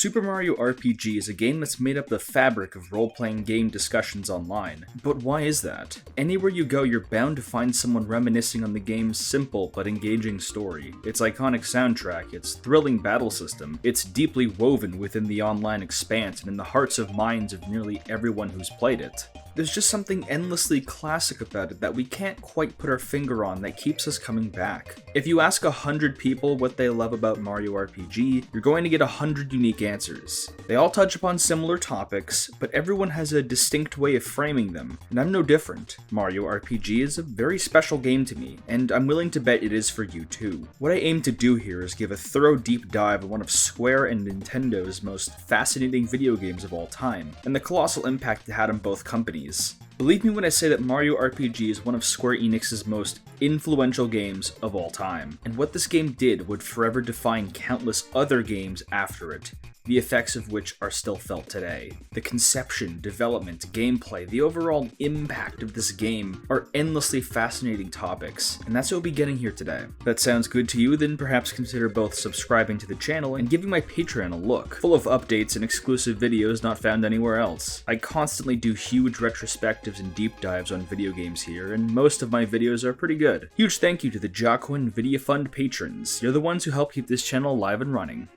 Super Mario RPG is a game that's made up the fabric of role-playing game discussions online. But why is that? Anywhere you go, you're bound to find someone reminiscing on the game's simple but engaging story, its iconic soundtrack, its thrilling battle system. It's deeply woven within the online expanse and in the hearts and minds of nearly everyone who's played it. There's just something endlessly classic about it that we can't quite put our finger on that keeps us coming back. If you ask 100 people what they love about Mario RPG, you're going to get 100 unique answers. They all touch upon similar topics, but everyone has a distinct way of framing them, and I'm no different. Mario RPG is a very special game to me, and I'm willing to bet it is for you too. What I aim to do here is give a thorough deep dive on one of Square and Nintendo's most fascinating video games of all time, and the colossal impact it had on both companies. Believe me when I say that Mario RPG is one of Square Enix's most influential games of all time, and what this game did would forever define countless other games after it, the effects of which are still felt today. The conception, development, gameplay, the overall impact of this game are endlessly fascinating topics, and that's what we'll be getting here today. If that sounds good to you, then perhaps consider both subscribing to the channel and giving my Patreon a look, full of updates and exclusive videos not found anywhere else. I constantly do huge retrospectives and deep dives on video games here, and most of my videos are pretty good. Huge thank you to the Jocko and Nvidia Fund patrons. You're the ones who help keep this channel alive and running.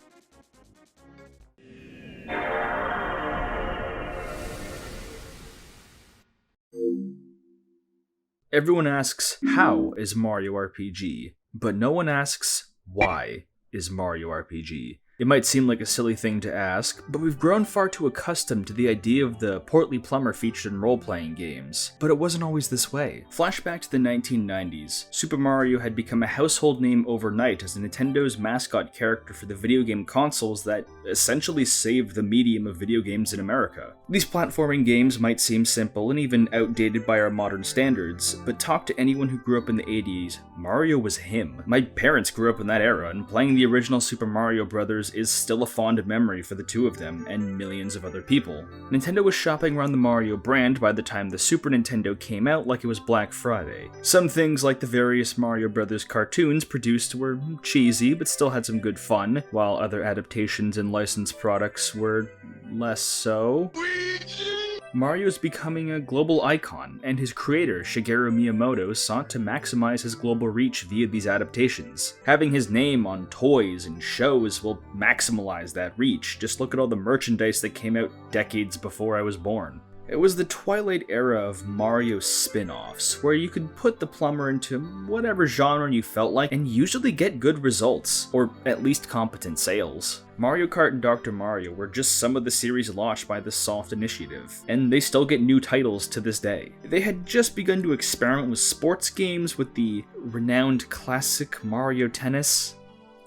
Everyone asks, how is Mario RPG? But no one asks, why is Mario RPG? It might seem like a silly thing to ask, but we've grown far too accustomed to the idea of the portly plumber featured in role-playing games. But it wasn't always this way. Flashback to the 1990s, Super Mario had become a household name overnight as Nintendo's mascot character for the video game consoles that essentially saved the medium of video games in America. These platforming games might seem simple and even outdated by our modern standards, but talk to anyone who grew up in the 80s, Mario was him. My parents grew up in that era, and playing the original Super Mario Bros. Is still a fond memory for the two of them and millions of other people. Nintendo was shopping around the Mario brand by the time the Super Nintendo came out like it was Black Friday. Some things like the various Mario Brothers cartoons produced were cheesy but still had some good fun, while other adaptations and licensed products were less so. Mario's becoming a global icon, and his creator, Shigeru Miyamoto, sought to maximize his global reach via these adaptations. Having his name on toys and shows will maximize that reach. Just look at all the merchandise that came out decades before I was born. It was the twilight era of Mario spin-offs, where you could put the plumber into whatever genre you felt like and usually get good results, or at least competent sales. Mario Kart and Dr. Mario were just some of the series launched by this soft initiative, and they still get new titles to this day. They had just begun to experiment with sports games with the renowned classic Mario Tennis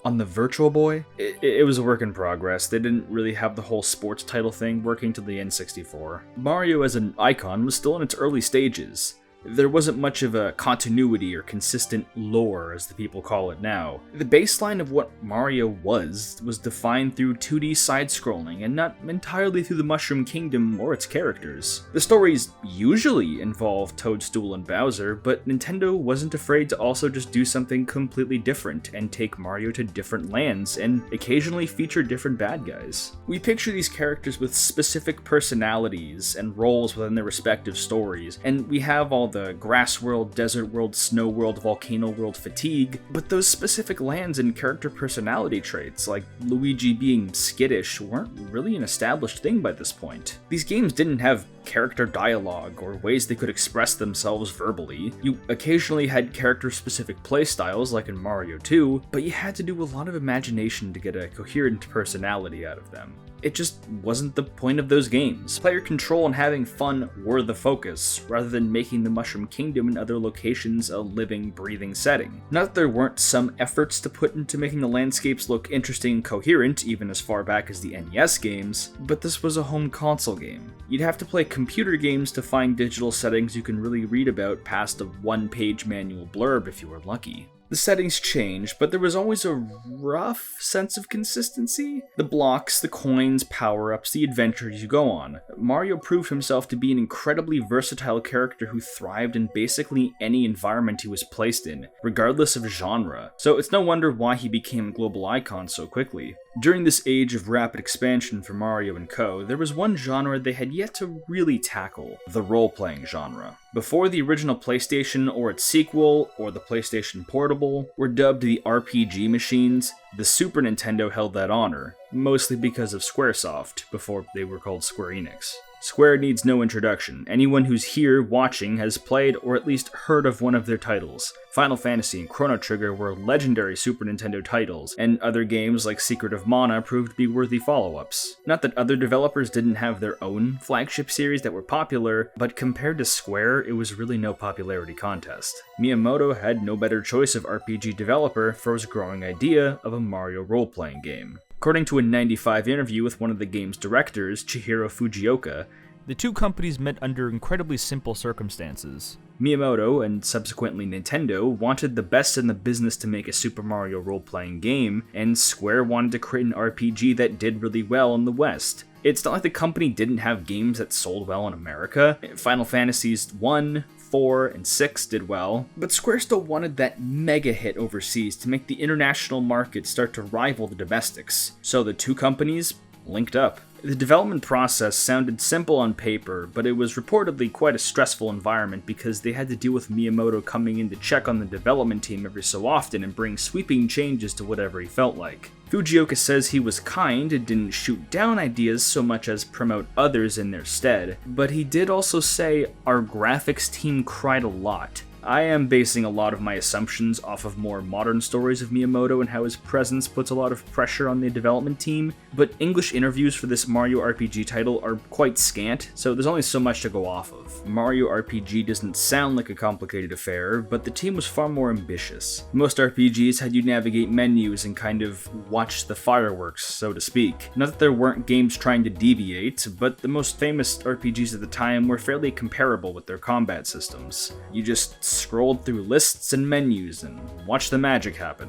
on the Virtual Boy. It was a work in progress. They didn't really have the whole sports title thing working till the N64. Mario as an icon was still in its early stages. There wasn't much of a continuity or consistent lore, as the people call it now. The baseline of what Mario was defined through 2D side-scrolling, and not entirely through the Mushroom Kingdom or its characters. The stories usually involve Toadstool and Bowser, but Nintendo wasn't afraid to also just do something completely different and take Mario to different lands, and occasionally feature different bad guys. We picture these characters with specific personalities and roles within their respective stories, and we have all the grass world, desert world, snow world, volcano world fatigue, but those specific lands and character personality traits, like Luigi being skittish, weren't really an established thing by this point. These games didn't have character dialogue or ways they could express themselves verbally. You occasionally had character-specific playstyles, like in Mario 2, but you had to do a lot of imagination to get a coherent personality out of them. It just wasn't the point of those games. Player control and having fun were the focus, rather than making the Mushroom Kingdom and other locations a living, breathing setting. Not that there weren't some efforts to put into making the landscapes look interesting and coherent, even as far back as the NES games, but this was a home console game. You'd have to play computer games to find digital settings you can really read about past a one-page manual blurb if you were lucky. The settings changed, but there was always a rough sense of consistency. The blocks, the coins, power-ups, the adventures you go on. Mario proved himself to be an incredibly versatile character who thrived in basically any environment he was placed in, regardless of genre. So it's no wonder why he became a global icon so quickly. During this age of rapid expansion for Mario & Co., there was one genre they had yet to really tackle, the role-playing genre. Before the original PlayStation or its sequel, or the PlayStation Portable, were dubbed the RPG machines, the Super Nintendo held that honor, mostly because of Squaresoft, before they were called Square Enix. Square needs no introduction. Anyone who's here watching has played or at least heard of one of their titles. Final Fantasy and Chrono Trigger were legendary Super Nintendo titles, and other games like Secret of Mana proved to be worthy follow-ups. Not that other developers didn't have their own flagship series that were popular, but compared to Square, it was really no popularity contest. Miyamoto had no better choice of RPG developer for his growing idea of a Mario role-playing game. According to a 1995 interview with one of the game's directors, Chihiro Fujioka, the two companies met under incredibly simple circumstances. Miyamoto, and subsequently Nintendo, wanted the best in the business to make a Super Mario role-playing game, and Square wanted to create an RPG that did really well in the West. It's not like the company didn't have games that sold well in America. Final Fantasies 1, 4, and 6 did well, but Square still wanted that mega hit overseas to make the international market start to rival the domestics. So the two companies linked up. The development process sounded simple on paper, but it was reportedly quite a stressful environment because they had to deal with Miyamoto coming in to check on the development team every so often and bring sweeping changes to whatever he felt like. Fujioka says he was kind and didn't shoot down ideas so much as promote others in their stead, but he did also say, "Our graphics team cried a lot." I am basing a lot of my assumptions off of more modern stories of Miyamoto and how his presence puts a lot of pressure on the development team, but English interviews for this Mario RPG title are quite scant, so there's only so much to go off of. Mario RPG doesn't sound like a complicated affair, but the team was far more ambitious. Most RPGs had you navigate menus and kind of watch the fireworks, so to speak. Not that there weren't games trying to deviate, but the most famous RPGs at the time were fairly comparable with their combat systems. You just scrolled through lists and menus and watched the magic happen.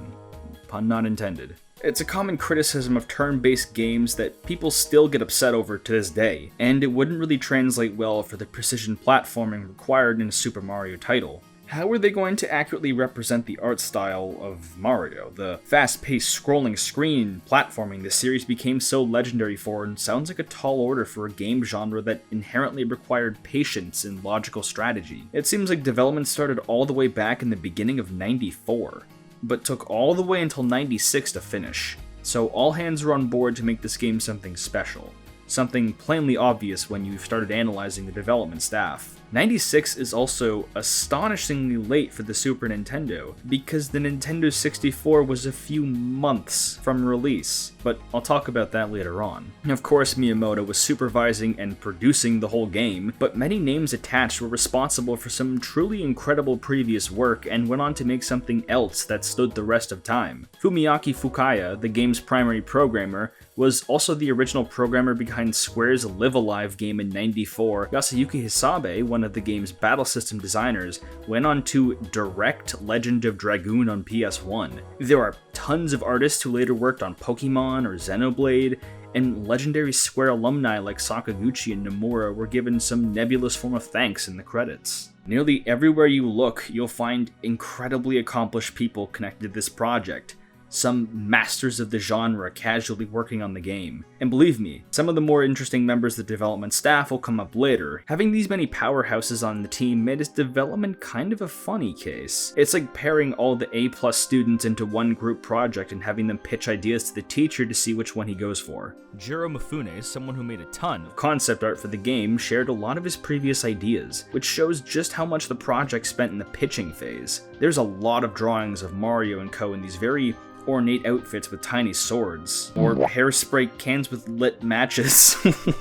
Pun not intended. It's a common criticism of turn-based games that people still get upset over to this day, and it wouldn't really translate well for the precision platforming required in a Super Mario title. How are they going to accurately represent the art style of Mario? The fast-paced scrolling screen platforming the series became so legendary for and sounds like a tall order for a game genre that inherently required patience and logical strategy. It seems like development started all the way back in the beginning of '94, but took all the way until '96 to finish. So all hands were on board to make this game something special. Something plainly obvious when you started analyzing the development staff. '96 is also astonishingly late for the Super Nintendo, because the Nintendo 64 was a few months from release, but I'll talk about that later on. Of course, Miyamoto was supervising and producing the whole game, but many names attached were responsible for some truly incredible previous work and went on to make something else that stood the rest of time. Fumiaki Fukaya, the game's primary programmer, was also the original programmer behind Square's Live Alive game in '94. Yasuyuki Hisabe, one of the game's battle system designers, went on to direct Legend of Dragoon on PS1. There are tons of artists who later worked on Pokemon or Xenoblade, and legendary Square alumni like Sakaguchi and Nomura were given some nebulous form of thanks in the credits. Nearly everywhere you look, you'll find incredibly accomplished people connected to this project. Some masters of the genre casually working on the game. And believe me, some of the more interesting members of the development staff will come up later. Having these many powerhouses on the team made its development kind of a funny case. It's like pairing all the A+ students into one group project and having them pitch ideas to the teacher to see which one he goes for. Jiro Mifune, someone who made a ton of concept art for the game, shared a lot of his previous ideas, which shows just how much the project spent in the pitching phase. There's a lot of drawings of Mario & Co. in these very ornate outfits with tiny swords, or hairspray cans with lit matches.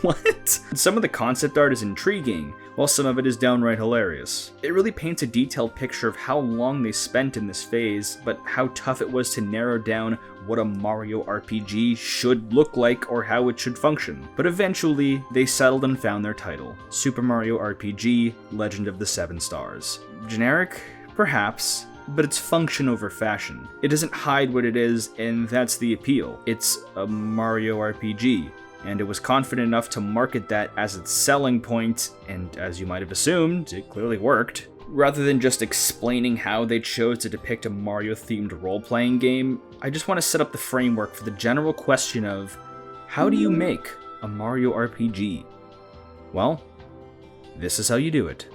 What? Some of the concept art is intriguing, while some of it is downright hilarious. It really paints a detailed picture of how long they spent in this phase, but how tough it was to narrow down what a Mario RPG should look like or how it should function. But eventually, they settled and found their title, Super Mario RPG Legend of the Seven Stars. Generic? Perhaps, but it's function over fashion. It doesn't hide what it is, and that's the appeal. It's a Mario RPG, and it was confident enough to market that as its selling point, and as you might have assumed, it clearly worked. Rather than just explaining how they chose to depict a Mario-themed role-playing game, I just want to set up the framework for the general question of, how do you make a Mario RPG? Well, this is how you do it.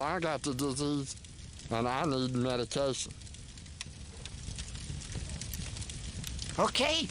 I got the disease, and I need medication. Okay.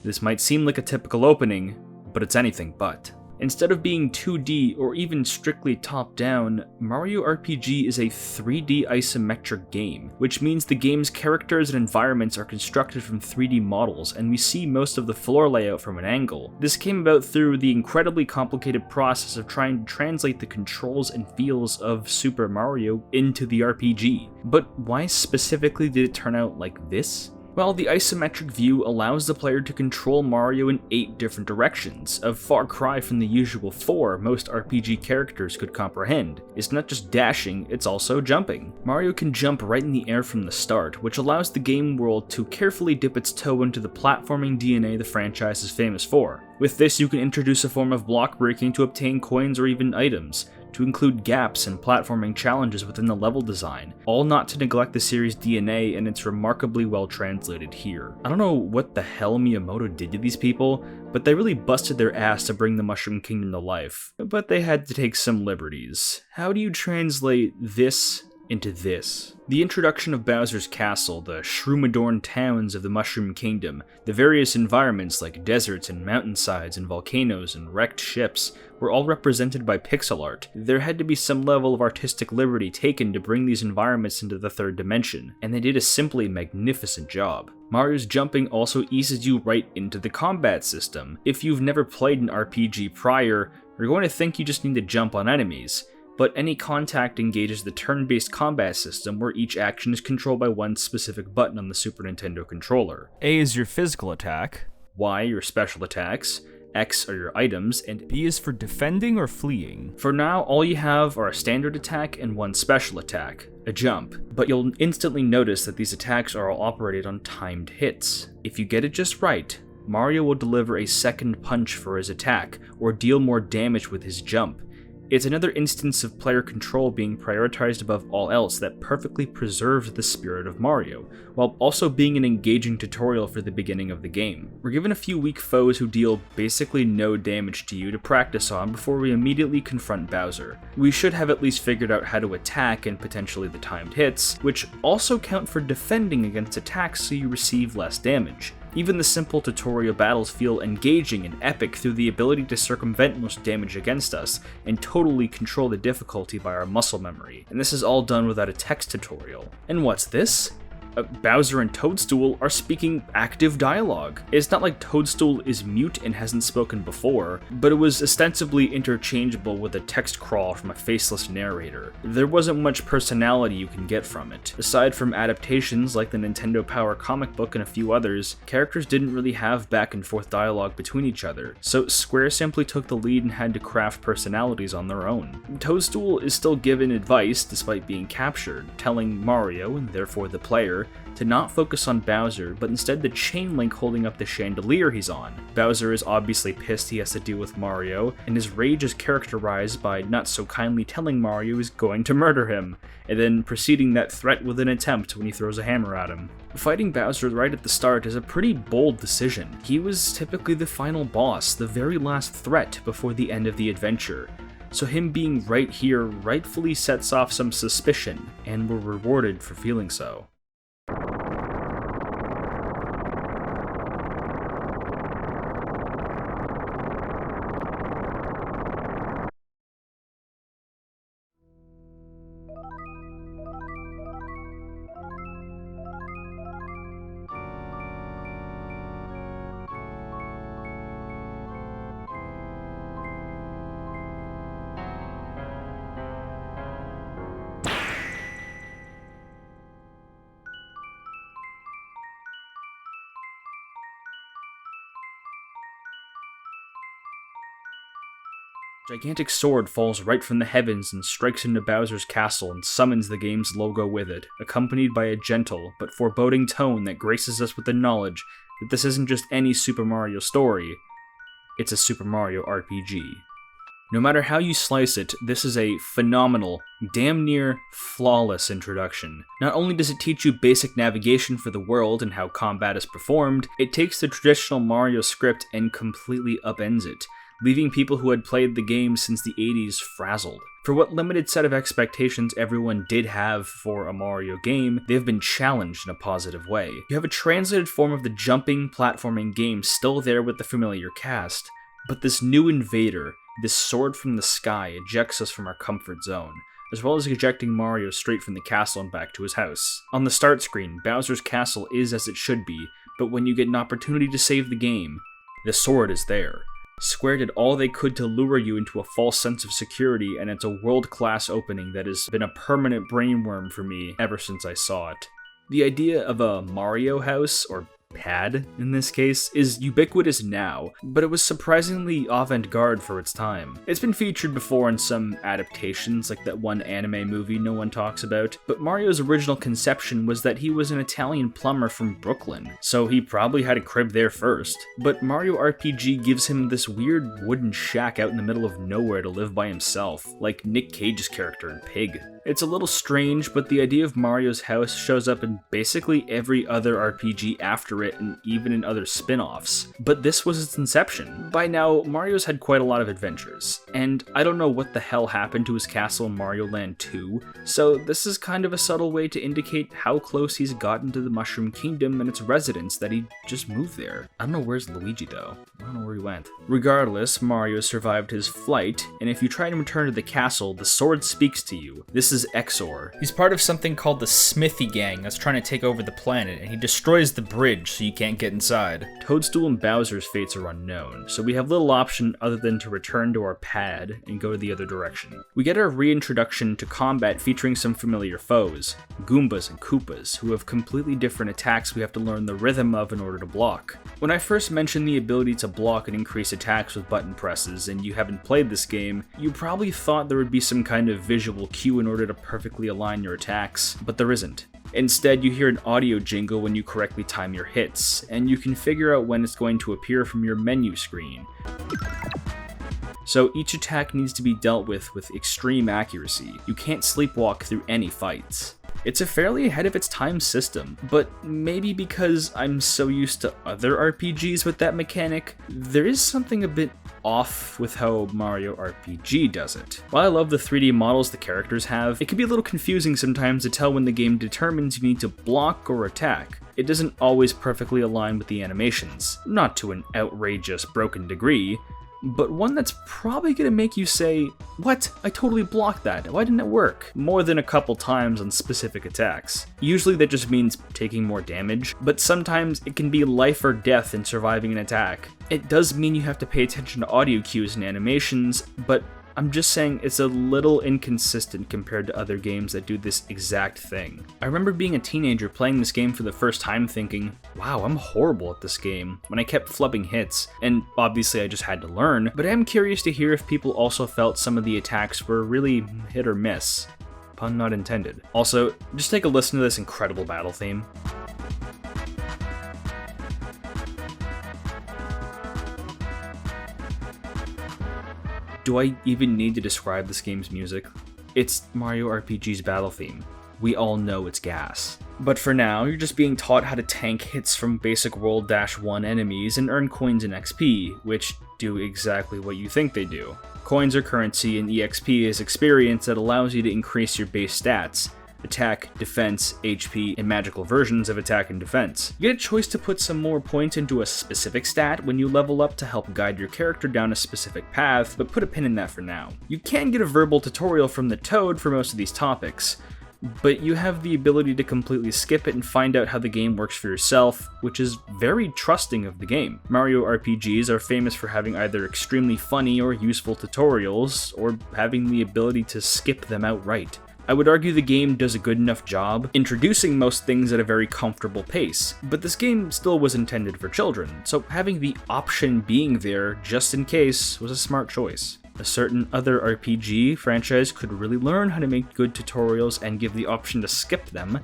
This might seem like a typical opening, but it's anything but. Instead of being 2D or even strictly top-down, Mario RPG is a 3D isometric game, which means the game's characters and environments are constructed from 3D models, and we see most of the floor layout from an angle. This came about through the incredibly complicated process of trying to translate the controls and feels of Super Mario into the RPG. But why specifically did it turn out like this? Well, the isometric view allows the player to control Mario in 8 different directions, a far cry from the usual 4 most RPG characters could comprehend. It's not just dashing, it's also jumping. Mario can jump right in the air from the start, which allows the game world to carefully dip its toe into the platforming DNA the franchise is famous for. With this, you can introduce a form of block breaking to obtain coins or even items, to include gaps and platforming challenges within the level design, all not to neglect the series' DNA, and it's remarkably well translated here. I don't know what the hell Miyamoto did to these people, but they really busted their ass to bring the Mushroom Kingdom to life. But they had to take some liberties. How do you translate this into this? The introduction of Bowser's Castle, the shroom-adorned towns of the Mushroom Kingdom, the various environments like deserts and mountainsides and volcanoes and wrecked ships, were all represented by pixel art. There had to be some level of artistic liberty taken to bring these environments into the third dimension, and they did a simply magnificent job. Mario's jumping also eases you right into the combat system. If you've never played an RPG prior, you're going to think you just need to jump on enemies. But any contact engages the turn-based combat system where each action is controlled by one specific button on the Super Nintendo controller. A is your physical attack, Y your special attacks, X are your items, and B is for defending or fleeing. For now, all you have are a standard attack and one special attack, a jump, but you'll instantly notice that these attacks are all operated on timed hits. If you get it just right, Mario will deliver a second punch for his attack, or deal more damage with his jump. It's another instance of player control being prioritized above all else that perfectly preserves the spirit of Mario, while also being an engaging tutorial for the beginning of the game. We're given a few weak foes who deal basically no damage to you to practice on before we immediately confront Bowser. We should have at least figured out how to attack and potentially the timed hits, which also count for defending against attacks so you receive less damage. Even the simple tutorial battles feel engaging and epic through the ability to circumvent most damage against us, and totally control the difficulty by our muscle memory. And this is all done without a text tutorial. And what's this? Bowser and Toadstool are speaking active dialogue. It's not like Toadstool is mute and hasn't spoken before, but it was ostensibly interchangeable with a text crawl from a faceless narrator. There wasn't much personality you can get from it. Aside from adaptations like the Nintendo Power comic book and a few others, characters didn't really have back and forth dialogue between each other, so Square simply took the lead and had to craft personalities on their own. Toadstool is still given advice despite being captured, telling Mario, and therefore the player, to not focus on Bowser, but instead the chain link holding up the chandelier he's on. Bowser is obviously pissed he has to deal with Mario, and his rage is characterized by not so kindly telling Mario he's going to murder him, and then preceding that threat with an attempt when he throws a hammer at him. Fighting Bowser right at the start is a pretty bold decision. He was typically the final boss, the very last threat before the end of the adventure. So him being right here rightfully sets off some suspicion, and we're rewarded for feeling so. Gigantic sword falls right from the heavens and strikes into Bowser's castle and summons the game's logo with it, accompanied by a gentle but foreboding tone that graces us with the knowledge that this isn't just any Super Mario story, it's a Super Mario RPG. No matter how you slice it, this is a phenomenal, damn near flawless introduction. Not only does it teach you basic navigation for the world and how combat is performed, it takes the traditional Mario script and completely upends it, leaving people who had played the game since the 80s frazzled. For what limited set of expectations everyone did have for a Mario game, they have been challenged in a positive way. You have a translated form of the jumping, platforming game still there with the familiar cast, but this new invader, this sword from the sky, ejects us from our comfort zone, as well as ejecting Mario straight from the castle and back to his house. On the start screen, Bowser's castle is as it should be, but when you get an opportunity to save the game, the sword is there. Square did all they could to lure you into a false sense of security, and it's a world-class opening that has been a permanent brainworm for me ever since I saw it. The idea of a Mario house, or pad in this case, is ubiquitous now, but it was surprisingly avant-garde for its time. It's been featured before in some adaptations, like that one anime movie no one talks about, but Mario's original conception was that he was an Italian plumber from Brooklyn, so he probably had a crib there first. But Mario RPG gives him this weird wooden shack out in the middle of nowhere to live by himself, like Nick Cage's character in Pig. It's a little strange, but the idea of Mario's house shows up in basically every other RPG after it, and even in other spin-offs. But this was its inception. By now, Mario's had quite a lot of adventures, and I don't know what the hell happened to his castle in Mario Land 2, so this is kind of a subtle way to indicate how close he's gotten to the Mushroom Kingdom and its residents that he just moved there. I don't know where's Luigi though. I don't know where he went. Regardless, Mario survived his flight, and if you try to return to the castle, the sword speaks to you. This is Exor. He's part of something called the Smithy Gang that's trying to take over the planet, and he destroys the bridge so you can't get inside. Toadstool and Bowser's fates are unknown, so we have little option other than to return to our pad and go the other direction. We get our reintroduction to combat featuring some familiar foes, Goombas and Koopas, who have completely different attacks we have to learn the rhythm of in order to block. When I first mentioned the ability to block and increase attacks with button presses, and you haven't played this game, you probably thought there would be some kind of visual cue in order to perfectly align your attacks, but there isn't. Instead, you hear an audio jingle when you correctly time your hits, and you can figure out when it's going to appear from your menu screen. So each attack needs to be dealt with extreme accuracy. You can't sleepwalk through any fights. It's a fairly ahead of its time system, but maybe because I'm so used to other RPGs with that mechanic, there is something a bit off with how Mario RPG does it. While I love the 3D models the characters have, it can be a little confusing sometimes to tell when the game determines you need to block or attack. It doesn't always perfectly align with the animations, not to an outrageous broken degree, but one that's probably gonna make you say, "What? I totally blocked that. Why didn't it work?" more than a couple times on specific attacks. Usually that just means taking more damage, but sometimes it can be life or death in surviving an attack. It does mean you have to pay attention to audio cues and animations, but I'm just saying it's a little inconsistent compared to other games that do this exact thing. I remember being a teenager playing this game for the first time thinking, wow, I'm horrible at this game, when I kept flubbing hits, and obviously I just had to learn, but I am curious to hear if people also felt some of the attacks were really hit or miss. Pun not intended. Also, just take a listen to this incredible battle theme. Do I even need to describe this game's music? It's Mario RPG's battle theme. We all know it's gas. But for now, you're just being taught how to tank hits from basic World -1 enemies and earn coins and XP, which do exactly what you think they do. Coins are currency, and EXP is experience that allows you to increase your base stats: attack, defense, HP, and magical versions of attack and defense. You get a choice to put some more points into a specific stat when you level up to help guide your character down a specific path, but put a pin in that for now. You can get a verbal tutorial from the Toad for most of these topics, but you have the ability to completely skip it and find out how the game works for yourself, which is very trusting of the game. Mario RPGs are famous for having either extremely funny or useful tutorials, or having the ability to skip them outright. I would argue the game does a good enough job introducing most things at a very comfortable pace, but this game still was intended for children, so having the option being there just in case was a smart choice. A certain other RPG franchise could really learn how to make good tutorials and give the option to skip them,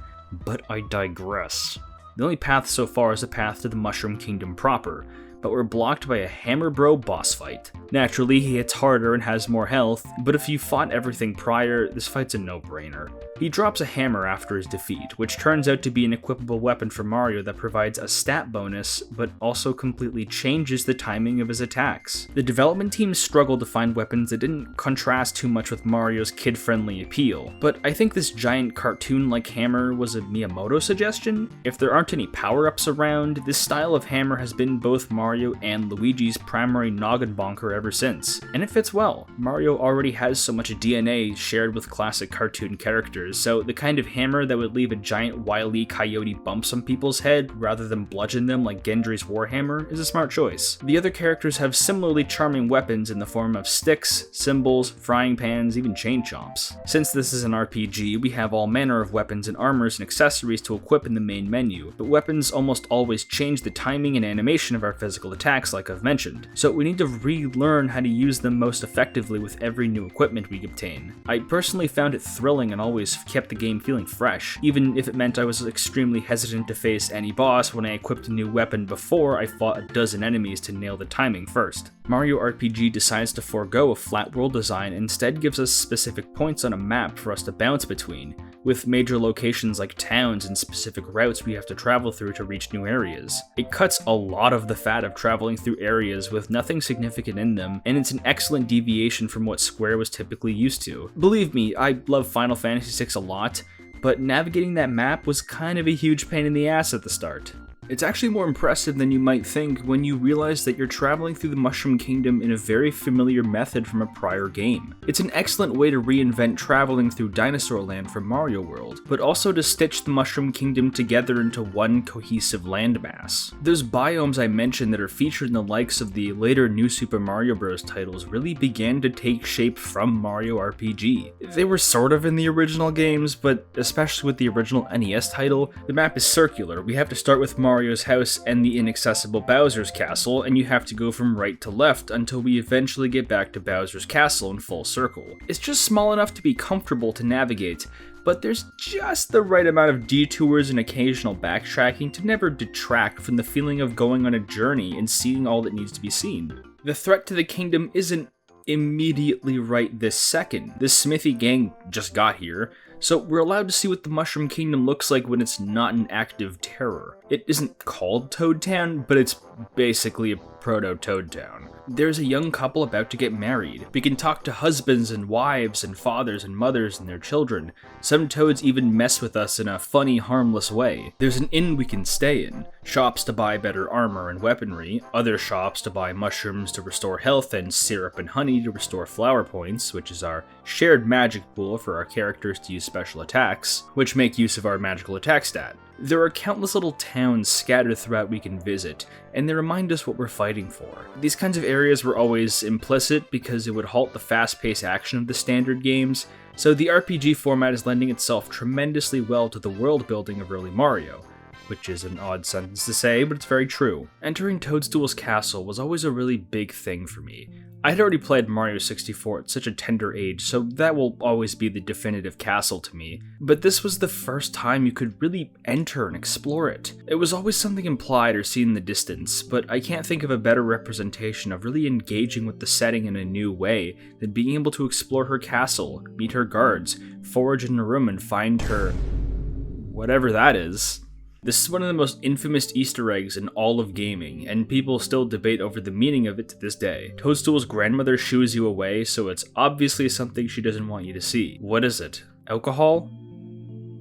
but I digress. The only path so far is the path to the Mushroom Kingdom proper, but we're blocked by a Hammer Bro boss fight. Naturally, he hits harder and has more health, but if you fought everything prior, this fight's a no-brainer. He drops a hammer after his defeat, which turns out to be an equipable weapon for Mario that provides a stat bonus, but also completely changes the timing of his attacks. The development team struggled to find weapons that didn't contrast too much with Mario's kid-friendly appeal, but I think this giant cartoon-like hammer was a Miyamoto suggestion. If there aren't any power-ups around, this style of hammer has been both Mario and Luigi's primary noggin bonker ever since, and it fits well. Mario already has so much DNA shared with classic cartoon characters, so the kind of hammer that would leave a giant Wile E. Coyote bumps on people's head rather than bludgeon them like Gendry's Warhammer is a smart choice. The other characters have similarly charming weapons in the form of sticks, cymbals, frying pans, even chain chomps. Since this is an RPG, we have all manner of weapons and armors and accessories to equip in the main menu, but weapons almost always change the timing and animation of our physical attacks like I've mentioned, so we need to relearn how to use them most effectively with every new equipment we obtain. I personally found it thrilling and always kept the game feeling fresh, even if it meant I was extremely hesitant to face any boss when I equipped a new weapon before I fought a dozen enemies to nail the timing first. Mario RPG decides to forego a flat world design and instead gives us specific points on a map for us to bounce between, with major locations like towns and specific routes we have to travel through to reach new areas. It cuts a lot of the fat of traveling through areas with nothing significant in them, and it's an excellent deviation from what Square was typically used to. Believe me, I love Final Fantasy VI a lot, but navigating that map was kind of a huge pain in the ass at the start. It's actually more impressive than you might think when you realize that you're traveling through the Mushroom Kingdom in a very familiar method from a prior game. It's an excellent way to reinvent traveling through Dinosaur Land from Mario World, but also to stitch the Mushroom Kingdom together into one cohesive landmass. Those biomes I mentioned that are featured in the likes of the later New Super Mario Bros. Titles really began to take shape from Mario RPG. They were sort of in the original games, but especially with the original NES title, the map is circular. We have to start with Mario's house and the inaccessible Bowser's castle, and you have to go from right to left until we eventually get back to Bowser's castle in full circle. It's just small enough to be comfortable to navigate, but there's just the right amount of detours and occasional backtracking to never detract from the feeling of going on a journey and seeing all that needs to be seen. The threat to the kingdom isn't immediately right this second. This Smithy gang just got here, so we're allowed to see what the Mushroom Kingdom looks like when it's not an active terror. It isn't called Toad Town, but it's basically a proto-Toad Town. There's a young couple about to get married. We can talk to husbands and wives and fathers and mothers and their children. Some toads even mess with us in a funny, harmless way. There's an inn we can stay in, shops to buy better armor and weaponry, other shops to buy mushrooms to restore health, and syrup and honey to restore flower points, which is our shared magic pool for our characters to use special attacks, which make use of our magical attack stat. There are countless little towns scattered throughout we can visit, and they remind us what we're fighting for. These kinds of areas were always implicit because it would halt the fast-paced action of the standard games, so the RPG format is lending itself tremendously well to the world building of early Mario, which is an odd sentence to say, but it's very true. Entering Toadstool's castle was always a really big thing for me. I had already played Mario 64 at such a tender age, so that will always be the definitive castle to me, but this was the first time you could really enter and explore it. It was always something implied or seen in the distance, but I can't think of a better representation of really engaging with the setting in a new way than being able to explore her castle, meet her guards, forage in a room and find her... whatever that is. This is one of the most infamous Easter eggs in all of gaming, and people still debate over the meaning of it to this day. Toadstool's grandmother shoos you away, so it's obviously something she doesn't want you to see. What is it? Alcohol?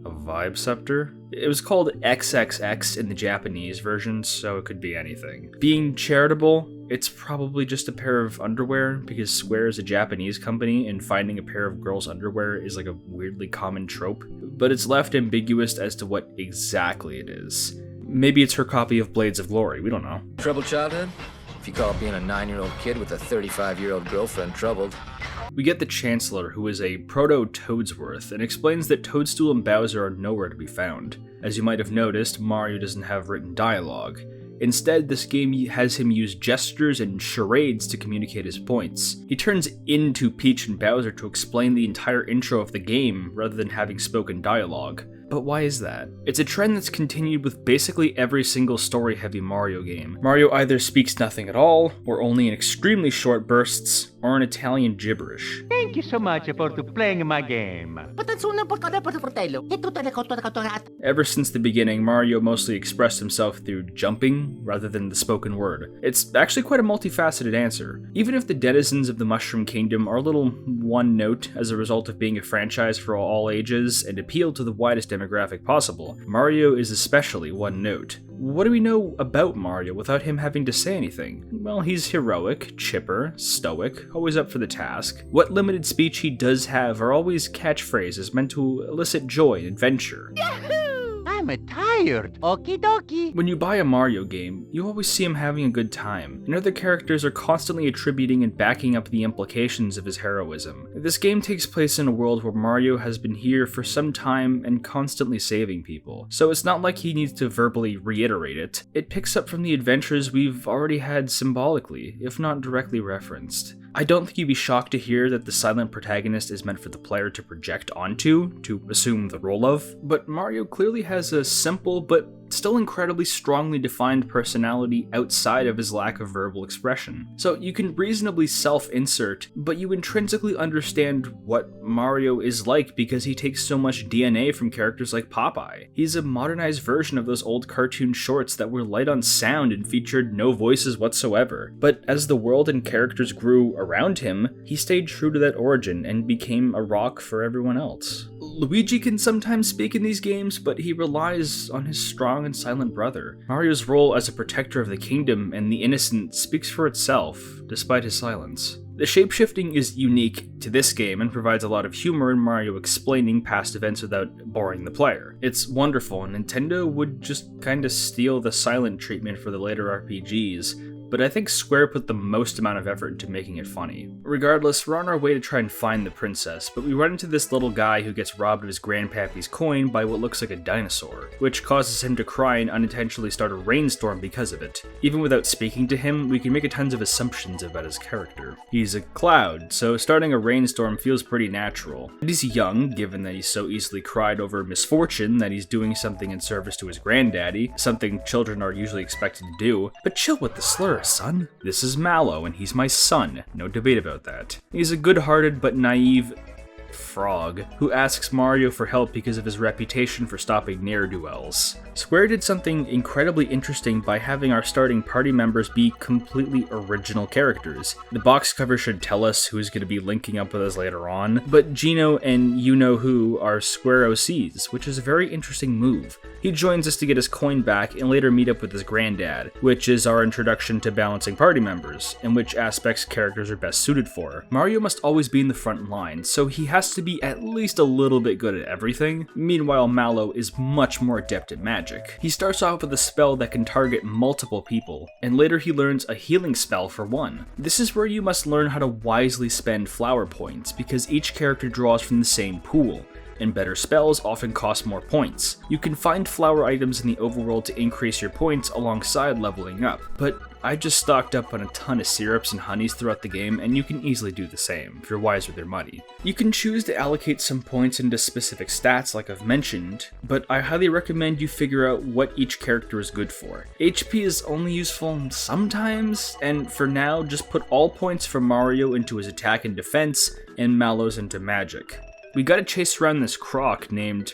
A vibe scepter? It was called XXX in the Japanese version, so it could be anything. Being charitable, it's probably just a pair of underwear, because Square is a Japanese company, and finding a pair of girls' underwear is like a weirdly common trope, but it's left ambiguous as to what exactly it is. Maybe it's her copy of Blades of Glory, we don't know. Troubled childhood? If you call being a 9-year-old kid with a 35-year-old girlfriend troubled. We get the Chancellor, who is a proto-Toadsworth, and explains that Toadstool and Bowser are nowhere to be found. As you might have noticed, Mario doesn't have written dialogue. Instead, this game has him use gestures and charades to communicate his points. He turns into Peach and Bowser to explain the entire intro of the game, rather than having spoken dialogue. But why is that? It's a trend that's continued with basically every single story-heavy Mario game. Mario either speaks nothing at all, or only in extremely short bursts, or in Italian gibberish. Thank you so much for playing my game. Ever since the beginning, Mario mostly expressed himself through jumping rather than the spoken word. It's actually quite a multifaceted answer. Even if the denizens of the Mushroom Kingdom are a little one-note as a result of being a franchise for all ages and appeal to the widest demographic possible, Mario is especially one-note. What do we know about Mario without him having to say anything? Well, he's heroic, chipper, stoic, always up for the task. What limited speech he does have are always catchphrases meant to elicit joy and adventure. I'm tired. Okie dokie. When you buy a Mario game, you always see him having a good time, and other characters are constantly attributing and backing up the implications of his heroism. This game takes place in a world where Mario has been here for some time and constantly saving people, so it's not like he needs to verbally reiterate it. It picks up from the adventures we've already had symbolically, if not directly referenced. I don't think you'd be shocked to hear that the silent protagonist is meant for the player to project onto, to assume the role of, but Mario clearly has a simple but still incredibly strongly defined personality outside of his lack of verbal expression. So you can reasonably self-insert, but you intrinsically understand what Mario is like because he takes so much DNA from characters like Popeye. He's a modernized version of those old cartoon shorts that were light on sound and featured no voices whatsoever. But as the world and characters grew around him, he stayed true to that origin and became a rock for everyone else. Luigi can sometimes speak in these games, but he relies on his strong and silent brother. Mario's role as a protector of the kingdom and the innocent speaks for itself, despite his silence. The shapeshifting is unique to this game and provides a lot of humor in Mario explaining past events without boring the player. It's wonderful, and Nintendo would just kinda steal the silent treatment for the later RPGs, but I think Square put the most amount of effort into making it funny. Regardless, we're on our way to try and find the princess, but we run into this little guy who gets robbed of his grandpappy's coin by what looks like a dinosaur, which causes him to cry and unintentionally start a rainstorm because of it. Even without speaking to him, we can make a tons of assumptions about his character. He's a cloud, so starting a rainstorm feels pretty natural. But he's young, given that he's so easily cried over misfortune that he's doing something in service to his granddaddy, something children are usually expected to do. But chill with the slur, son. This is Mallow, and he's my son. No debate about that. He's a good-hearted but naive frog who asks Mario for help because of his reputation for stopping ne'er-do-wells. Square did something incredibly interesting by having our starting party members be completely original characters. The box cover should tell us who's going to be linking up with us later on, but Gino and you-know-who are Square OCs, which is a very interesting move. He joins us to get his coin back and later meet up with his granddad, which is our introduction to balancing party members, and which aspects characters are best suited for. Mario must always be in the front line, so he has to be at least a little bit good at everything. Meanwhile, Mallow is much more adept at magic. He starts off with a spell that can target multiple people, and later he learns a healing spell for one. This is where you must learn how to wisely spend flower points, because each character draws from the same pool, and better spells often cost more points. You can find flower items in the overworld to increase your points alongside leveling up, but I just stocked up on a ton of syrups and honeys throughout the game, and you can easily do the same, if you're wise with your money. You can choose to allocate some points into specific stats like I've mentioned, but I highly recommend you figure out what each character is good for. HP is only useful sometimes, and for now, just put all points from Mario into his attack and defense, and Mallow's into magic. We gotta chase around this croc named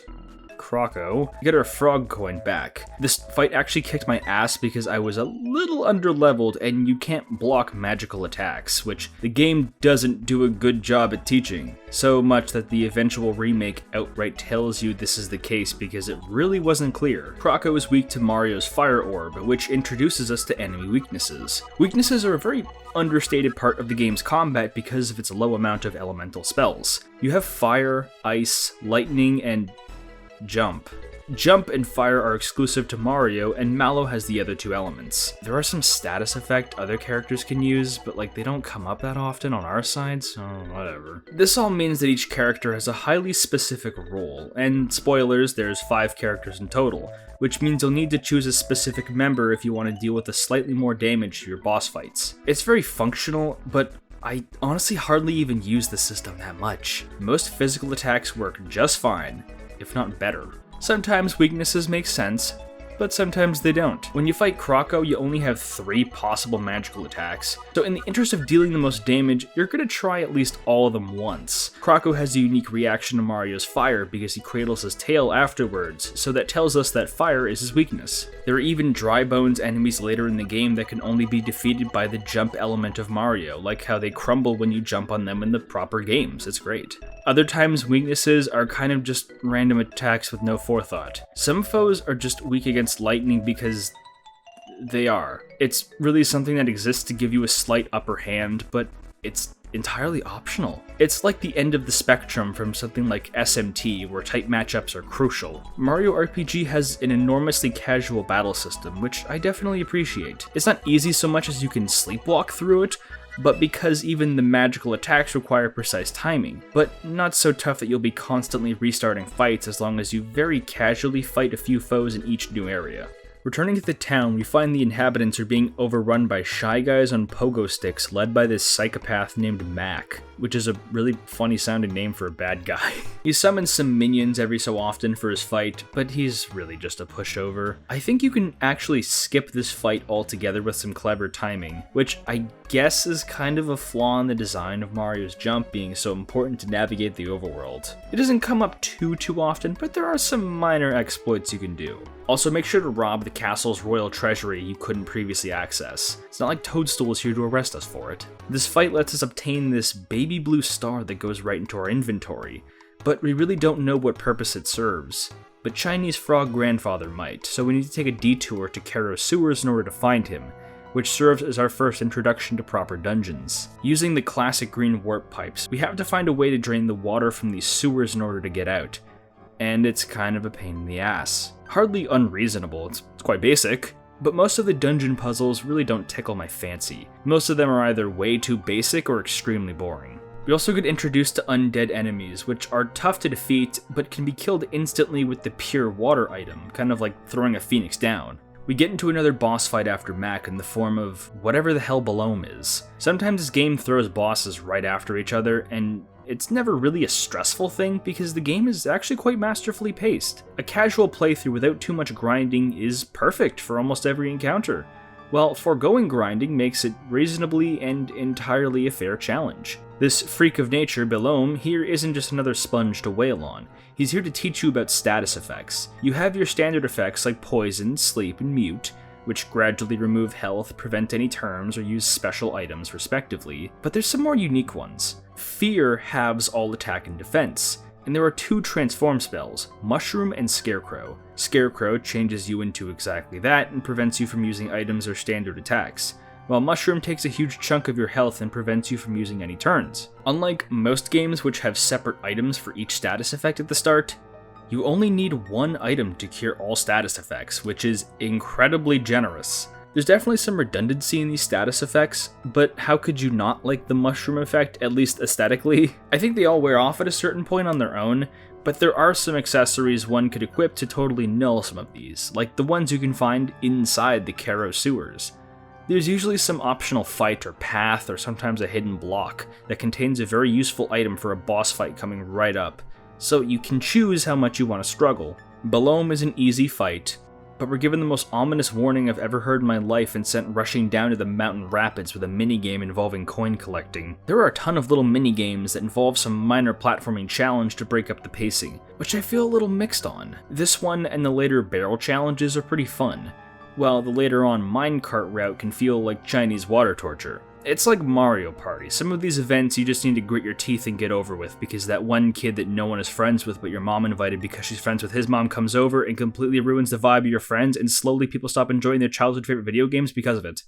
Croco, get our frog coin back. This fight actually kicked my ass because I was a little underleveled and you can't block magical attacks, which the game doesn't do a good job at teaching. So much that the eventual remake outright tells you this is the case because it really wasn't clear. Croco is weak to Mario's fire orb, which introduces us to enemy weaknesses. Weaknesses are a very understated part of the game's combat because of its low amount of elemental spells. You have fire, ice, lightning, and jump. Jump and fire are exclusive to Mario, and Mallow has the other two elements. There are some status effect other characters can use, but they don't come up that often on our side, so whatever. This all means that each character has a highly specific role, and spoilers, there's 5 characters in total, which means you'll need to choose a specific member if you want to deal with a slightly more damage to your boss fights. It's very functional, but I honestly hardly even use the system that much. Most physical attacks work just fine, if not better. Sometimes weaknesses make sense, but sometimes they don't. When you fight Croco, you only have 3 possible magical attacks, so in the interest of dealing the most damage, you're gonna try at least all of them once. Croco has a unique reaction to Mario's fire because he cradles his tail afterwards, so that tells us that fire is his weakness. There are even dry bones enemies later in the game that can only be defeated by the jump element of Mario, like how they crumble when you jump on them in the proper games. It's great. Other times, weaknesses are kind of just random attacks with no forethought. Some foes are just weak against lightning because they are. It's really something that exists to give you a slight upper hand, but it's entirely optional. It's like the end of the spectrum from something like SMT, where tight matchups are crucial. Mario RPG has an enormously casual battle system, which I definitely appreciate. It's not easy so much as you can sleepwalk through it, but because even the magical attacks require precise timing, but not so tough that you'll be constantly restarting fights as long as you very casually fight a few foes in each new area. Returning to the town, we find the inhabitants are being overrun by shy guys on pogo sticks led by this psychopath named Mac, which is a really funny sounding name for a bad guy. He summons some minions every so often for his fight, but he's really just a pushover. I think you can actually skip this fight altogether with some clever timing, which I guess is kind of a flaw in the design of Mario's jump being so important to navigate the overworld. It doesn't come up too often, but there are some minor exploits you can do. Also, make sure to rob the castle's royal treasury you couldn't previously access. It's not like Toadstool is here to arrest us for it. This fight lets us obtain this baby blue star that goes right into our inventory, but we really don't know what purpose it serves. But Chinese Frog Grandfather might, so we need to take a detour to Karo's sewers in order to find him, which serves as our first introduction to proper dungeons. Using the classic green warp pipes, we have to find a way to drain the water from these sewers in order to get out, and it's kind of a pain in the ass. Hardly unreasonable, it's quite basic, but most of the dungeon puzzles really don't tickle my fancy. Most of them are either way too basic or extremely boring. We also get introduced to undead enemies, which are tough to defeat, but can be killed instantly with the pure water item, kind of like throwing a phoenix down. We get into another boss fight after Mac in the form of whatever the hell Belome is. Sometimes this game throws bosses right after each other, and it's never really a stressful thing because the game is actually quite masterfully paced. A casual playthrough without too much grinding is perfect for almost every encounter, while foregoing grinding makes it reasonably and entirely a fair challenge. This freak of nature, Belome, here isn't just another sponge to wail on. He's here to teach you about status effects. You have your standard effects like poison, sleep, and mute, which gradually remove health, prevent any turns, or use special items respectively, but there's some more unique ones. Fear halves all attack and defense, and there are 2 transform spells, Mushroom and Scarecrow. Scarecrow changes you into exactly that and prevents you from using items or standard attacks, while Mushroom takes a huge chunk of your health and prevents you from using any turns. Unlike most games which have separate items for each status effect at the start, you only need 1 item to cure all status effects, which is incredibly generous. There's definitely some redundancy in these status effects, but how could you not like the mushroom effect, at least aesthetically? I think they all wear off at a certain point on their own, but there are some accessories one could equip to totally null some of these, like the ones you can find inside the Karo sewers. There's usually some optional fight or path, or sometimes a hidden block, that contains a very useful item for a boss fight coming right up, so you can choose how much you want to struggle. Belome is an easy fight, but we're given the most ominous warning I've ever heard in my life and sent rushing down to the mountain rapids with a minigame involving coin collecting. There are a ton of little minigames that involve some minor platforming challenge to break up the pacing, which I feel a little mixed on. This one and the later barrel challenges are pretty fun, while the later on minecart route can feel like Chinese water torture. It's like Mario Party. Some of these events you just need to grit your teeth and get over with because that one kid that no one is friends with but your mom invited because she's friends with his mom comes over and completely ruins the vibe of your friends, and slowly people stop enjoying their childhood favorite video games because of it.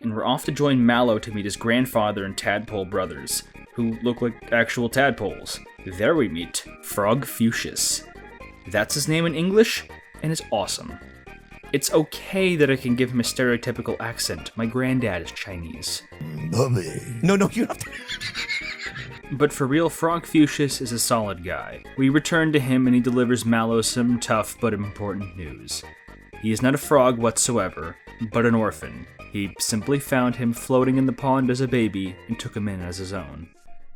And we're off to join Mallow to meet his grandfather and tadpole brothers, who look like actual tadpoles. There we meet Frog Fuchsius. That's his name in English, and it's awesome. It's okay that I can give him a stereotypical accent. My granddad is Chinese. No, you have to. But for real, Frog Fuchsius is a solid guy. We return to him and he delivers Mallow some tough but important news. He is not a frog whatsoever, but an orphan. He simply found him floating in the pond as a baby and took him in as his own.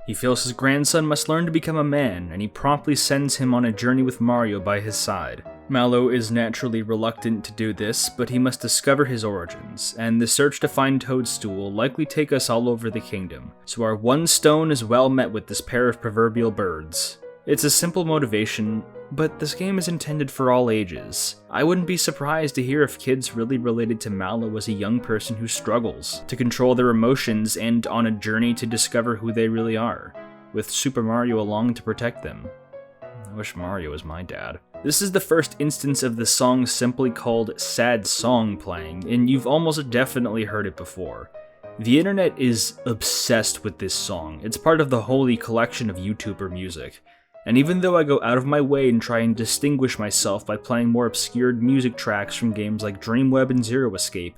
He feels his grandson must learn to become a man, and he promptly sends him on a journey with Mario by his side. Mallow is naturally reluctant to do this, but he must discover his origins, and the search to find Toadstool will likely take us all over the kingdom, so our one stone is well met with this pair of proverbial birds. It's a simple motivation, but this game is intended for all ages. I wouldn't be surprised to hear if kids really related to Mallow as a young person who struggles to control their emotions and on a journey to discover who they really are, with Super Mario along to protect them. I wish Mario was my dad. This is the first instance of the song simply called Sad Song playing, and you've almost definitely heard it before. The internet is obsessed with this song. It's part of the holy collection of YouTuber music. And even though I go out of my way and try and distinguish myself by playing more obscured music tracks from games like Dreamweb and Zero Escape,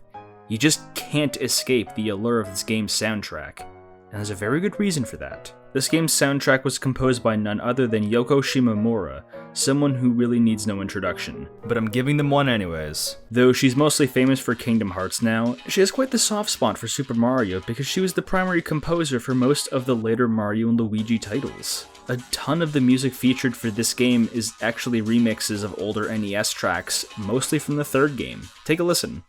you just can't escape the allure of this game's soundtrack. And there's a very good reason for that. This game's soundtrack was composed by none other than Yoko Shimomura, someone who really needs no introduction. But I'm giving them one anyways. Though she's mostly famous for Kingdom Hearts now, she has quite the soft spot for Super Mario because she was the primary composer for most of the later Mario and Luigi titles. A ton of the music featured for this game is actually remixes of older NES tracks, mostly from the third game. Take a listen.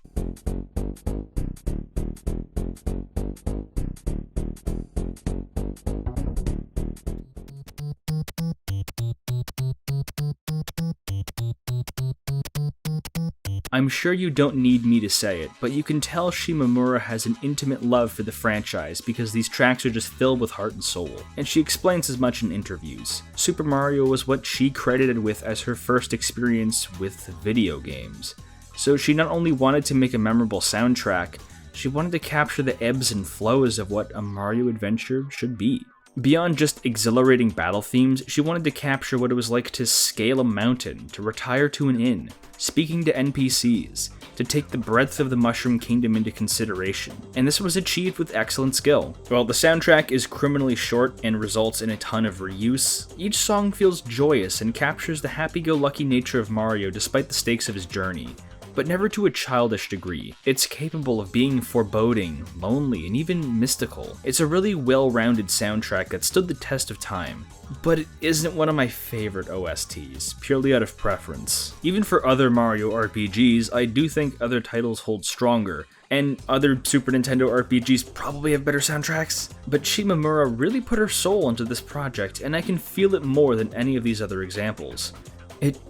I'm sure you don't need me to say it, but you can tell Shimomura has an intimate love for the franchise because these tracks are just filled with heart and soul, and she explains as much in interviews. Super Mario was what she credited with as her first experience with video games, so she not only wanted to make a memorable soundtrack, she wanted to capture the ebbs and flows of what a Mario adventure should be. Beyond just exhilarating battle themes, she wanted to capture what it was like to scale a mountain, to retire to an inn, speaking to NPCs, to take the breadth of the Mushroom Kingdom into consideration, and this was achieved with excellent skill. While the soundtrack is criminally short and results in a ton of reuse, each song feels joyous and captures the happy-go-lucky nature of Mario despite the stakes of his journey, but never to a childish degree. It's capable of being foreboding, lonely, and even mystical. It's a really well-rounded soundtrack that stood the test of time, but it isn't one of my favorite OSTs, purely out of preference. Even for other Mario RPGs, I do think other titles hold stronger, and other Super Nintendo RPGs probably have better soundtracks, but Shimomura really put her soul into this project, and I can feel it more than any of these other examples. It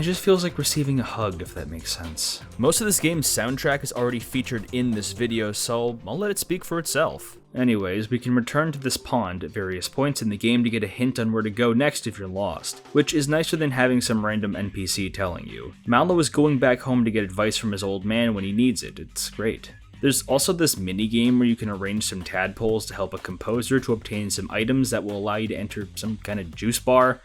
just feels like receiving a hug, if that makes sense. Most of this game's soundtrack is already featured in this video, so I'll let it speak for itself. Anyways, we can return to this pond at various points in the game to get a hint on where to go next if you're lost, which is nicer than having some random NPC telling you. Mallow is going back home to get advice from his old man when he needs it. It's great. There's also this mini-game where you can arrange some tadpoles to help a composer to obtain some items that will allow you to enter some kind of juice bar.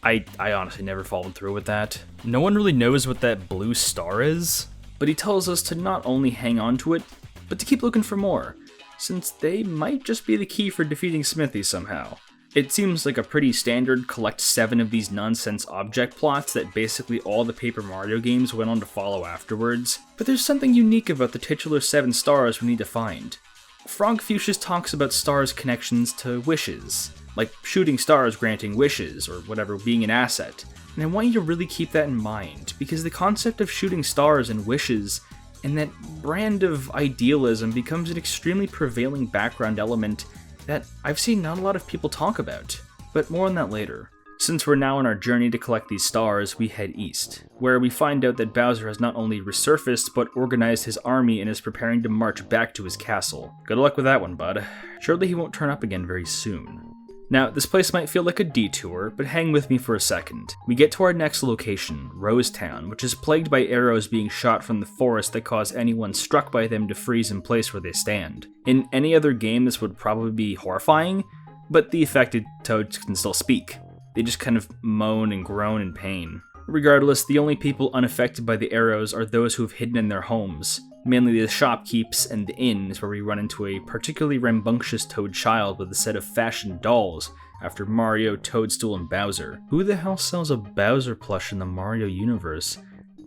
I honestly never followed through with that. No one really knows what that blue star is, but he tells us to not only hang on to it, but to keep looking for more, since they might just be the key for defeating Smithy somehow. It seems like a pretty standard collect 7 of these nonsense object plots that basically all the Paper Mario games went on to follow afterwards, but there's something unique about the titular 7 stars we need to find. Frog Fuchsias talks about stars' connections to wishes, like shooting stars granting wishes, or whatever being an asset. And I want you to really keep that in mind, because the concept of shooting stars and wishes and that brand of idealism becomes an extremely prevailing background element that I've seen not a lot of people talk about, but more on that later. Since we're now on our journey to collect these stars, we head east, where we find out that Bowser has not only resurfaced, but organized his army and is preparing to march back to his castle. Good luck with that one, bud. Surely he won't turn up again very soon. Now, this place might feel like a detour, but hang with me for a second. We get to our next location, Rose Town, which is plagued by arrows being shot from the forest that cause anyone struck by them to freeze in place where they stand. In any other game, this would probably be horrifying, but the affected toads can still speak. They just kind of moan and groan in pain. Regardless, the only people unaffected by the arrows are those who have hidden in their homes. Mainly the shopkeepers and the inn is where we run into a particularly rambunctious Toad child with a set of fashioned dolls after Mario, Toadstool, and Bowser. Who the hell sells a Bowser plush in the Mario universe?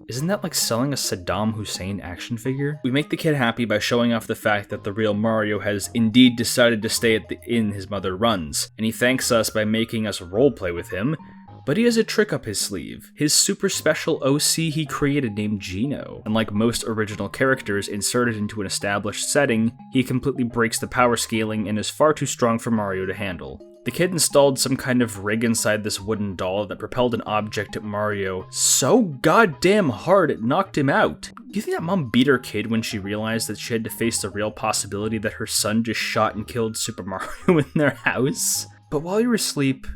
Isn't that like selling a Saddam Hussein action figure? We make the kid happy by showing off the fact that the real Mario has indeed decided to stay at the inn his mother runs, and he thanks us by making us roleplay with him. But he has a trick up his sleeve. His super special OC he created named Geno. Unlike most original characters inserted into an established setting, he completely breaks the power scaling and is far too strong for Mario to handle. The kid installed some kind of rig inside this wooden doll that propelled an object at Mario so goddamn hard it knocked him out. Do you think that mom beat her kid when she realized that she had to face the real possibility that her son just shot and killed Super Mario in their house? But while you were asleep,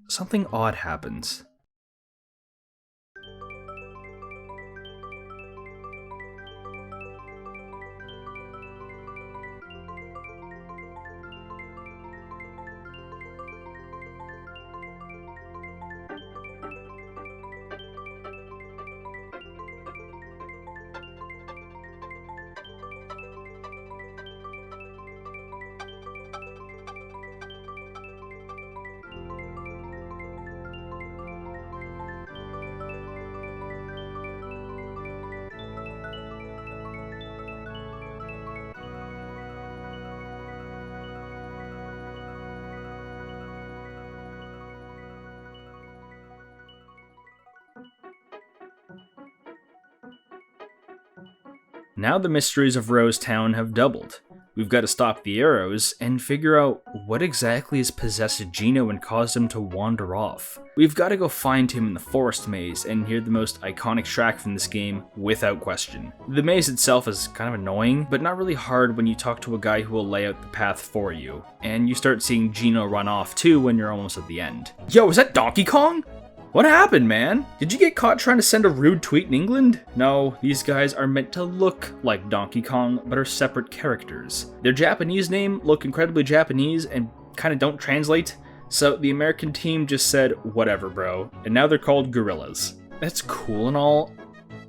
something odd happens. Now the mysteries of Rose Town have doubled. We've got to stop the arrows and figure out what exactly has possessed Geno and caused him to wander off. We've got to go find him in the forest maze and hear the most iconic track from this game without question. The maze itself is kind of annoying, but not really hard when you talk to a guy who will lay out the path for you. And you start seeing Geno run off too when you're almost at the end. Yo, is that Donkey Kong? What happened, man? Did you get caught trying to send a rude tweet in England? No, these guys are meant to look like Donkey Kong, but are separate characters. Their Japanese name look incredibly Japanese and kind of don't translate, so the American team just said, whatever bro, and now they're called Gorillas. That's cool and all,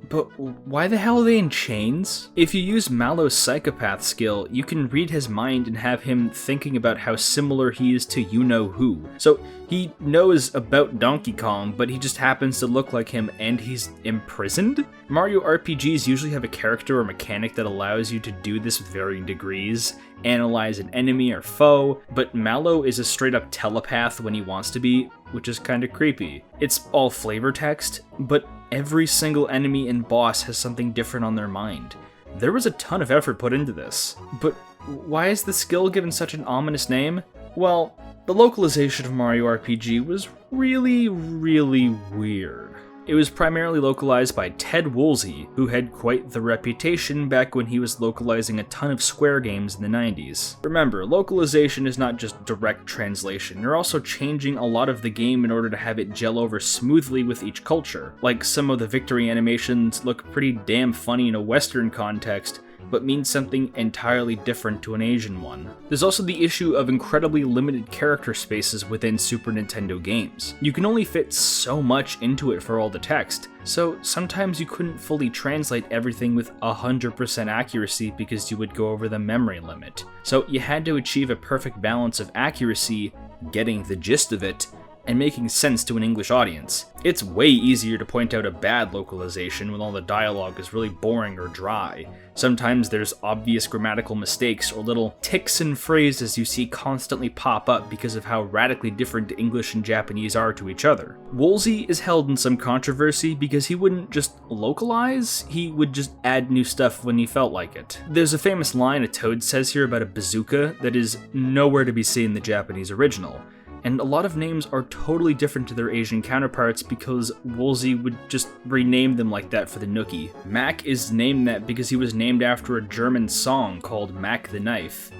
but why the hell are they in chains? If you use Mallow's psychopath skill, you can read his mind and have him thinking about how similar he is to you-know-who. So he knows about Donkey Kong, but he just happens to look like him and he's imprisoned? Mario RPGs usually have a character or mechanic that allows you to do this with varying degrees, analyze an enemy or foe, but Mallow is a straight-up telepath when he wants to be, which is kinda creepy. It's all flavor text, but every single enemy and boss has something different on their mind. There was a ton of effort put into this. But why is the skill given such an ominous name? Well, the localization of Mario RPG was really weird. It was primarily localized by Ted Woolsey, who had quite the reputation back when he was localizing a ton of Square games in the 90s. Remember, localization is not just direct translation, you're also changing a lot of the game in order to have it gel over smoothly with each culture. Like some of the victory animations look pretty damn funny in a Western context, but means something entirely different to an Asian one. There's also the issue of incredibly limited character spaces within Super Nintendo games. You can only fit so much into it for all the text, so sometimes you couldn't fully translate everything with 100% accuracy because you would go over the memory limit. So you had to achieve a perfect balance of accuracy, getting the gist of it, and making sense to an English audience. It's way easier to point out a bad localization when all the dialogue is really boring or dry. Sometimes there's obvious grammatical mistakes or little tics and phrases you see constantly pop up because of how radically different English and Japanese are to each other. Woolsey is held in some controversy because he wouldn't just localize, he would just add new stuff when he felt like it. There's a famous line a Toad says here about a bazooka that is nowhere to be seen in the Japanese original. And a lot of names are totally different to their Asian counterparts because Woolsey would just rename them like that for the Nookie. Mac is named that because he was named after a German song called Mac the Knife,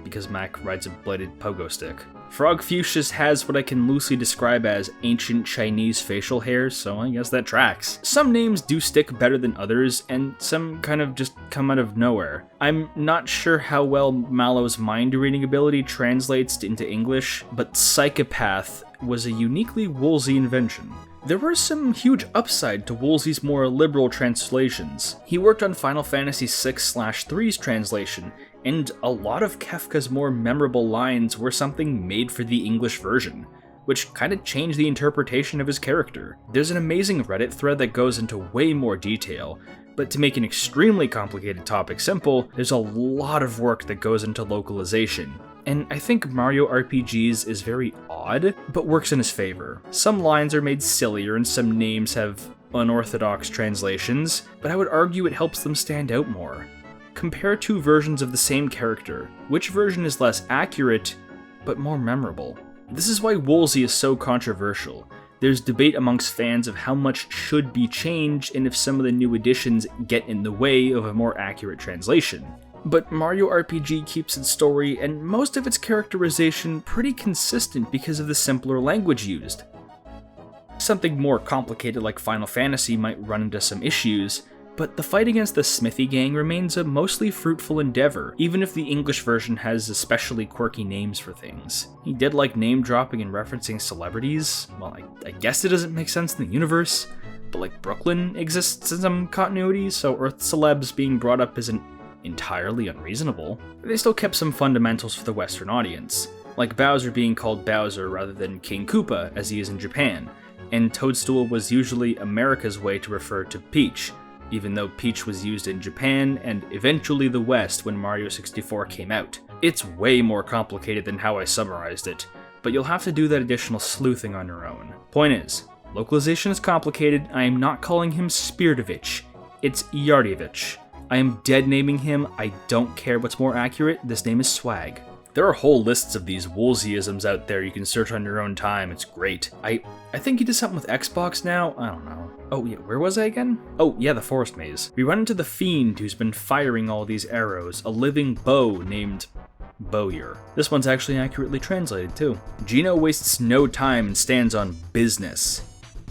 because Mac rides a bladed pogo stick. Frog Fuchsias has what I can loosely describe as ancient Chinese facial hair, so I guess that tracks. Some names do stick better than others, and some kind of just come out of nowhere. I'm not sure how well Mallow's mind-reading ability translates into English, but psychopath was a uniquely Woolsey invention. There were some huge upside to Woolsey's more liberal translations. He worked on Final Fantasy VI/3's translation, and a lot of Kefka's more memorable lines were something made for the English version. which kind of changed the interpretation of his character. There's an amazing Reddit thread that goes into way more detail, but to make an extremely complicated topic simple, there's a lot of work that goes into localization. And I think Mario RPGs is very odd, but works in his favor. Some lines are made sillier and some names have unorthodox translations, but I would argue it helps them stand out more. Compare two versions of the same character. Which version is less accurate, but more memorable? This is why Woolsey is so controversial. There's debate amongst fans of how much should be changed and if some of the new additions get in the way of a more accurate translation. But Mario RPG keeps its story and most of its characterization pretty consistent because of the simpler language used. Something more complicated like Final Fantasy might run into some issues, but the fight against the Smithy Gang remains a mostly fruitful endeavor, even if the English version has especially quirky names for things. He did like name dropping and referencing celebrities. Well, I guess it doesn't make sense in the universe, but like Brooklyn exists in some continuity, so Earth celebs being brought up isn't entirely unreasonable. They still kept some fundamentals for the Western audience, like Bowser being called Bowser rather than King Koopa as he is in Japan, and Toadstool was usually America's way to refer to Peach, even though Peach was used in Japan and eventually the West when Mario 64 came out. It's way more complicated than how I summarized it, but you'll have to do that additional sleuthing on your own. Point is, localization is complicated. I am not calling him Spiridovich, it's Yardevich. I am dead naming him, I don't care what's more accurate, this name is Swag. There are whole lists of these Woolseyisms out there you can search on your own time, it's great. I think he does something with Xbox now, I don't know. Oh yeah, where was I again? Oh yeah, the Forest Maze. We run into the Fiend who's been firing all these arrows, a living bow named Bowyer. This one's actually accurately translated too. Gino wastes no time and stands on business.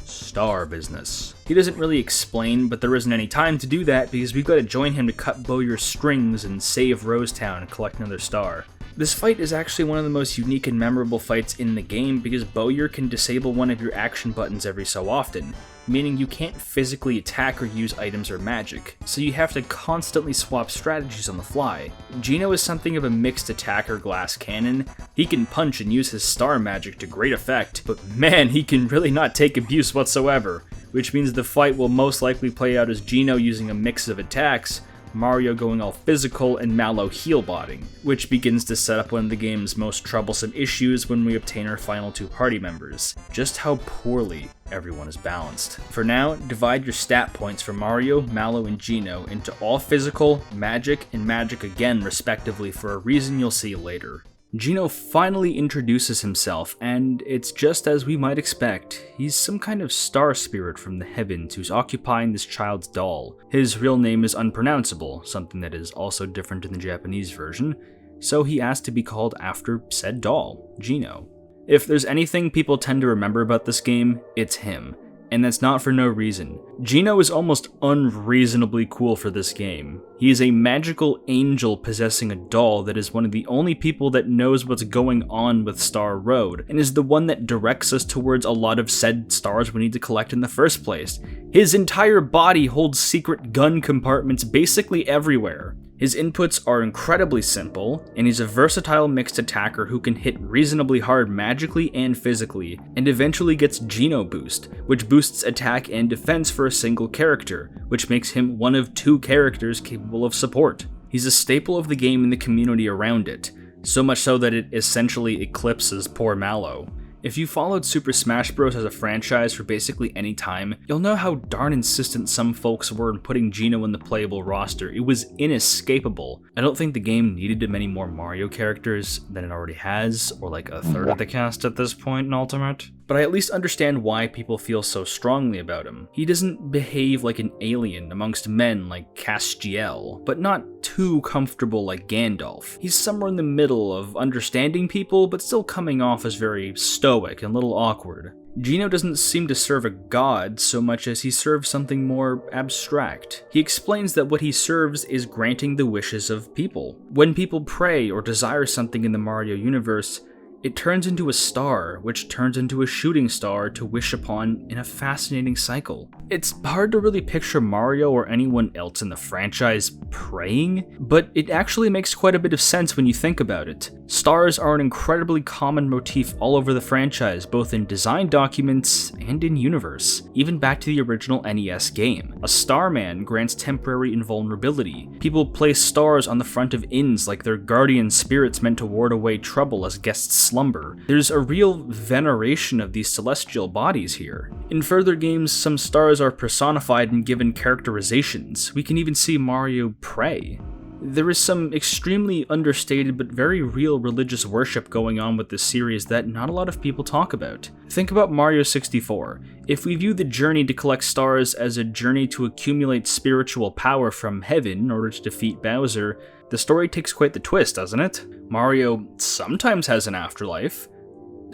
Star business. He doesn't really explain, but there isn't any time to do that because we've got to join him to cut Bowyer's strings and save Rosetown and collect another star. This fight is actually one of the most unique and memorable fights in the game because Bowyer can disable one of your action buttons every so often, meaning you can't physically attack or use items or magic, so you have to constantly swap strategies on the fly. Gino is something of a mixed attacker glass cannon. He can punch and use his star magic to great effect, but man, he can really not take abuse whatsoever, which means the fight will most likely play out as Gino using a mix of attacks, Mario going all physical, and Mallow heal-botting, which begins to set up one of the game's most troublesome issues when we obtain our final two party members, just how poorly everyone is balanced. For now, divide your stat points for Mario, Mallow, and Gino into all physical, magic, and magic again respectively for a reason you'll see later. Gino finally introduces himself, and it's just as we might expect. He's some kind of star spirit from the heavens who's occupying this child's doll. His real name is unpronounceable, something that is also different in the Japanese version, so he asked to be called after said doll, Gino. If there's anything people tend to remember about this game, it's him. And that's not for no reason. Gino is almost unreasonably cool for this game. He is a magical angel possessing a doll that is one of the only people that knows what's going on with Star Road, and is the one that directs us towards a lot of said stars we need to collect in the first place. His entire body holds secret gun compartments basically everywhere. His inputs are incredibly simple, and he's a versatile mixed attacker who can hit reasonably hard magically and physically, and eventually gets Geno Boost, which boosts attack and defense for a single character, which makes him one of two characters capable of support. He's a staple of the game and the community around it, so much so that it essentially eclipses poor Mallow. If you followed Super Smash Bros. As a franchise for basically any time, you'll know how darn insistent some folks were in putting Geno in the playable roster. It was inescapable. I don't think the game needed many more Mario characters than it already has, or like a third of the cast at this point in Ultimate. But I at least understand why people feel so strongly about him. He doesn't behave like an alien amongst men like Castiel, but not too comfortable like Gandalf. He's somewhere in the middle of understanding people, but still coming off as very stoic and a little awkward. Geno doesn't seem to serve a god so much as he serves something more abstract. He explains that what he serves is granting the wishes of people. When people pray or desire something in the Mario universe, It turns into a star, which turns into a shooting star to wish upon in a fascinating cycle. It's hard to really picture Mario or anyone else in the franchise praying, but it actually makes quite a bit of sense when you think about it. Stars are an incredibly common motif all over the franchise, both in design documents and in universe, even back to the original NES game. A Starman grants temporary invulnerability. People place stars on the front of inns like they're guardian spirits meant to ward away trouble as guests slumber. There's a real veneration of these celestial bodies here. In further games, some stars are personified and given characterizations. We can even see Mario pray. There is some extremely understated but very real religious worship going on with this series that not a lot of people talk about. Think about Mario 64. If we view the journey to collect stars as a journey to accumulate spiritual power from heaven in order to defeat Bowser, the story takes quite the twist, doesn't it? Mario sometimes has an afterlife.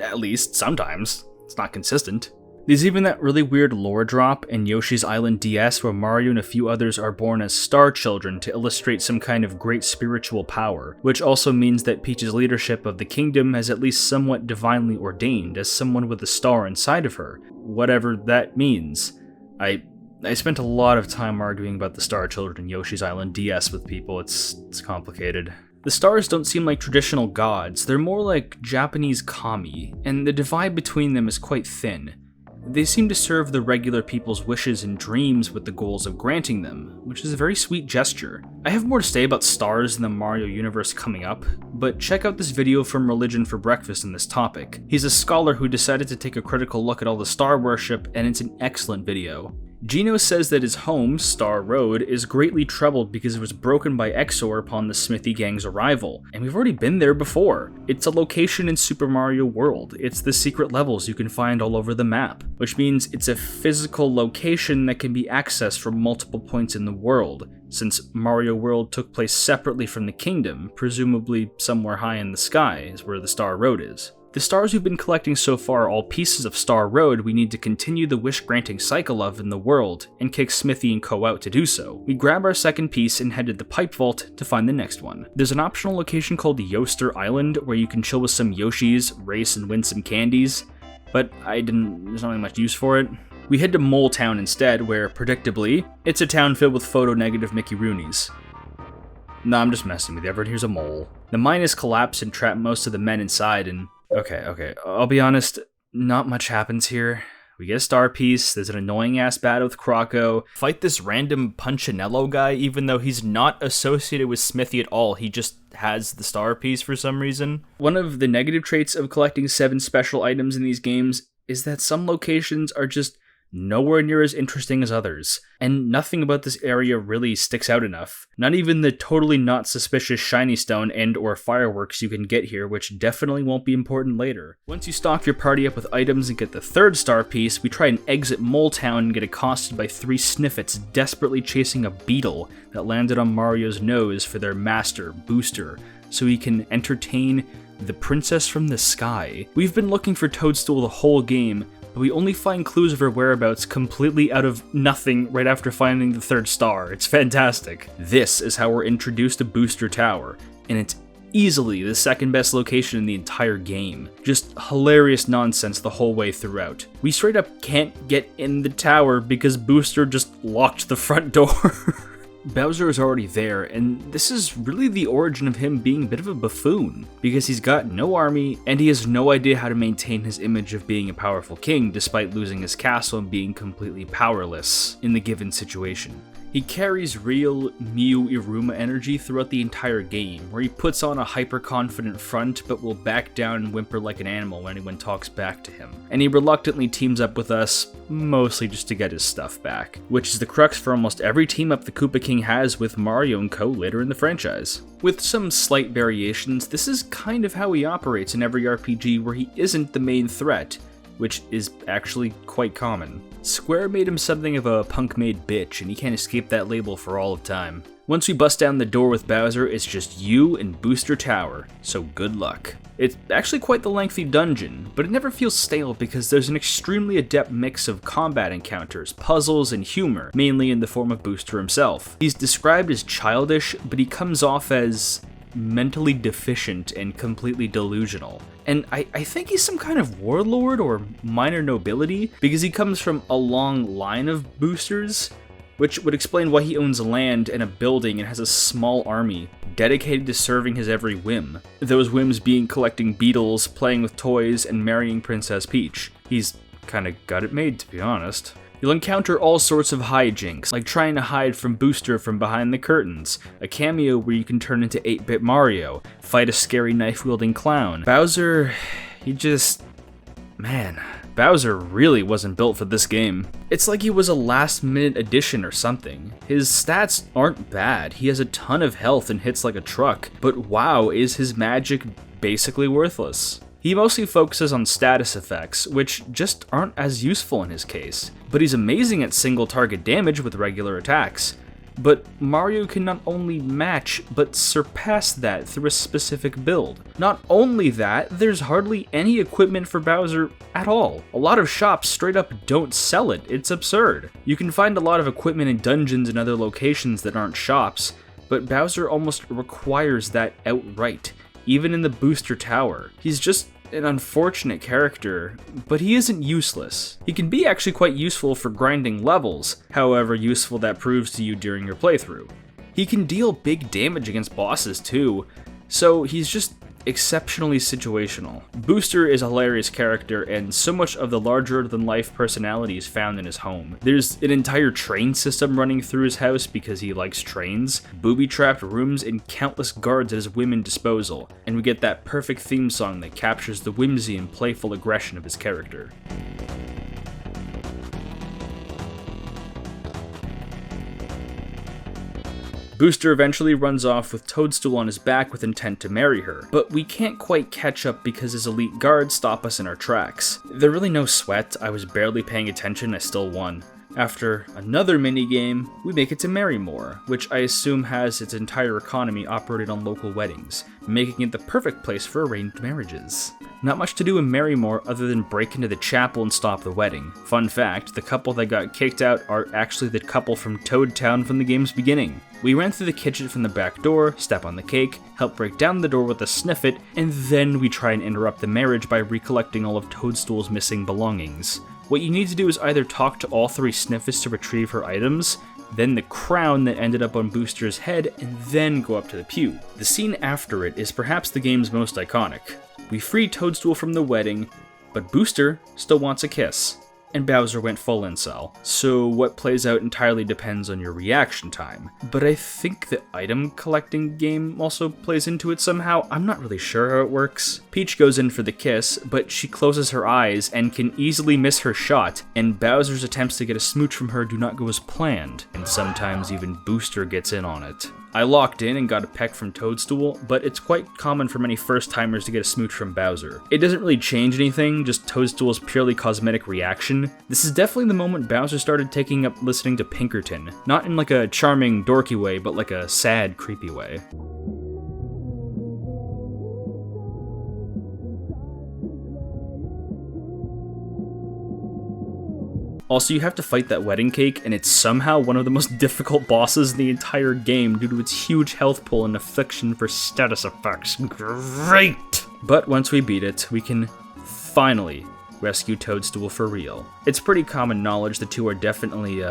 At least sometimes. It's not consistent. There's even that really weird lore drop in Yoshi's Island DS where Mario and a few others are born as star children to illustrate some kind of great spiritual power, which also means that Peach's leadership of the kingdom has at least somewhat divinely ordained as someone with a star inside of her, whatever that means. I spent a lot of time arguing about the star children in Yoshi's Island DS with people. It's complicated. The stars don't seem like traditional gods, they're more like Japanese kami, and the divide between them is quite thin. They seem to serve the regular people's wishes and dreams with the goals of granting them, which is a very sweet gesture. I have more to say about stars in the Mario universe coming up, but check out this video from Religion for Breakfast on this topic. He's a scholar who decided to take a critical look at all the star worship, and it's an excellent video. Gino says that his home, Star Road, is greatly troubled because it was broken by Exor upon the Smithy Gang's arrival, and we've already been there before. It's a location in Super Mario World. It's the secret levels you can find all over the map, which means it's a physical location that can be accessed from multiple points in the world, since Mario World took place separately from the kingdom, presumably somewhere high in the sky is where the Star Road is. The stars we've been collecting so far are all pieces of Star Road we need to continue the wish-granting cycle of in the world, and kick Smithy and Co out to do so. We grab our second piece and head to the Pipe Vault to find the next one. There's an optional location called Yoster Island where you can chill with some Yoshis, race, and win some candies, but there's not really much use for it. We head to Mole Town instead, where, predictably, it's a town filled with photo-negative Mickey Roonies. Nah, I'm just messing with you. Everyone here's a mole. The mine has collapsed and trapped most of the men inside, and Okay, I'll be honest, not much happens here. We get a star piece, there's an annoying-ass battle with Croco, fight this random Punchinello guy even though he's not associated with Smithy at all, he just has the star piece for some reason. One of the negative traits of collecting 7 special items in these games is that some locations are just nowhere near as interesting as others, and nothing about this area really sticks out enough. Not even the totally not suspicious shiny stone and or fireworks you can get here, which definitely won't be important later. Once you stock your party up with items and get the 3rd star piece, we try and exit Mole Town and get accosted by 3 Sniffets desperately chasing a beetle that landed on Mario's nose for their master, Booster, so he can entertain the princess from the sky. We've been looking for Toadstool the whole game, but we only find clues of her whereabouts completely out of nothing right after finding the 3rd star. It's fantastic. This is how we're introduced to Booster Tower, and it's easily the 2nd best location in the entire game. Just hilarious nonsense the whole way throughout. We straight up can't get in the tower because Booster just locked the front door. Bowser is already there, and this is really the origin of him being a bit of a buffoon, because he's got no army, and he has no idea how to maintain his image of being a powerful king despite losing his castle and being completely powerless in the given situation. He carries real Mew Iruma energy throughout the entire game, where he puts on a hyper-confident front but will back down and whimper like an animal when anyone talks back to him. And he reluctantly teams up with us, mostly just to get his stuff back, which is the crux for almost every team-up the Koopa King has with Mario and Co. later in the franchise. With some slight variations, this is kind of how he operates in every RPG where he isn't the main threat, which is actually quite common. Square made him something of a punk-made bitch, and he can't escape that label for all of time. Once we bust down the door with Bowser, it's just you and Booster Tower, so good luck. It's actually quite the lengthy dungeon, but it never feels stale because there's an extremely adept mix of combat encounters, puzzles, and humor, mainly in the form of Booster himself. He's described as childish, but he comes off as mentally deficient and completely delusional. And I think he's some kind of warlord or minor nobility, because he comes from a long line of boosters, which would explain why he owns land and a building and has a small army dedicated to serving his every whim. Those whims being collecting beetles, playing with toys, and marrying Princess Peach. He's kinda got it made, to be honest. You'll encounter all sorts of hijinks, like trying to hide from Booster from behind the curtains, a cameo where you can turn into 8-bit Mario, fight a scary knife-wielding clown. Bowser, man, Bowser really wasn't built for this game. It's like he was a last-minute addition or something. His stats aren't bad, he has a ton of health and hits like a truck, but wow, is his magic basically worthless. He mostly focuses on status effects, which just aren't as useful in his case, but he's amazing at single target damage with regular attacks. But Mario can not only match, but surpass that through a specific build. Not only that, there's hardly any equipment for Bowser at all. A lot of shops straight up don't sell it, it's absurd. You can find a lot of equipment in dungeons and other locations that aren't shops, but Bowser almost requires that outright, even in the Booster Tower. He's just an unfortunate character, but he isn't useless. He can be actually quite useful for grinding levels, however useful that proves to you during your playthrough. He can deal big damage against bosses too, so he's just exceptionally situational. Booster is a hilarious character, and so much of the larger-than-life personality is found in his home. There's an entire train system running through his house because he likes trains, booby-trapped rooms, and countless guards at his whim and disposal, and we get that perfect theme song that captures the whimsy and playful aggression of his character. Booster eventually runs off with Toadstool on his back with intent to marry her, but we can't quite catch up because his elite guards stop us in our tracks. They're really no sweat, I was barely paying attention, I still won. After another minigame, we make it to Marrymore, which I assume has its entire economy operated on local weddings, making it the perfect place for arranged marriages. Not much to do in Marrymore other than break into the chapel and stop the wedding. Fun fact, the couple that got kicked out are actually the couple from Toad Town from the game's beginning. We ran through the kitchen from the back door, step on the cake, help break down the door with a sniffet, and then we try and interrupt the marriage by recollecting all of Toadstool's missing belongings. What you need to do is either talk to all 3 Sniffets to retrieve her items, then the crown that ended up on Booster's head, and then go up to the pew. The scene after it is perhaps the game's most iconic. We free Toadstool from the wedding, but Booster still wants a kiss, and Bowser went full incel. So what plays out entirely depends on your reaction time. But I think the item collecting game also plays into it somehow. I'm not really sure how it works. Peach goes in for the kiss, but she closes her eyes and can easily miss her shot, and Bowser's attempts to get a smooch from her do not go as planned, and sometimes even Booster gets in on it. I locked in and got a peck from Toadstool, but it's quite common for many first-timers to get a smooch from Bowser. It doesn't really change anything, just Toadstool's purely cosmetic reaction. This is definitely the moment Bowser started taking up listening to Pinkerton. Not in like a charming, dorky way, but like a sad, creepy way. Also, you have to fight that wedding cake, and it's somehow one of the most difficult bosses in the entire game due to its huge health pool and affliction for status effects. Great! But once we beat it, we can finally rescue Toadstool for real. It's pretty common knowledge the two are definitely,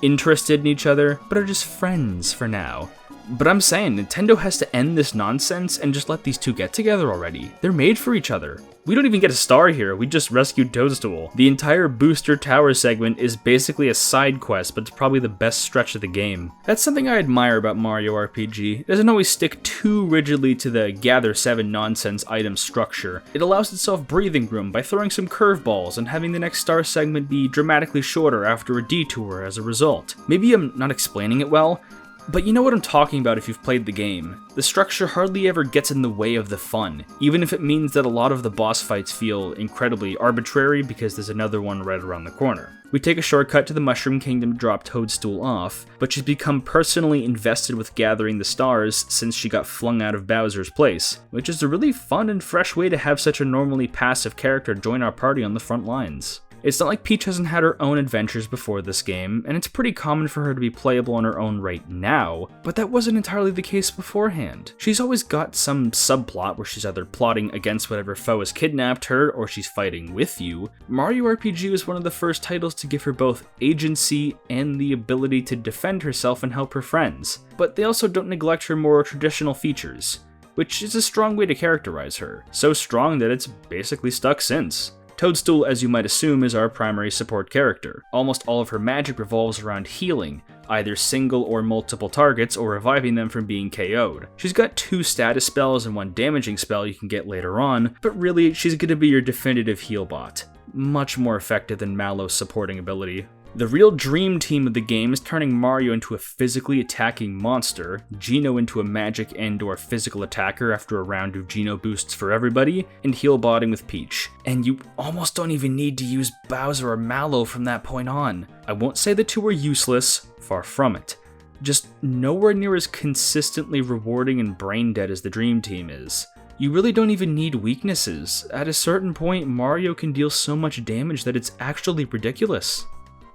interested in each other, but are just friends for now. But I'm saying, Nintendo has to end this nonsense and just let these two get together already. They're made for each other. We don't even get a star here, we just rescued Toadstool. The entire Booster Tower segment is basically a side quest, but it's probably the best stretch of the game. That's something I admire about Mario RPG. It doesn't always stick too rigidly to the Gather 7 nonsense item structure. It allows itself breathing room by throwing some curveballs and having the next star segment be dramatically shorter after a detour as a result. Maybe I'm not explaining it well, but you know what I'm talking about if you've played the game. The structure hardly ever gets in the way of the fun, even if it means that a lot of the boss fights feel incredibly arbitrary because there's another one right around the corner. We take a shortcut to the Mushroom Kingdom to drop Toadstool off, but she's become personally invested with gathering the stars since she got flung out of Bowser's place, which is a really fun and fresh way to have such a normally passive character join our party on the front lines. It's not like Peach hasn't had her own adventures before this game, and it's pretty common for her to be playable on her own right now, but that wasn't entirely the case beforehand. She's always got some subplot where she's either plotting against whatever foe has kidnapped her, or she's fighting with you. Mario RPG was one of the first titles to give her both agency and the ability to defend herself and help her friends, but they also don't neglect her more traditional features, which is a strong way to characterize her. So strong that it's basically stuck since. Toadstool, as you might assume, is our primary support character. Almost all of her magic revolves around healing, either single or multiple targets, or reviving them from being KO'd. She's got 2 status spells and 1 damaging spell you can get later on, but really, she's going to be your definitive heal bot. Much more effective than Mallow's supporting ability. The real dream team of the game is turning Mario into a physically attacking monster, Geno into a magic and/or physical attacker after a round of Geno boosts for everybody, and heal botting with Peach. And you almost don't even need to use Bowser or Mallow from that point on. I won't say the 2 are useless, far from it. Just nowhere near as consistently rewarding and brain dead as the dream team is. You really don't even need weaknesses. At a certain point, Mario can deal so much damage that it's actually ridiculous.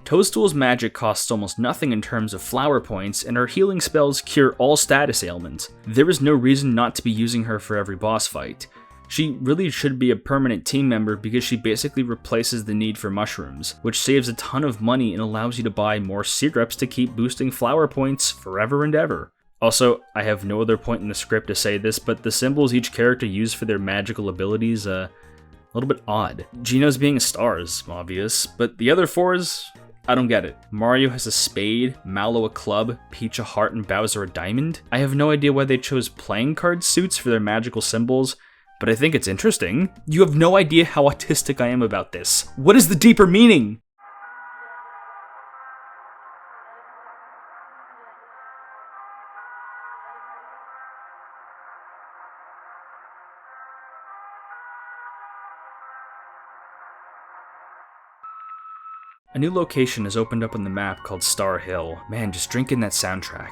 Toadstool's magic costs almost nothing in terms of flower points, and her healing spells cure all status ailments. There is no reason not to be using her for every boss fight. She really should be a permanent team member because she basically replaces the need for mushrooms, which saves a ton of money and allows you to buy more syrups to keep boosting flower points forever and ever. Also, I have no other point in the script to say this, but the symbols each character used for their magical abilities, a little bit odd. Geno's being a star is obvious, but the other 4s, I don't get it. Mario has a spade, Mallow a club, Peach a heart, and Bowser a diamond? I have no idea why they chose playing card suits for their magical symbols, but I think it's interesting. You have no idea how autistic I am about this. What is the deeper meaning? A new location has opened up on the map called Star Hill. Man, just drink in that soundtrack.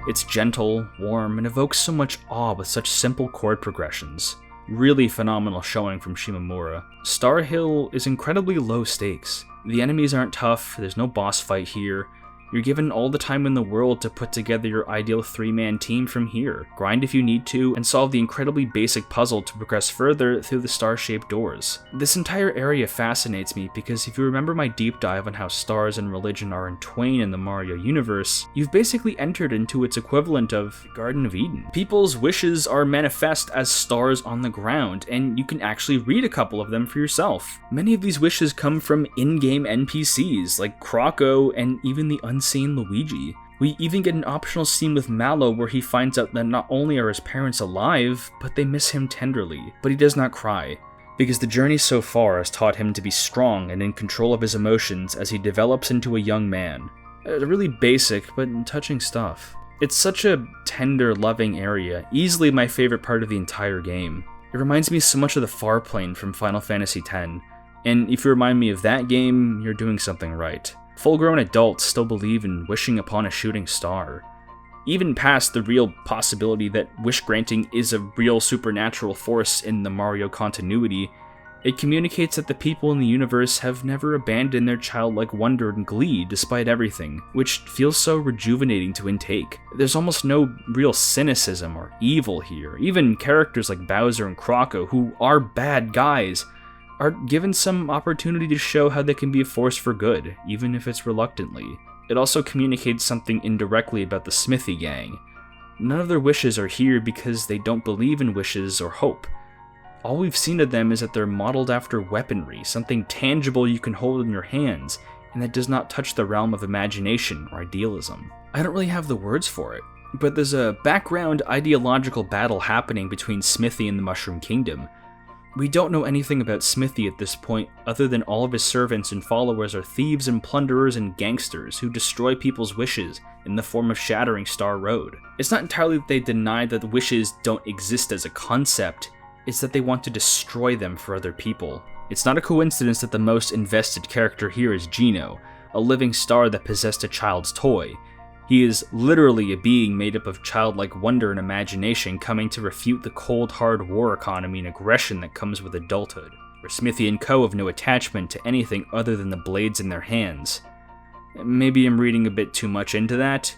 It's gentle, warm, and evokes so much awe with such simple chord progressions. Really phenomenal showing from Shimomura. Star Hill is incredibly low stakes. The enemies aren't tough, there's no boss fight here. You're given all the time in the world to put together your ideal 3-man team from here. Grind if you need to, and solve the incredibly basic puzzle to progress further through the star-shaped doors. This entire area fascinates me because if you remember my deep dive on how stars and religion are entwined in the Mario universe, you've basically entered into its equivalent of the Garden of Eden. People's wishes are manifest as stars on the ground, and you can actually read a couple of them for yourself. Many of these wishes come from in-game NPCs like Croco and even the unseen Luigi. We even get an optional scene with Mallow where he finds out that not only are his parents alive, but they miss him tenderly. But he does not cry, because the journey so far has taught him to be strong and in control of his emotions as he develops into a young man. Really basic, but touching stuff. It's such a tender, loving area, easily my favorite part of the entire game. It reminds me so much of the Far Plane from Final Fantasy X, and if you remind me of that game, you're doing something right. Full-grown adults still believe in wishing upon a shooting star. Even past the real possibility that wish-granting is a real supernatural force in the Mario continuity, it communicates that the people in the universe have never abandoned their childlike wonder and glee despite everything, which feels so rejuvenating to intake. There's almost no real cynicism or evil here. Even characters like Bowser and Croco, who are bad guys, are given some opportunity to show how they can be a force for good, even if it's reluctantly. It also communicates something indirectly about the Smithy gang. None of their wishes are here because they don't believe in wishes or hope. All we've seen of them is that they're modeled after weaponry, something tangible you can hold in your hands, and that does not touch the realm of imagination or idealism. I don't really have the words for it, but there's a background ideological battle happening between Smithy and the Mushroom Kingdom. We don't know anything about Smithy at this point, other than all of his servants and followers are thieves and plunderers and gangsters who destroy people's wishes in the form of shattering Star Road. It's not entirely that they deny that wishes don't exist as a concept, it's that they want to destroy them for other people. It's not a coincidence that the most invested character here is Geno, a living star that possessed a child's toy. He is literally a being made up of childlike wonder and imagination coming to refute the cold hard war economy and aggression that comes with adulthood, where Smithy and co have no attachment to anything other than the blades in their hands. Maybe I'm reading a bit too much into that,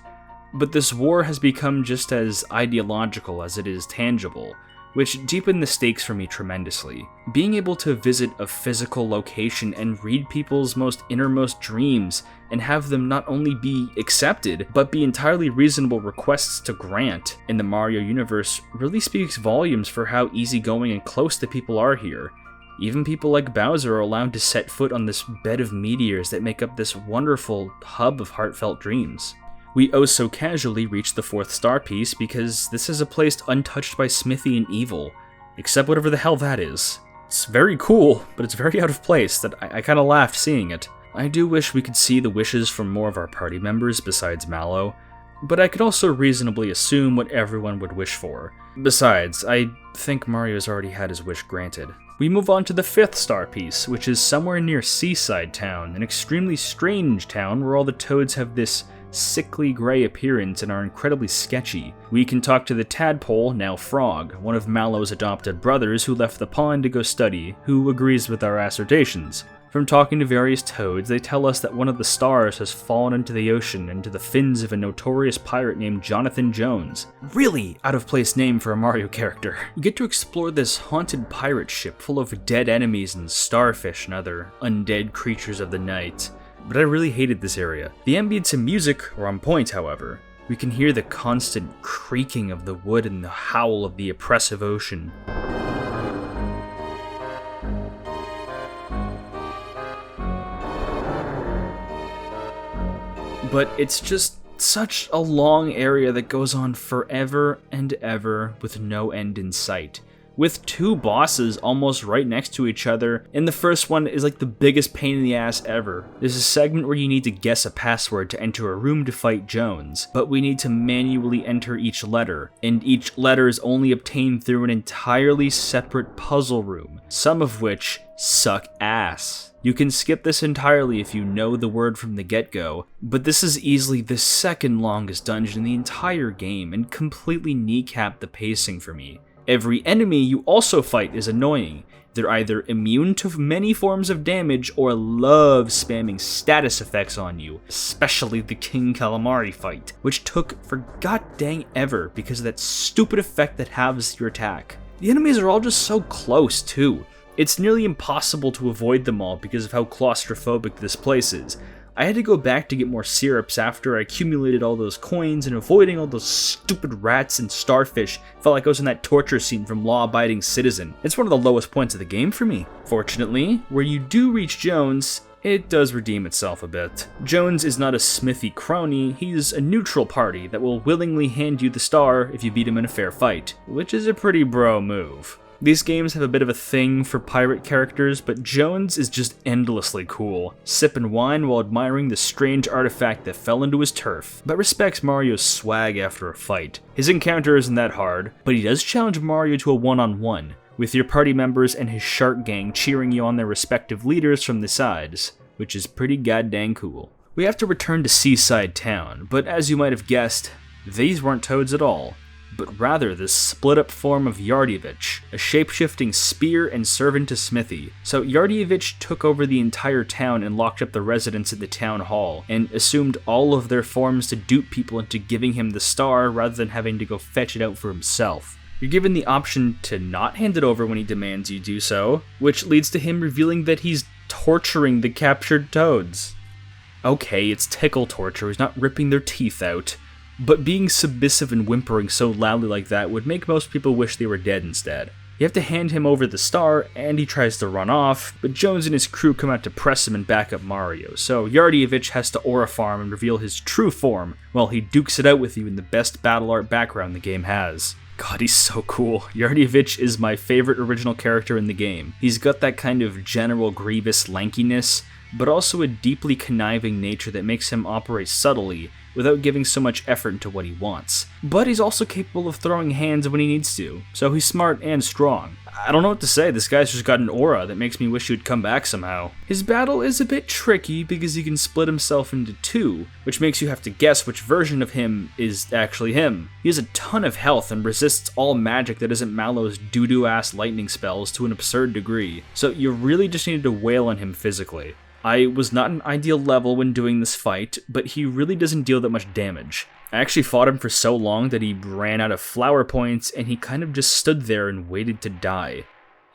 but this war has become just as ideological as it is tangible, which deepened the stakes for me tremendously. Being able to visit a physical location and read people's most innermost dreams and have them not only be accepted, but be entirely reasonable requests to grant in the Mario universe really speaks volumes for how easygoing and close the people are here. Even people like Bowser are allowed to set foot on this bed of meteors that make up this wonderful hub of heartfelt dreams. We oh so casually reach the 4th star piece because this is a place untouched by Smithy and evil, except whatever the hell that is. It's very cool, but it's very out of place that I kinda laughed seeing it. I do wish we could see the wishes from more of our party members besides Mallow, but I could also reasonably assume what everyone would wish for. Besides, I think Mario's already had his wish granted. We move on to the 5th star piece, which is somewhere near Seaside Town, an extremely strange town where all the toads have this sickly gray appearance and are incredibly sketchy. We can talk to the tadpole, now Frog, one of Mallow's adopted brothers who left the pond to go study, who agrees with our assertions. From talking to various toads, they tell us that one of the stars has fallen into the ocean into the fins of a notorious pirate named Jonathan Jones. Really out of place name for a Mario character. We get to explore this haunted pirate ship full of dead enemies and starfish and other undead creatures of the night. But I really hated this area. The ambience and music are on point, however. We can hear the constant creaking of the wood and the howl of the oppressive ocean. But it's just such a long area that goes on forever and ever with no end in sight. With 2 bosses almost right next to each other, and the first one is like the biggest pain in the ass ever. There's a segment where you need to guess a password to enter a room to fight Jones, but we need to manually enter each letter, and each letter is only obtained through an entirely separate puzzle room, some of which suck ass. You can skip this entirely if you know the word from the get-go, but this is easily the 2nd longest dungeon in the entire game and completely kneecapped the pacing for me. Every enemy you also fight is annoying. They're either immune to many forms of damage or love spamming status effects on you, especially the King Calamari fight, which took for goddang ever because of that stupid effect that halves your attack. The enemies are all just so close too. It's nearly impossible to avoid them all because of how claustrophobic this place is. I had to go back to get more syrups after I accumulated all those coins, and avoiding all those stupid rats and starfish felt like I was in that torture scene from Law Abiding Citizen. It's one of the lowest points of the game for me. Fortunately, where you do reach Jones, it does redeem itself a bit. Jones is not a Smithy crony, he's a neutral party that will willingly hand you the star if you beat him in a fair fight, which is a pretty bro move. These games have a bit of a thing for pirate characters, but Jones is just endlessly cool, sipping wine while admiring the strange artifact that fell into his turf, but respects Mario's swag after a fight. His encounter isn't that hard, but he does challenge Mario to a one-on-one, with your party members and his shark gang cheering you on their respective leaders from the sides, which is pretty goddamn cool. We have to return to Seaside Town, but as you might have guessed, these weren't toads at all, but rather this split-up form of Yardyevich, a shape-shifting spear and servant to Smithy. So Yardyevich took over the entire town and locked up the residents at the town hall, and assumed all of their forms to dupe people into giving him the star rather than having to go fetch it out for himself. You're given the option to not hand it over when he demands you do so, which leads to him revealing that he's torturing the captured toads. Okay, it's tickle torture, he's not ripping their teeth out. But being submissive and whimpering so loudly like that would make most people wish they were dead instead. You have to hand him over the star, and he tries to run off, but Jones and his crew come out to press him and back up Mario, so Yardyevich has to aura farm and reveal his true form, while he dukes it out with you in the best battle art background the game has. God, he's so cool. Yardyevich is my favorite original character in the game. He's got that kind of General Grievous lankiness, but also a deeply conniving nature that makes him operate subtly, without giving so much effort into what he wants. But he's also capable of throwing hands when he needs to, so he's smart and strong. I don't know what to say, this guy's just got an aura that makes me wish he would come back somehow. His battle is a bit tricky because he can split himself into two, which makes you have to guess which version of him is actually him. He has a ton of health and resists all magic that isn't Mallow's doo-doo ass lightning spells to an absurd degree, so you really just needed to wail on him physically. I was not an ideal level when doing this fight, but he really doesn't deal that much damage. I actually fought him for so long that he ran out of flower points and he kind of just stood there and waited to die.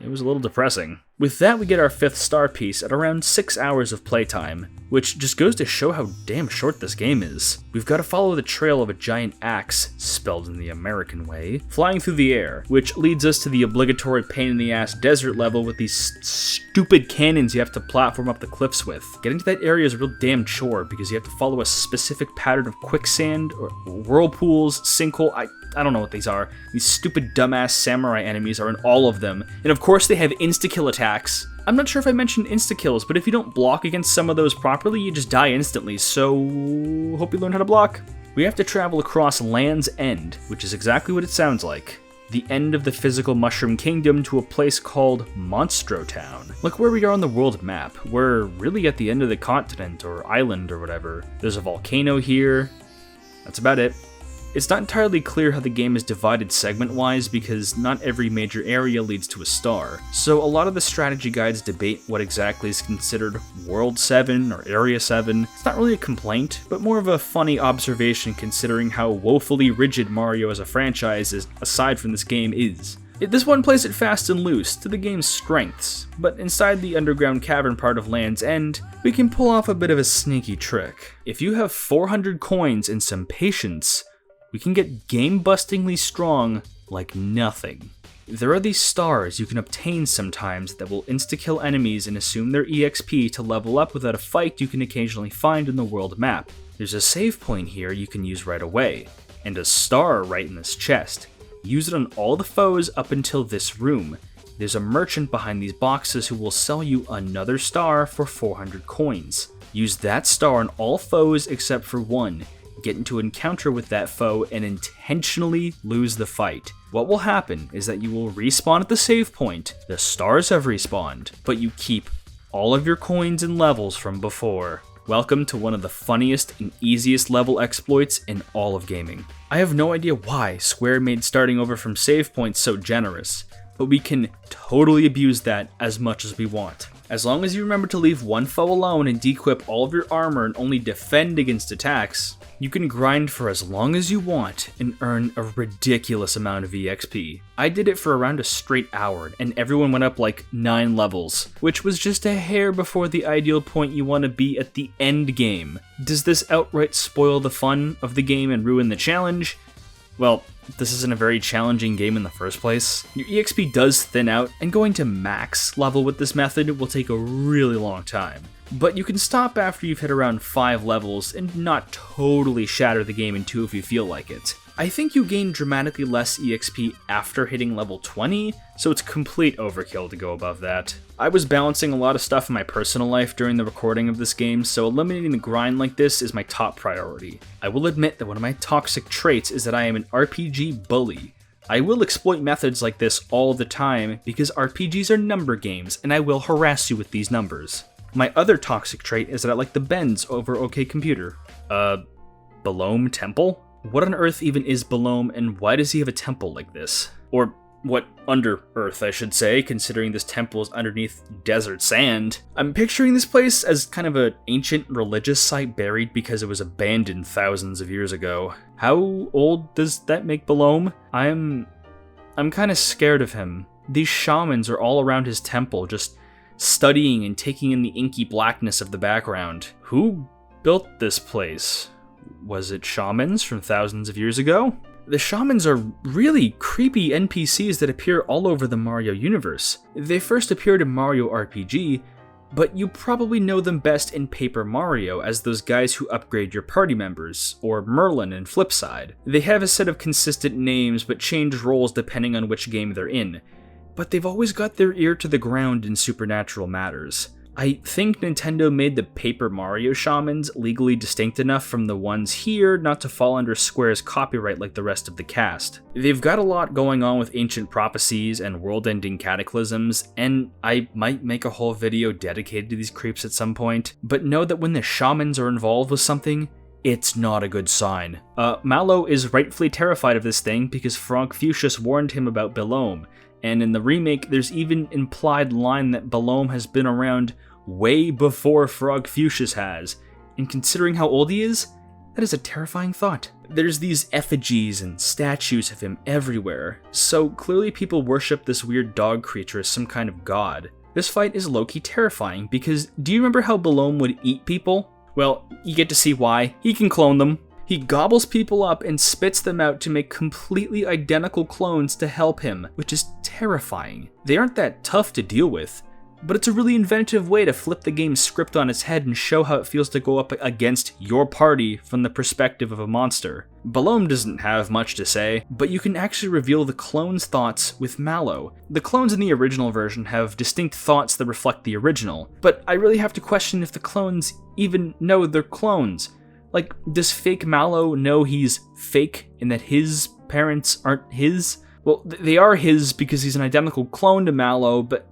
It was a little depressing. With that, we get our 5th star piece at around 6 hours of playtime, which just goes to show how damn short this game is. We've got to follow the trail of a giant axe, spelled in the American way, flying through the air, which leads us to the obligatory pain-in-the-ass desert level with these stupid cannons you have to platform up the cliffs with. Getting to that area is a real damn chore because you have to follow a specific pattern of quicksand, or whirlpools, sinkhole, I don't know what these are. These stupid dumbass samurai enemies are in all of them, and of course they have insta-kill attacks. I'm not sure if I mentioned insta-kills, but if you don't block against some of those properly, you just die instantly, so hope you learn how to block. We have to travel across Land's End, which is exactly what it sounds like. The end of the physical Mushroom Kingdom to a place called Monstro Town. Like where we are on the world map, we're really at the end of the continent or island or whatever. There's a volcano here. That's about it. It's not entirely clear how the game is divided segment-wise because not every major area leads to a star, so a lot of the strategy guides debate what exactly is considered World 7 or Area 7. It's not really a complaint, but more of a funny observation considering how woefully rigid Mario as a franchise is, aside from this game, is. This one plays it fast and loose, to the game's strengths, but inside the underground cavern part of Land's End, we can pull off a bit of a sneaky trick. If you have 400 coins and some patience, we can get game-bustingly strong like nothing. There are these stars you can obtain sometimes that will insta-kill enemies and assume their EXP to level up without a fight you can occasionally find in the world map. There's a save point here you can use right away, and a star right in this chest. Use it on all the foes up until this room. There's a merchant behind these boxes who will sell you another star for 400 coins. Use that star on all foes except for one. Get into an encounter with that foe and intentionally lose the fight. What will happen is that you will respawn at the save point, the stars have respawned, but you keep all of your coins and levels from before. Welcome to one of the funniest and easiest level exploits in all of gaming. I have no idea why Square made starting over from save points so generous, but we can totally abuse that as much as we want. As long as you remember to leave one foe alone and dequip all of your armor and only defend against attacks, you can grind for as long as you want and earn a ridiculous amount of EXP. I did it for around a straight hour and everyone went up like 9 levels, which was just a hair before the ideal point you want to be at the end game. Does this outright spoil the fun of the game and ruin the challenge? Well, this isn't a very challenging game in the first place. Your EXP does thin out, and going to max level with this method will take a really long time. But you can stop after you've hit around 5 levels and not totally shatter the game in two if you feel like it. I think you gain dramatically less EXP after hitting level 20, so it's complete overkill to go above that. I was balancing a lot of stuff in my personal life during the recording of this game, so eliminating the grind like this is my top priority. I will admit that one of my toxic traits is that I am an RPG bully. I will exploit methods like this all the time because RPGs are number games and I will harass you with these numbers. My other toxic trait is that I like the bends over OK Computer. Belome Temple? What on earth even is Belome, and why does he have a temple like this? Or what under earth, I should say, considering this temple is underneath desert sand. I'm picturing this place as kind of an ancient religious site buried because it was abandoned thousands of years ago. How old does that make Belome? I'm kind of scared of him. These shamans are all around his temple, just studying and taking in the inky blackness of the background. Who built this place? Was it shamans from thousands of years ago? The shamans are really creepy NPCs that appear all over the Mario universe. They first appeared in Mario RPG, but you probably know them best in Paper Mario as those guys who upgrade your party members, or Merlin in Flipside. They have a set of consistent names but change roles depending on which game they're in, but they've always got their ear to the ground in supernatural matters. I think Nintendo made the Paper Mario shamans legally distinct enough from the ones here not to fall under Square's copyright like the rest of the cast. They've got a lot going on with ancient prophecies and world-ending cataclysms, and I might make a whole video dedicated to these creeps at some point, but know that when the shamans are involved with something, it's not a good sign. Mallow is rightfully terrified of this thing because Frank Fuchsius warned him about Belome, and in the remake there's even implied line that Belome has been around way before Frog Fuchsius has, and considering how old he is, that is a terrifying thought. There's these effigies and statues of him everywhere, so clearly people worship this weird dog creature as some kind of god. This fight is low-key terrifying because do you remember how Belome would eat people? Well, you get to see why. He can clone them. He gobbles people up and spits them out to make completely identical clones to help him, which is terrifying. They aren't that tough to deal with, but it's a really inventive way to flip the game's script on its head and show how it feels to go up against your party from the perspective of a monster. Belome doesn't have much to say, but you can actually reveal the clone's thoughts with Mallow. The clones in the original version have distinct thoughts that reflect the original, but I really have to question if the clones even know they're clones. Like, does fake Mallow know he's fake and that his parents aren't his? Well, they are his because he's an identical clone to Mallow, but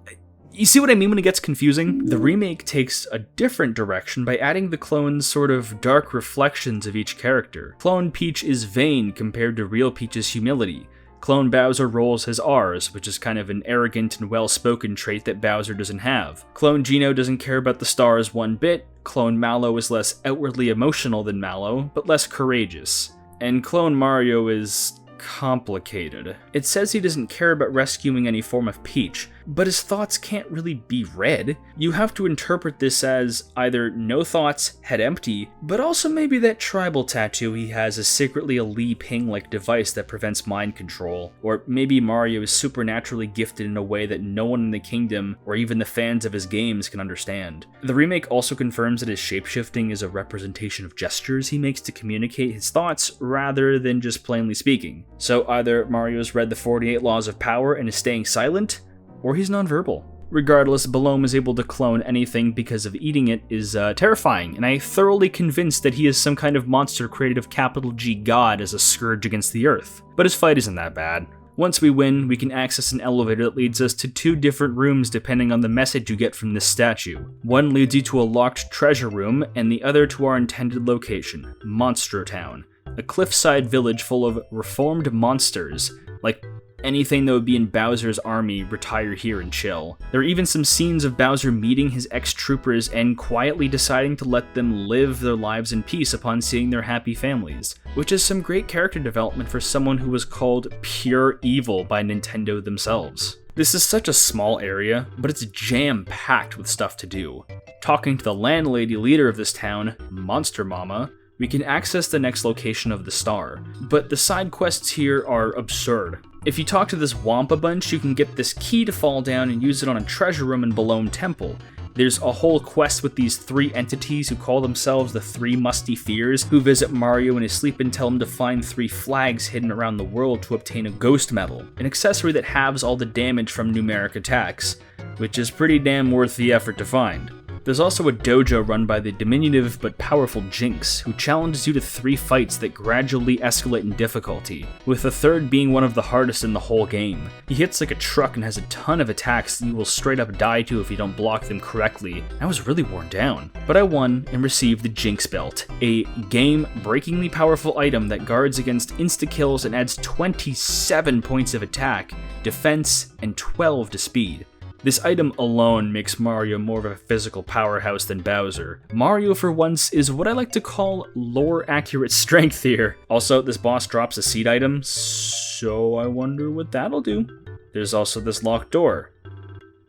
you see what I mean when it gets confusing? The remake takes a different direction by adding the clones' sort of dark reflections of each character. Clone Peach is vain compared to real Peach's humility. Clone Bowser rolls his R's, which is kind of an arrogant and well-spoken trait that Bowser doesn't have. Clone Geno doesn't care about the stars one bit. Clone Mallow is less outwardly emotional than Mallow, but less courageous. And Clone Mario is complicated. It says he doesn't care about rescuing any form of Peach, but his thoughts can't really be read. You have to interpret this as either no thoughts, head empty, but also maybe that tribal tattoo he has is secretly a Li Ping-like device that prevents mind control. Or maybe Mario is supernaturally gifted in a way that no one in the kingdom, or even the fans of his games, can understand. The remake also confirms that his shapeshifting is a representation of gestures he makes to communicate his thoughts rather than just plainly speaking. So either Mario's read the 48 Laws of Power and is staying silent, or he's nonverbal. Regardless, Belome is able to clone anything because of eating it is terrifying, and I thoroughly convinced that he is some kind of monster created of capital G God as a scourge against the earth. But his fight isn't that bad. Once we win, we can access an elevator that leads us to 2 different rooms depending on the message you get from this statue. One leads you to a locked treasure room, and the other to our intended location, Monstro Town, a cliffside village full of reformed monsters, like anything that would be in Bowser's army retire here and chill. There are even some scenes of Bowser meeting his ex-troopers and quietly deciding to let them live their lives in peace upon seeing their happy families, which is some great character development for someone who was called pure evil by Nintendo themselves. This is such a small area, but it's jam-packed with stuff to do. Talking to the landlady leader of this town, Monster Mama, we can access the next location of the star, but the side quests here are absurd. If you talk to this Wampa bunch, you can get this key to fall down and use it on a treasure room in Belome Temple. There's a whole quest with these 3 entities who call themselves the 3 Musty Fears, who visit Mario in his sleep and tell him to find 3 flags hidden around the world to obtain a ghost medal, an accessory that halves all the damage from numeric attacks, which is pretty damn worth the effort to find. There's also a dojo run by the diminutive but powerful Jinx, who challenges you to 3 fights that gradually escalate in difficulty, with the 3rd being one of the hardest in the whole game. He hits like a truck and has a ton of attacks that you will straight up die to if you don't block them correctly. I was really worn down. But I won and received the Jinx Belt, a game-breakingly powerful item that guards against insta-kills and adds 27 points of attack, defense, and 12 to speed. This item alone makes Mario more of a physical powerhouse than Bowser. Mario, for once, is what I like to call lore-accurate strength here. Also, this boss drops a seed item, so I wonder what that'll do. There's also this locked door.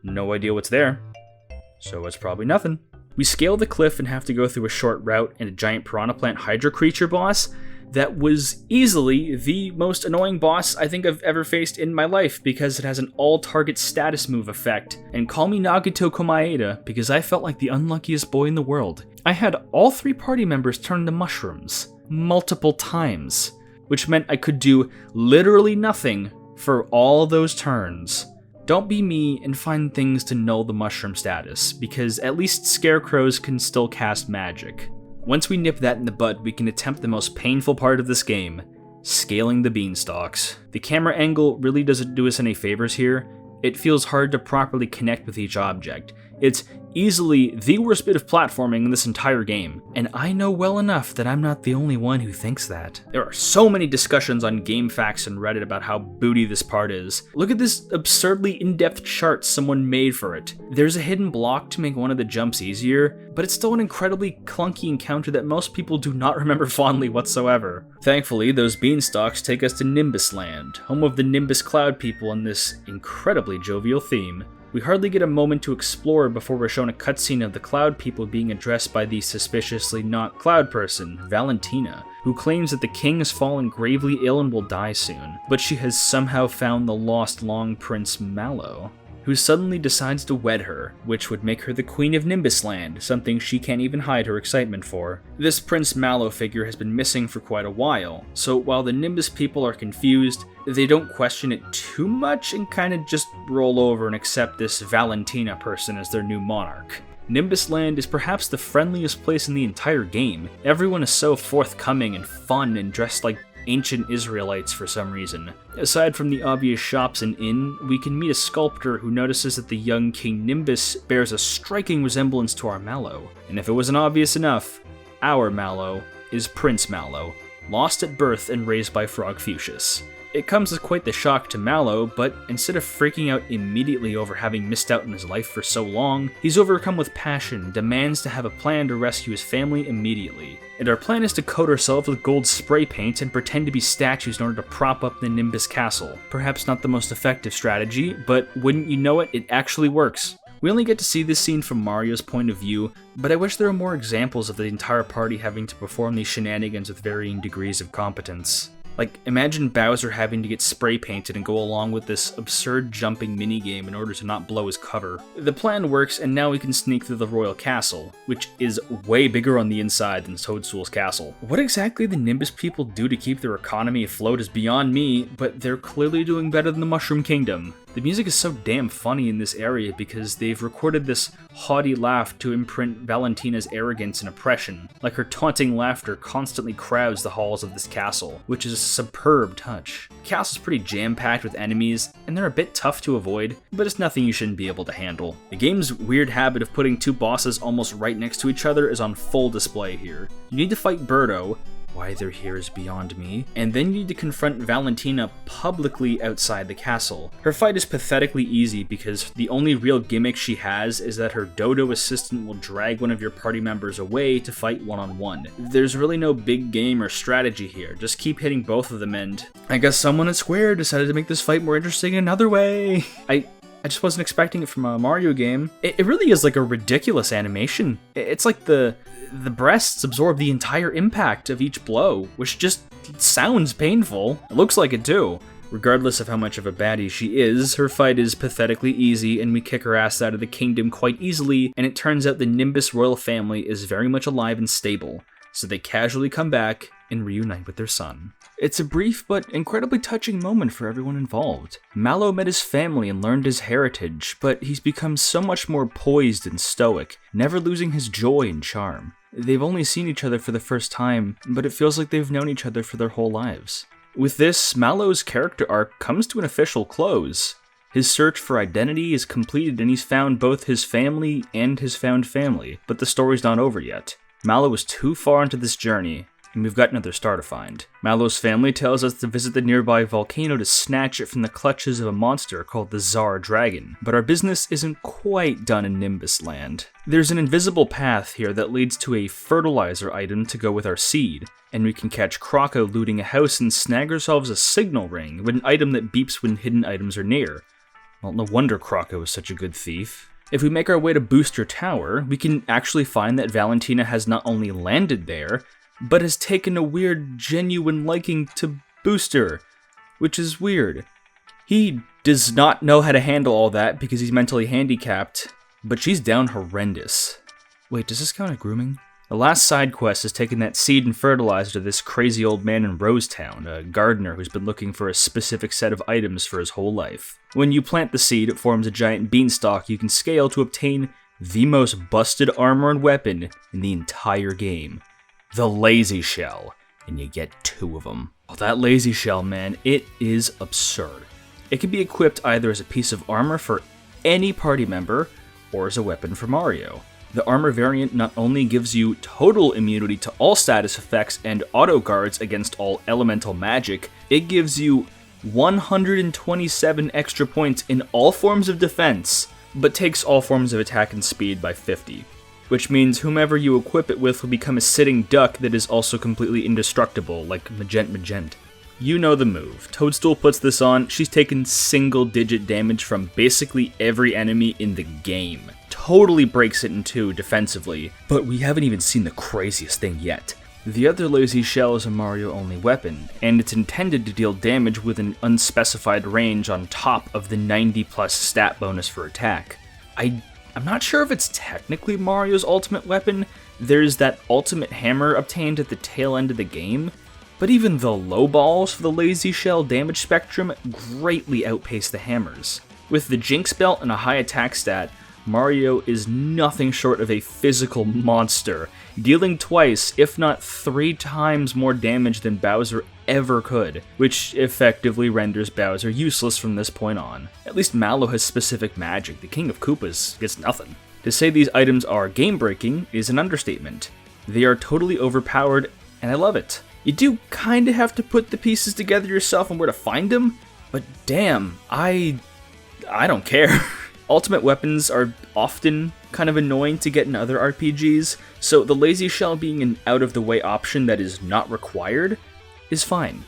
No idea what's there, so it's probably nothing. We scale the cliff and have to go through a short route and a giant piranha plant hydra creature boss that was easily the most annoying boss I think I've ever faced in my life because it has an all-target status move effect. And call me Nagito Komaeda because I felt like the unluckiest boy in the world. I had all 3 party members turn into mushrooms multiple times, which meant I could do literally nothing for all those turns. Don't be me and find things to null the mushroom status, because at least scarecrows can still cast magic. Once we nip that in the bud, we can attempt the most painful part of this game, scaling the beanstalks. The camera angle really doesn't do us any favors here. It feels hard to properly connect with each object. It's easily the worst bit of platforming in this entire game, and I know well enough that I'm not the only one who thinks that. There are so many discussions on GameFAQs and Reddit about how booty this part is. Look at this absurdly in-depth chart someone made for it. There's a hidden block to make one of the jumps easier, but it's still an incredibly clunky encounter that most people do not remember fondly whatsoever. Thankfully, those beanstalks take us to Nimbus Land, home of the Nimbus Cloud people in this incredibly jovial theme. We hardly get a moment to explore before we're shown a cutscene of the Cloud people being addressed by the suspiciously not Cloud person, Valentina, who claims that the king has fallen gravely ill and will die soon, but she has somehow found the lost Long Prince Mallow, who suddenly decides to wed her, which would make her the Queen of Nimbus Land, something she can't even hide her excitement for. This Prince Mallow figure has been missing for quite a while, so while the Nimbus people are confused, they don't question it too much and kinda just roll over and accept this Valentina person as their new monarch. Nimbus Land is perhaps the friendliest place in the entire game. Everyone is so forthcoming and fun and dressed like ancient Israelites for some reason. Aside from the obvious shops and inn, we can meet a sculptor who notices that the young King Nimbus bears a striking resemblance to our Mallow. And if it wasn't obvious enough, our Mallow is Prince Mallow, lost at birth and raised by Frog Fuchsius. It comes as quite the shock to Mallow, but instead of freaking out immediately over having missed out on his life for so long, he's overcome with passion and demands to have a plan to rescue his family immediately. And our plan is to coat ourselves with gold spray paint and pretend to be statues in order to prop up the Nimbus Castle. Perhaps not the most effective strategy, but wouldn't you know it, it actually works. We only get to see this scene from Mario's point of view, but I wish there were more examples of the entire party having to perform these shenanigans with varying degrees of competence. Like, imagine Bowser having to get spray painted and go along with this absurd jumping minigame in order to not blow his cover. The plan works, and now we can sneak through the Royal Castle, which is way bigger on the inside than Toadstool's castle. What exactly the Nimbus people do to keep their economy afloat is beyond me, but they're clearly doing better than the Mushroom Kingdom. The music is so damn funny in this area because they've recorded this haughty laugh to imprint Valentina's arrogance and oppression, like her taunting laughter constantly crowds the halls of this castle, which is a superb touch. The castle's pretty jam-packed with enemies, and they're a bit tough to avoid, but it's nothing you shouldn't be able to handle. The game's weird habit of putting two bosses almost right next to each other is on full display here. You need to fight Birdo, why they're here is beyond me, and then you need to confront Valentina publicly outside the castle. Her fight is pathetically easy because the only real gimmick she has is that her dodo assistant will drag one of your party members away to fight one-on-one. There's really no big game or strategy here, just keep hitting both of them, and I guess someone at Square decided to make this fight more interesting in another way. I just wasn't expecting it from a Mario game. It really is like a ridiculous animation. It's like the breasts absorb the entire impact of each blow, which just sounds painful. It looks like it too. Regardless of how much of a baddie she is, her fight is pathetically easy and we kick her ass out of the kingdom quite easily, and it turns out the Nimbus royal family is very much alive and stable, so they casually come back and reunite with their son. It's a brief but incredibly touching moment for everyone involved. Mallow met his family and learned his heritage, but he's become so much more poised and stoic, never losing his joy and charm. They've only seen each other for the first time, but it feels like they've known each other for their whole lives. With this, Mallow's character arc comes to an official close. His search for identity is completed and he's found both his family and his found family, but the story's not over yet. Mallow is too far into this journey, and we've got another star to find. Mallow's family tells us to visit the nearby volcano to snatch it from the clutches of a monster called the Tsar Dragon, but our business isn't quite done in Nimbus Land. There's an invisible path here that leads to a fertilizer item to go with our seed, and we can catch Croco looting a house and snag ourselves a signal ring with an item that beeps when hidden items are near. Well, no wonder Croco is such a good thief. If we make our way to Booster Tower, we can actually find that Valentina has not only landed there, but has taken a weird, genuine liking to Booster, which is weird. He does not know how to handle all that because he's mentally handicapped, but she's down horrendous. Wait, does this count as grooming? The last side quest is taking that seed and fertilizer to this crazy old man in Rosetown, a gardener who's been looking for a specific set of items for his whole life. When you plant the seed, it forms a giant beanstalk you can scale to obtain the most busted armor and weapon in the entire game. The Lazy Shell, and you get 2 of them. Oh, that Lazy Shell, man, it is absurd. It can be equipped either as a piece of armor for any party member, or as a weapon for Mario. The armor variant not only gives you total immunity to all status effects and auto guards against all elemental magic, it gives you 127 extra points in all forms of defense, but takes all forms of attack and speed by 50. Which means whomever you equip it with will become a sitting duck that is also completely indestructible, like Magent. You know the move. Toadstool puts this on, she's taken single-digit damage from basically every enemy in the game. Totally breaks it in 2 defensively, but we haven't even seen the craziest thing yet. The other Lazy Shell is a Mario-only weapon, and it's intended to deal damage with an unspecified range on top of the 90+ stat bonus for attack. I'm not sure if it's technically Mario's ultimate weapon. There's that ultimate hammer obtained at the tail end of the game, but even the low balls for the Lazy Shell damage spectrum greatly outpace the hammers. With the Jinx belt and a high attack stat, Mario is nothing short of a physical monster, dealing twice, if not 3 times more damage than Bowser ever could, which effectively renders Bowser useless from this point on. At least Mallow has specific magic, the King of Koopas gets nothing. To say these items are game-breaking is an understatement. They are totally overpowered, and I love it. You do kinda have to put the pieces together yourself and where to find them, but damn, I don't care. Ultimate weapons are often kind of annoying to get in other RPGs, so the Lazy Shell being an out-of-the-way option that is not required is fine.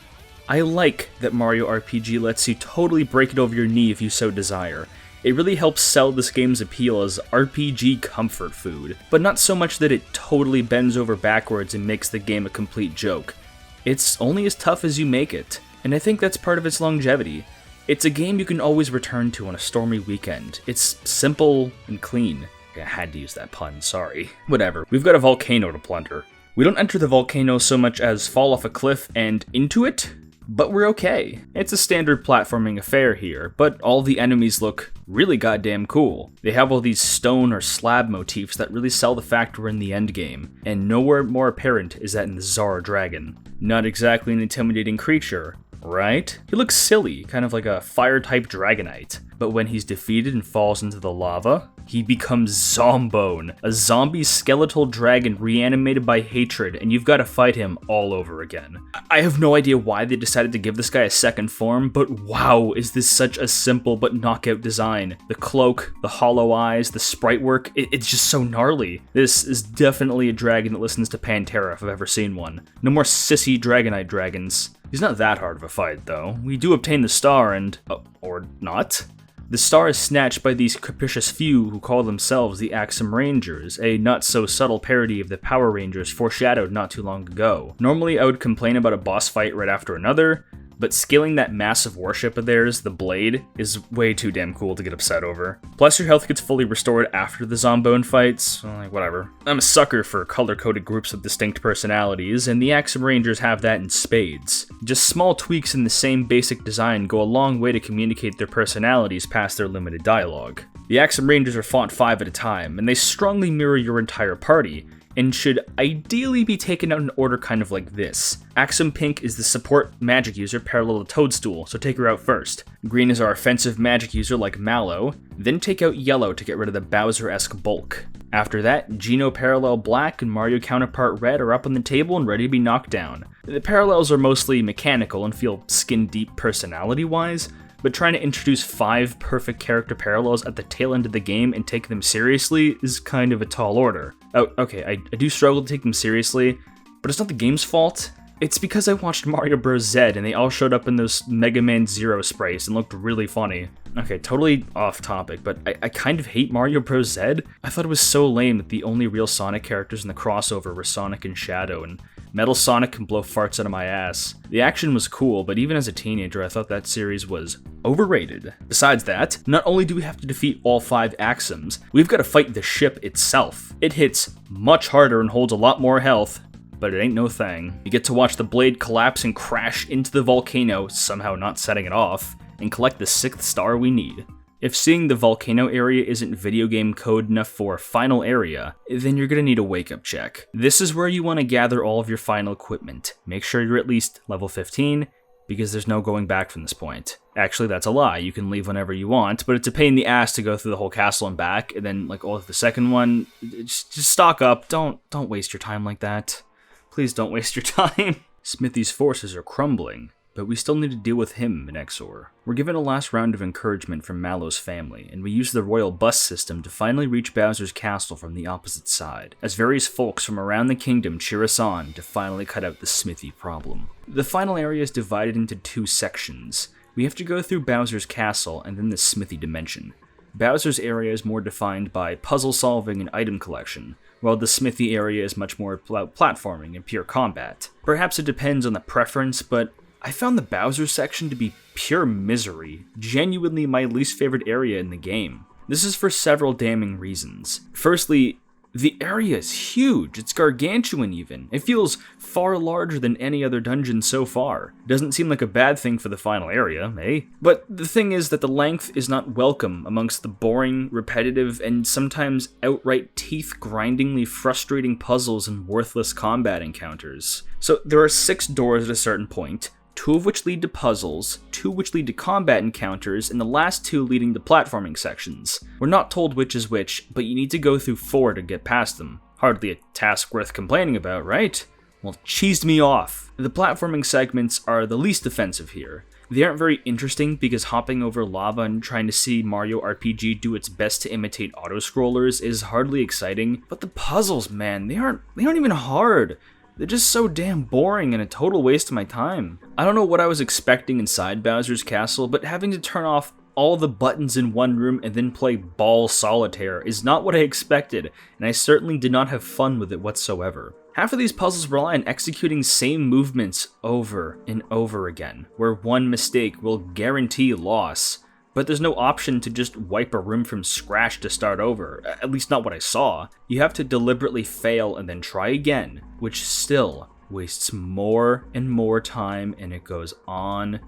I like that Mario RPG lets you totally break it over your knee if you so desire. It really helps sell this game's appeal as RPG comfort food, but not so much that it totally bends over backwards and makes the game a complete joke. It's only as tough as you make it, and I think that's part of its longevity. It's a game you can always return to on a stormy weekend. It's simple and clean. I had to use that pun, sorry. Whatever, we've got a volcano to plunder. We don't enter the volcano so much as fall off a cliff and into it, but we're okay. It's a standard platforming affair here, but all the enemies look really goddamn cool. They have all these stone or slab motifs that really sell the fact we're in the endgame, and nowhere more apparent is that in the Zara Dragon. Not exactly an intimidating creature, right? He looks silly, kind of like a fire-type Dragonite. But when he's defeated and falls into the lava, he becomes Zombone, a zombie skeletal dragon reanimated by hatred, and you've got to fight him all over again. I have no idea why they decided to give this guy a second form, but wow, is this such a simple but knockout design. The cloak, the hollow eyes, the sprite work, it's just so gnarly. This is definitely a dragon that listens to Pantera if I've ever seen one. No more sissy Dragonite dragons. He's not that hard of a fight, though. We do obtain the star and... or not? The star is snatched by these capricious few who call themselves the Axum Rangers, a not-so-subtle parody of the Power Rangers foreshadowed not too long ago. Normally I would complain about a boss fight right after another, but scaling that massive warship of theirs, the Blade, is way too damn cool to get upset over. Plus your health gets fully restored after the Zombone fights, like whatever. I'm a sucker for color-coded groups with distinct personalities, and the Axum Rangers have that in spades. Just small tweaks in the same basic design go a long way to communicate their personalities past their limited dialogue. The Axum Rangers are fought 5 at a time, and they strongly mirror your entire party, and should ideally be taken out in order kind of like this. Axum Pink is the support magic user parallel to Toadstool, so take her out first. Green is our offensive magic user like Mallow, then take out Yellow to get rid of the Bowser-esque bulk. After that, Geno parallel Black and Mario counterpart Red are up on the table and ready to be knocked down. The parallels are mostly mechanical and feel skin-deep personality-wise, but trying to introduce 5 perfect character parallels at the tail end of the game and take them seriously is kind of a tall order. Oh, okay, I do struggle to take them seriously, but it's not the game's fault. It's because I watched Mario Bros. Z and they all showed up in those Mega Man Zero sprays and looked really funny. Okay, totally off topic, but I kind of hate Mario Bros. Z. I thought it was so lame that the only real Sonic characters in the crossover were Sonic and Shadow, and Metal Sonic can blow farts out of my ass. The action was cool, but even as a teenager, I thought that series was overrated. Besides that, not only do we have to defeat all 5 Axums, we've got to fight the ship itself. It hits much harder and holds a lot more health, but it ain't no thing. You get to watch the blade collapse and crash into the volcano, somehow not setting it off, and collect the 6th star we need. If seeing the volcano area isn't video game code enough for final area, then you're gonna need a wake-up check. This is where you want to gather all of your final equipment. Make sure you're at least level 15, because there's no going back from this point. Actually, that's a lie. You can leave whenever you want, but it's a pain in the ass to go through the whole castle and back, and then like all of the second one, just stock up. Don't waste your time like that. Please don't waste your time. Smithy's forces are crumbling, but we still need to deal with him in Exor. We're given a last round of encouragement from Mallow's family, and we use the royal bus system to finally reach Bowser's castle from the opposite side, as various folks from around the kingdom cheer us on to finally cut out the Smithy problem. The final area is divided into 2 sections. We have to go through Bowser's castle and then the Smithy dimension. Bowser's area is more defined by puzzle solving and item collection, while the Smithy area is much more about platforming and pure combat. Perhaps it depends on the preference, but I found the Bowser section to be pure misery, genuinely my least favorite area in the game. This is for several damning reasons. Firstly, the area is huge, it's gargantuan even. It feels far larger than any other dungeon so far. Doesn't seem like a bad thing for the final area, eh? But the thing is that the length is not welcome amongst the boring, repetitive, and sometimes outright teeth-grindingly frustrating puzzles and worthless combat encounters. So there are 6 doors at a certain point, 2 of which lead to puzzles, 2 which lead to combat encounters, and the last 2 leading to platforming sections. We're not told which is which, but you need to go through 4 to get past them. Hardly a task worth complaining about, right? Well, cheesed me off. The platforming segments are the least offensive here. They aren't very interesting because hopping over lava and trying to see Mario RPG do its best to imitate auto-scrollers is hardly exciting, but the puzzles, man, they aren't even hard. They're just so damn boring and a total waste of my time. I don't know what I was expecting inside Bowser's castle, but having to turn off all the buttons in one room and then play ball solitaire is not what I expected, and I certainly did not have fun with it whatsoever. Half of these puzzles rely on executing same movements over and over again, where one mistake will guarantee loss. But there's no option to just wipe a room from scratch to start over, at least not what I saw. You have to deliberately fail and then try again, which still wastes more and more time, and it goes on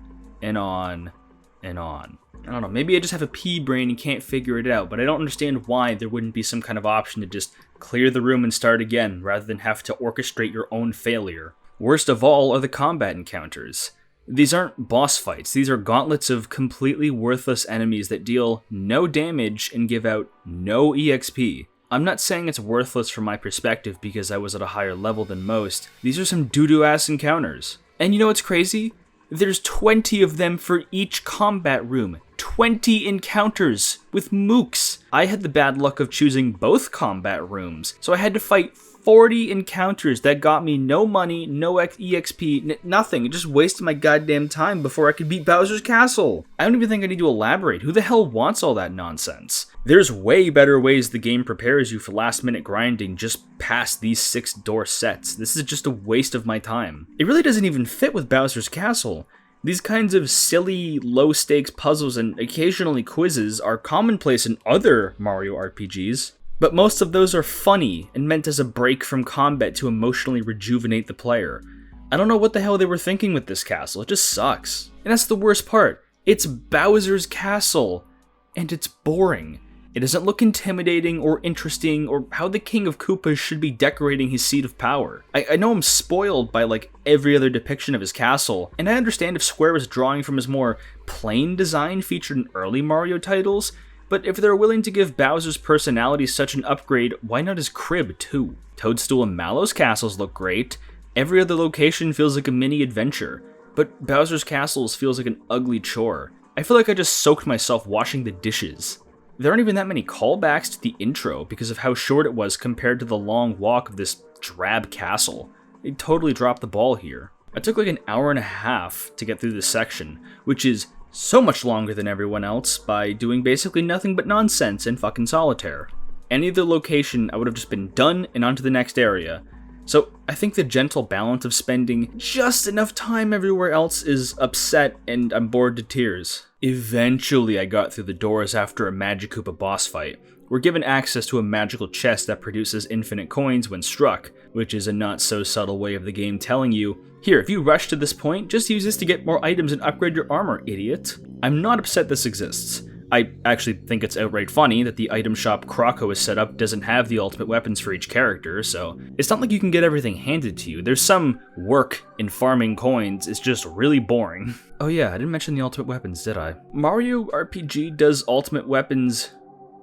and on and on. I don't know, maybe I just have a pea brain and can't figure it out, but I don't understand why there wouldn't be some kind of option to just clear the room and start again, rather than have to orchestrate your own failure. Worst of all are the combat encounters. These aren't boss fights, these are gauntlets of completely worthless enemies that deal no damage and give out no EXP. I'm not saying it's worthless from my perspective because I was at a higher level than most. These are some doo-doo ass encounters. And you know what's crazy? There's 20 of them for each combat room. 20 encounters with mooks. I had the bad luck of choosing both combat rooms, so I had to fight 40 encounters that got me no money, no EXP, nothing. It just wasted my goddamn time before I could beat Bowser's castle. I don't even think I need to elaborate. Who the hell wants all that nonsense? There's way better ways the game prepares you for last minute grinding just past these 6 door sets. This is just a waste of my time. It really doesn't even fit with Bowser's castle. These kinds of silly, low-stakes puzzles and occasionally quizzes are commonplace in other Mario RPGs. But most of those are funny and meant as a break from combat to emotionally rejuvenate the player. I don't know what the hell they were thinking with this castle, it just sucks. And that's the worst part. It's Bowser's castle, and it's boring. It doesn't look intimidating or interesting or how the King of Koopas should be decorating his seat of power. I know I'm spoiled by like every other depiction of his castle, and I understand if Square was drawing from his more plain design featured in early Mario titles, but if they're willing to give Bowser's personality such an upgrade, why not his crib too? Toadstool and Mallow's castles look great. Every other location feels like a mini adventure, but Bowser's castles feels like an ugly chore. I feel like I just soaked myself washing the dishes. There aren't even that many callbacks to the intro because of how short it was compared to the long walk of this drab castle. They totally dropped the ball here. I took like an hour and a half to get through this section, which is so much longer than everyone else by doing basically nothing but nonsense in fucking solitaire. Any other location, I would have just been done and on to the next area. So I think the gentle balance of spending just enough time everywhere else is upset and I'm bored to tears. Eventually I got through the doors after a Magikoopa boss fight. We're given access to a magical chest that produces infinite coins when struck, which is a not so subtle way of the game telling you, here, if you rush to this point, just use this to get more items and upgrade your armor, idiot. I'm not upset this exists. I actually think it's outright funny that the item shop Croco is set up doesn't have the ultimate weapons for each character, so it's not like you can get everything handed to you. There's some work in farming coins, it's just really boring. Oh yeah, I didn't mention the ultimate weapons, did I? Mario RPG does ultimate weapons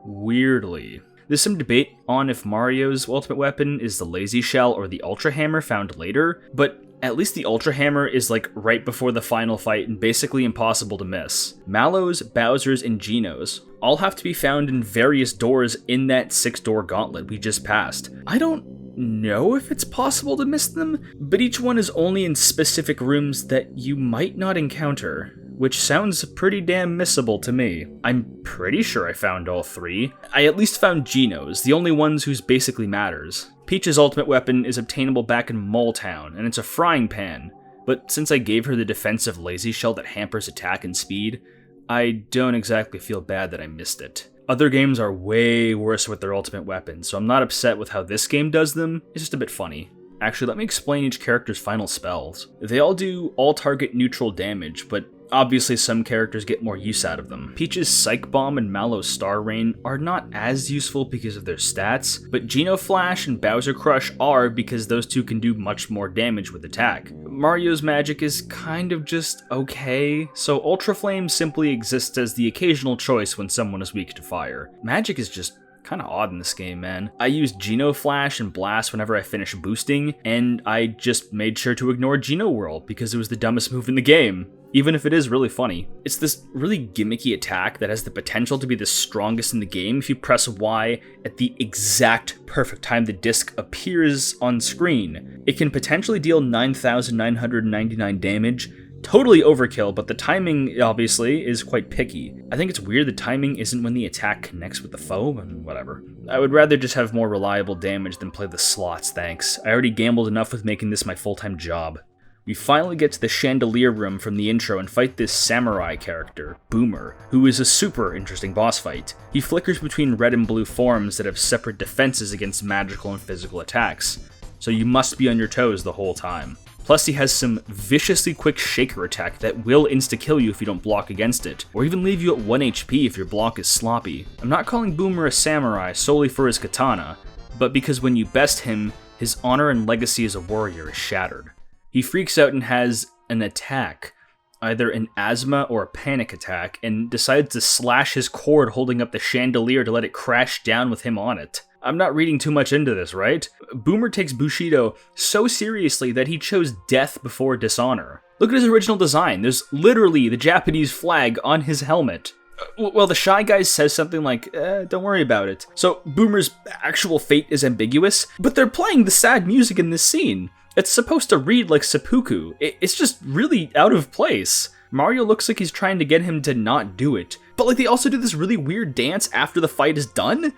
weirdly. There's some debate on if Mario's ultimate weapon is the Lazy Shell or the Ultra Hammer found later, but at least the Ultra Hammer is like right before the final fight and basically impossible to miss. Mallow's, Bowser's, and Geno's all have to be found in various doors in that 6-door gauntlet we just passed. I don't know if it's possible to miss them, but each one is only in specific rooms that you might not encounter, which sounds pretty damn missable to me. I'm pretty sure I found all 3. I at least found Geno's, the only ones whose basically matters. Peach's ultimate weapon is obtainable back in Mole Town, and it's a frying pan, but since I gave her the defensive Lazy Shell that hampers attack and speed, I don't exactly feel bad that I missed it. Other games are way worse with their ultimate weapons, so I'm not upset with how this game does them, it's just a bit funny. Actually, let me explain each character's final spells. They all do all-target neutral damage, but obviously some characters get more use out of them. Peach's Psych Bomb and Mallow's Star Rain are not as useful because of their stats, but Geno Flash and Bowser Crush are because those two can do much more damage with attack. Mario's magic is kind of just okay, so Ultra Flame simply exists as the occasional choice when someone is weak to fire. Magic is just kind of odd in this game, man. I used Geno Flash and Blast whenever I finished boosting, and I just made sure to ignore Geno Whirl because it was the dumbest move in the game, even if it is really funny. It's this really gimmicky attack that has the potential to be the strongest in the game if you press Y at the exact perfect time the disc appears on screen. It can potentially deal 9,999 damage, totally overkill, but the timing, obviously, is quite picky. I think it's weird the timing isn't when the attack connects with the foe, and whatever. I would rather just have more reliable damage than play the slots, thanks. I already gambled enough with making this my full-time job. We finally get to the chandelier room from the intro and fight this samurai character, Boomer, who is a super interesting boss fight. He flickers between red and blue forms that have separate defenses against magical and physical attacks, so you must be on your toes the whole time. Plus he has some viciously quick shaker attack that will insta-kill you if you don't block against it, or even leave you at 1 HP if your block is sloppy. I'm not calling Boomer a samurai solely for his katana, but because when you best him, his honor and legacy as a warrior is shattered. He freaks out and has an attack, either an asthma or a panic attack, and decides to slash his cord holding up the chandelier to let it crash down with him on it. I'm not reading too much into this, right? Boomer takes Bushido so seriously that he chose death before dishonor. Look at his original design. There's literally the Japanese flag on his helmet. Well, the Shy Guy says something like, don't worry about it. So Boomer's actual fate is ambiguous, but they're playing the sad music in this scene. It's supposed to read like seppuku. It's just really out of place. Mario looks like he's trying to get him to not do it, but like they also do this really weird dance after the fight is done.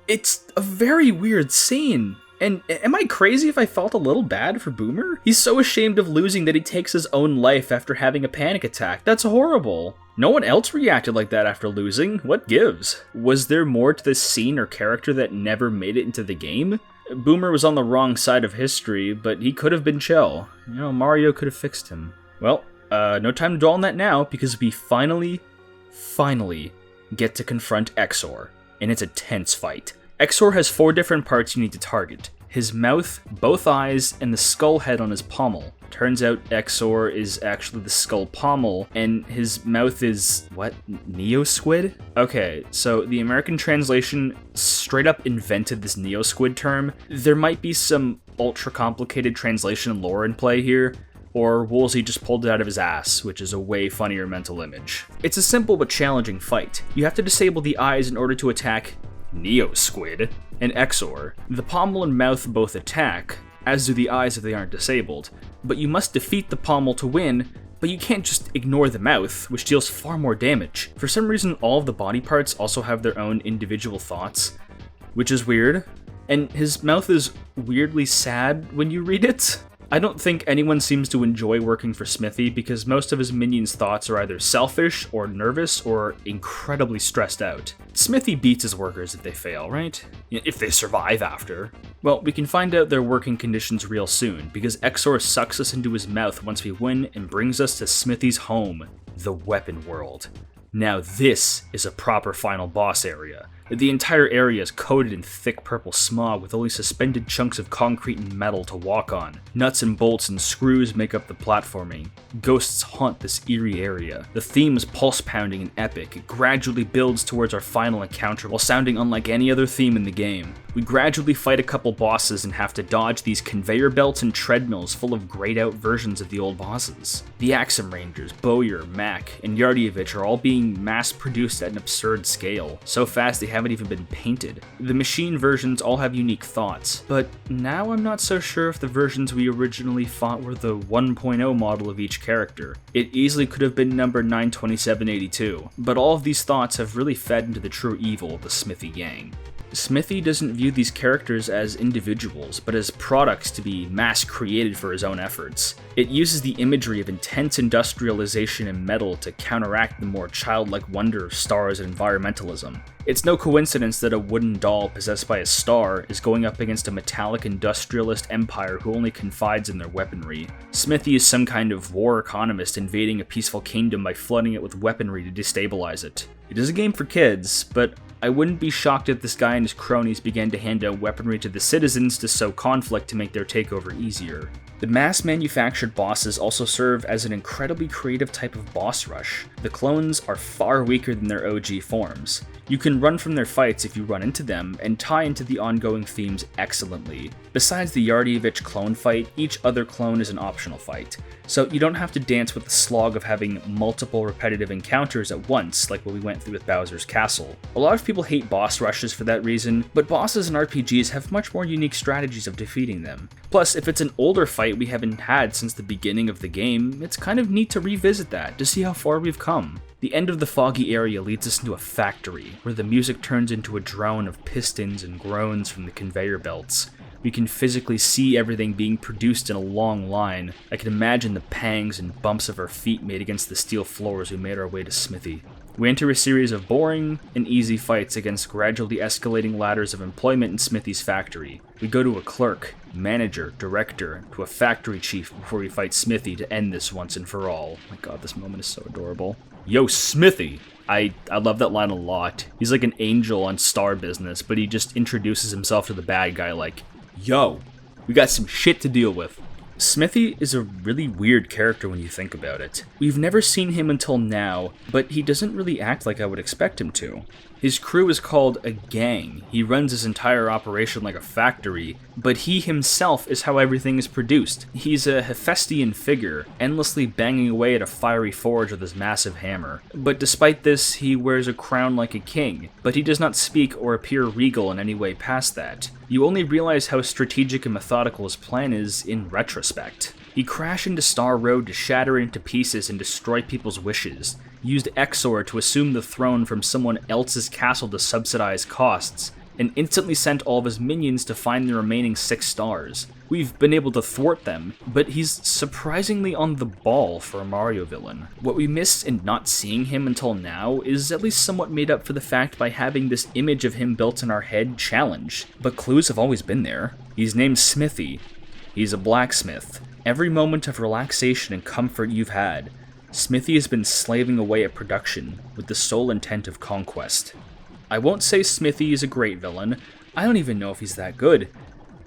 It's a very weird scene. And am I crazy if I felt a little bad for Boomer? He's so ashamed of losing that he takes his own life after having a panic attack. That's horrible. No one else reacted like that after losing. What gives? Was there more to this scene or character that never made it into the game? Boomer was on the wrong side of history, but he could have been chill. You know, Mario could have fixed him. Well, no time to dwell on that now, because we finally get to confront Exor, and it's a tense fight. Exor has 4 different parts you need to target: his mouth, both eyes, and the skull head on his pommel. Turns out Exor is actually the skull pommel, and his mouth is, what, Neo-Squid? Okay, so the American translation straight up invented this Neo-Squid term. There might be some ultra-complicated translation lore in play here, or Woolsey just pulled it out of his ass, which is a way funnier mental image. It's a simple but challenging fight. You have to disable the eyes in order to attack Neo-Squid and Exor. The pommel and mouth both attack, as do the eyes if they aren't disabled, but you must defeat the pommel to win, but you can't just ignore the mouth, which deals far more damage. For some reason, all of the body parts also have their own individual thoughts, which is weird. and his mouth is weirdly sad when you read it. I don't think anyone seems to enjoy working for Smithy because most of his minions' thoughts are either selfish or nervous or incredibly stressed out. Smithy beats his workers if they fail, right? If they survive after. Well, we can find out their working conditions real soon because Exor sucks us into his mouth once we win and brings us to Smithy's home, the weapon world. Now this is a proper final boss area. The entire area is coated in thick purple smog with only suspended chunks of concrete and metal to walk on. Nuts and bolts and screws make up the platforming. Ghosts haunt this eerie area. The theme is pulse-pounding and epic. It gradually builds towards our final encounter while sounding unlike any other theme in the game. We gradually fight a couple bosses and have to dodge these conveyor belts and treadmills full of grayed out versions of the old bosses. The Axum Rangers, Bowyer, Mac, and Yardyevich are all being mass-produced at an absurd scale, so fast they haven't even been painted. The machine versions all have unique thoughts, but now I'm not so sure if the versions we originally fought were the 1.0 model of each character. It easily could have been number 92782, but all of these thoughts have really fed into the true evil of the Smithy gang. Smithy doesn't view these characters as individuals, but as products to be mass-created for his own efforts. It uses the imagery of intense industrialization and metal to counteract the more childlike wonder of stars and environmentalism. It's no coincidence that a wooden doll possessed by a star is going up against a metallic industrialist empire who only confides in their weaponry. Smithy is some kind of war economist invading a peaceful kingdom by flooding it with weaponry to destabilize it. It is a game for kids, but I wouldn't be shocked if this guy and his cronies began to hand out weaponry to the citizens to sow conflict to make their takeover easier. The mass-manufactured bosses also serve as an incredibly creative type of boss rush. The clones are far weaker than their OG forms. You can run from their fights if you run into them, and tie into the ongoing themes excellently. Besides the Yardyevich clone fight, each other clone is an optional fight, so you don't have to dance with the slog of having multiple repetitive encounters at once, like what we went through with Bowser's Castle. A lot of people hate boss rushes for that reason, but bosses in RPGs have much more unique strategies of defeating them. Plus, if it's an older fight we haven't had since the beginning of the game, it's kind of neat to revisit that, to see how far we've come. The end of the foggy area leads us into a factory, where the music turns into a drone of pistons and groans from the conveyor belts. We can physically see everything being produced in a long line. I can imagine the pangs and bumps of our feet made against the steel floors we made our way to Smithy. We enter a series of boring and easy fights against gradually escalating ladders of employment in Smithy's factory. We go to a clerk, manager, director, to a factory chief before we fight Smithy to end this once and for all. Oh my god, this moment is so adorable. Yo, Smithy! I love that line a lot. He's like an angel on Star Business, but he just introduces himself to the bad guy like, yo, we got some shit to deal with. Smithy is a really weird character when you think about it. We've never seen him until now, but he doesn't really act like I would expect him to. His crew is called a gang. He runs his entire operation like a factory, but he himself is how everything is produced. He's a Hephaestian figure, endlessly banging away at a fiery forge with his massive hammer. But despite this, he wears a crown like a king, but he does not speak or appear regal in any way past that. You only realize how strategic and methodical his plan is in retrospect. He crashed into Star Road to shatter it into pieces and destroy people's wishes, used Exor to assume the throne from someone else's castle to subsidize costs, and instantly sent all of his minions to find the remaining 6 stars. We've been able to thwart them, but he's surprisingly on the ball for a Mario villain. What we missed in not seeing him until now is at least somewhat made up for the fact by having this image of him built in our head challenged, but clues have always been there. He's named Smithy. He's a blacksmith. Every moment of relaxation and comfort you've had, Smithy has been slaving away at production with the sole intent of conquest. I won't say Smithy is a great villain, I don't even know if he's that good,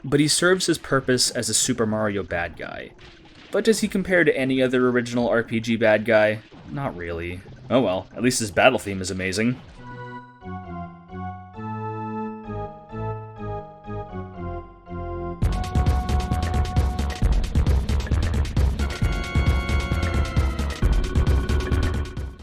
but he serves his purpose as a Super Mario bad guy. But does he compare to any other original RPG bad guy? Not really. Oh well, at least his battle theme is amazing.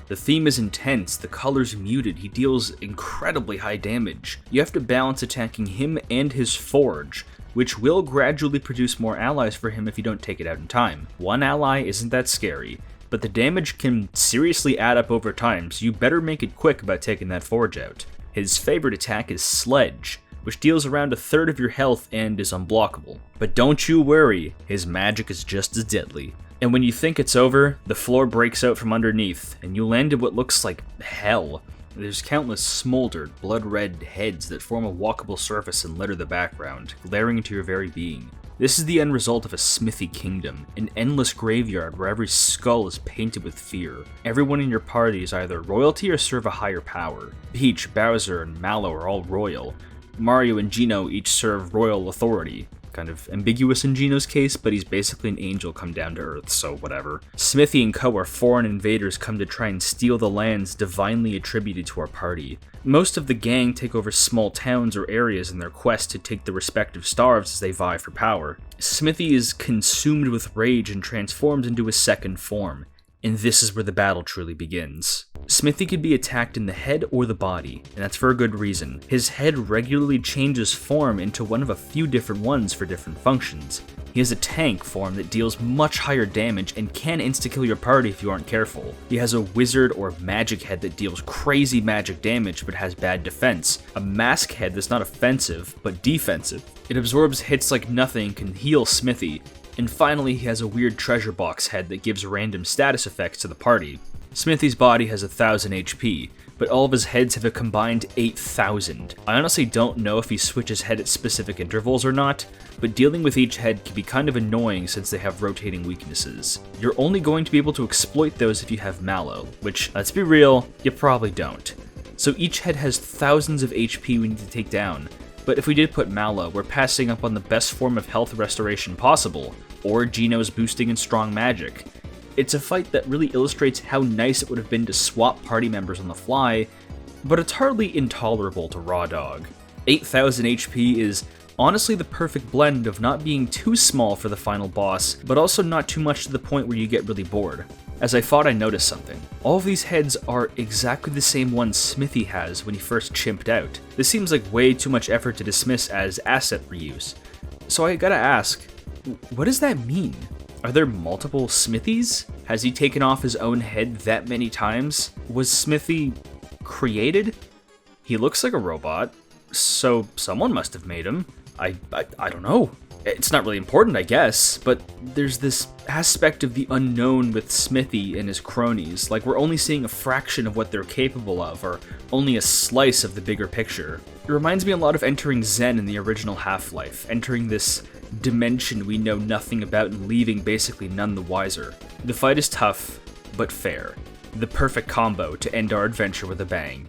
The theme is intense, the color's muted, he deals incredibly high damage. You have to balance attacking him and his forge, which will gradually produce more allies for him if you don't take it out in time. One ally isn't that scary, but the damage can seriously add up over time, so you better make it quick about taking that forge out. His favorite attack is Sledge, which deals around a third of your health and is unblockable. But don't you worry, his magic is just as deadly. And when you think it's over, the floor breaks out from underneath, and you land in what looks like hell. There's countless smoldered, blood-red heads that form a walkable surface and litter the background, glaring into your very being. This is the end result of a smithy kingdom, an endless graveyard where every skull is painted with fear. Everyone in your party is either royalty or serve a higher power. Peach, Bowser, and Mallow are all royal. Mario and Geno each serve royal authority. Kind of ambiguous in Geno's case, but he's basically an angel come down to Earth, so whatever. Smithy and co are foreign invaders come to try and steal the lands divinely attributed to our party. Most of the gang take over small towns or areas in their quest to take the respective stars as they vie for power. Smithy is consumed with rage and transforms into his second form, and this is where the battle truly begins. Smithy can be attacked in the head or the body, and that's for a good reason. His head regularly changes form into one of a few different ones for different functions. He has a tank form that deals much higher damage and can insta-kill your party if you aren't careful. He has a wizard or magic head that deals crazy magic damage but has bad defense. A mask head that's not offensive, but defensive. It absorbs hits like nothing and can heal Smithy. And finally, he has a weird treasure box head that gives random status effects to the party. Smithy's body has 1000 HP, but all of his heads have a combined 8,000. I honestly don't know if he switches head at specific intervals or not, but dealing with each head can be kind of annoying since they have rotating weaknesses. You're only going to be able to exploit those if you have Mallow, which, let's be real, you probably don't. So each head has thousands of HP we need to take down, but if we did put Mallow, we're passing up on the best form of health restoration possible, or Geno's boosting in strong magic. It's a fight that really illustrates how nice it would have been to swap party members on the fly, but it's hardly intolerable to Raw Dog. 8,000 HP is honestly the perfect blend of not being too small for the final boss, but also not too much to the point where you get really bored. As I fought, I noticed something. All of these heads are exactly the same one Smithy has when he first chimped out. This seems like way too much effort to dismiss as asset reuse. So I gotta ask, what does that mean? Are there multiple Smithies? Has he taken off his own head that many times? Was Smithy created? He looks like a robot, so someone must have made him. I don't know. It's not really important, I guess, but there's this aspect of the unknown with Smithy and his cronies, like we're only seeing a fraction of what they're capable of, or only a slice of the bigger picture. It reminds me a lot of entering Zen in the original Half-Life, entering this dimension we know nothing about and leaving basically none the wiser. The fight is tough, but fair. The perfect combo to end our adventure with a bang.